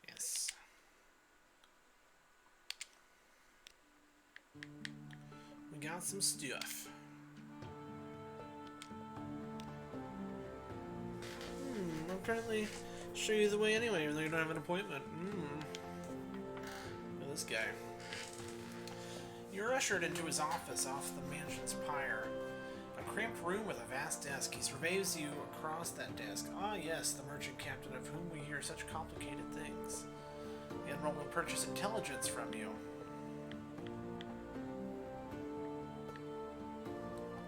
Yes. We got some stuff. I'll currently show you the way anyway, even though you don't have an appointment. Look at this guy. You're ushered into his office off the mansion's pyre. A cramped room with a vast desk. He surveys you across that desk. Ah, yes, the merchant captain of whom we hear such complicated things. The Admiral will purchase intelligence from you.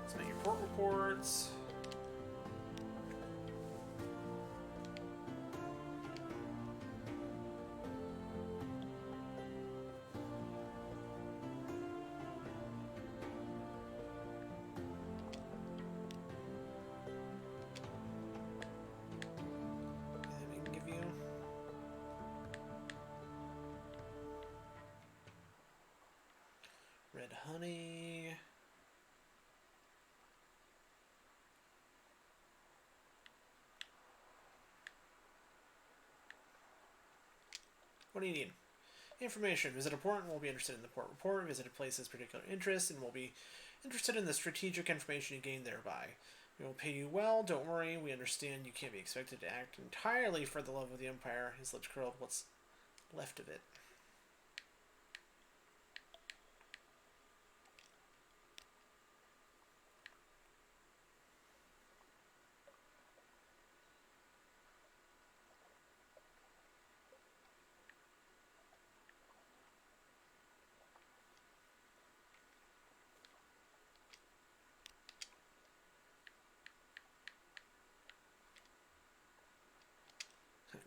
Submit your port reports. Red honey. What do you need? Information. Visit a port and we'll be interested in the port report. Visit a place's particular interest and we'll be interested in the strategic information you gain thereby. We will pay you well, don't worry. We understand you can't be expected to act entirely for the love of the Empire. His lips curled. What's left of it?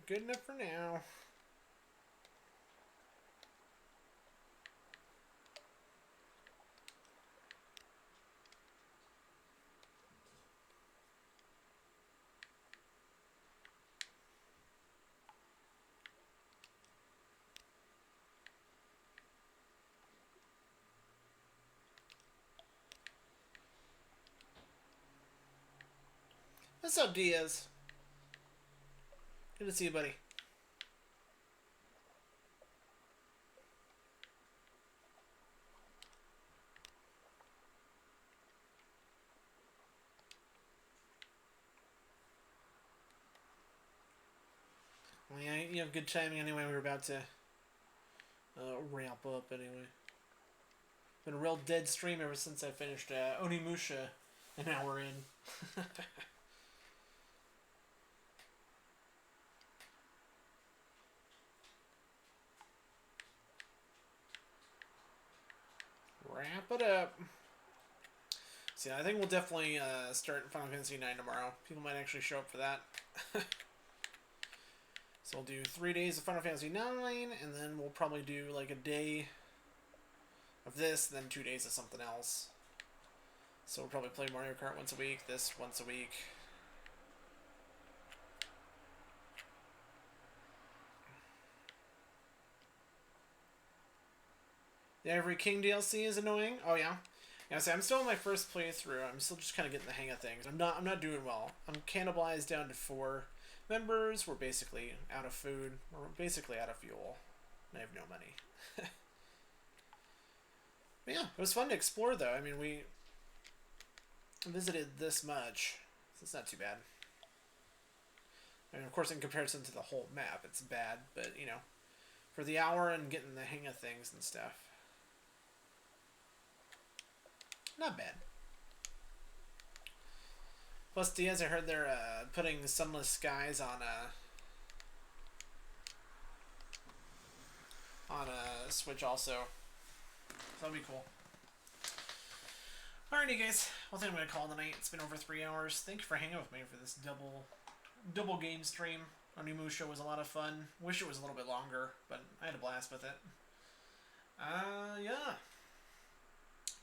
Good enough for now. What's up, Diaz? Good to see you, buddy. Well, yeah, you have good timing anyway. We were about to ramp up anyway. Been a real dead stream ever since I finished Onimusha an hour in. Wrap it up. So yeah, I think we'll definitely start Final Fantasy IX tomorrow. People might actually show up for that. So we'll do 3 days of Final Fantasy IX, and then we'll probably do like a day of this, then 2 days of something else. So we'll probably play Mario Kart once a week, this once a week. The Ivory King DLC is annoying. Oh yeah. Yeah, so I'm still in my first playthrough. I'm still just kind of getting the hang of things. I'm not doing well. I'm cannibalized down to 4 members. We're basically out of food. We're basically out of fuel. I have no money. But yeah, it was fun to explore though. I mean, we visited this much, so it's not too bad. I mean, of course, in comparison to the whole map, it's bad, but you know, for the hour and getting the hang of things and stuff, not bad. Plus, Diaz, I heard they're putting Sunless Skies on Switch also. So that'll be cool. Alrighty, guys. Well, I think I'm gonna call it a night. It's been over 3 hours. Thank you for hanging with me for this double game stream. Onimusha was a lot of fun. Wish it was a little bit longer, but I had a blast with it. Yeah.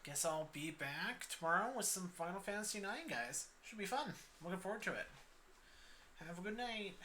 Guess I'll be back tomorrow with some Final Fantasy IX, guys. Should be fun. Looking forward to it. Have a good night.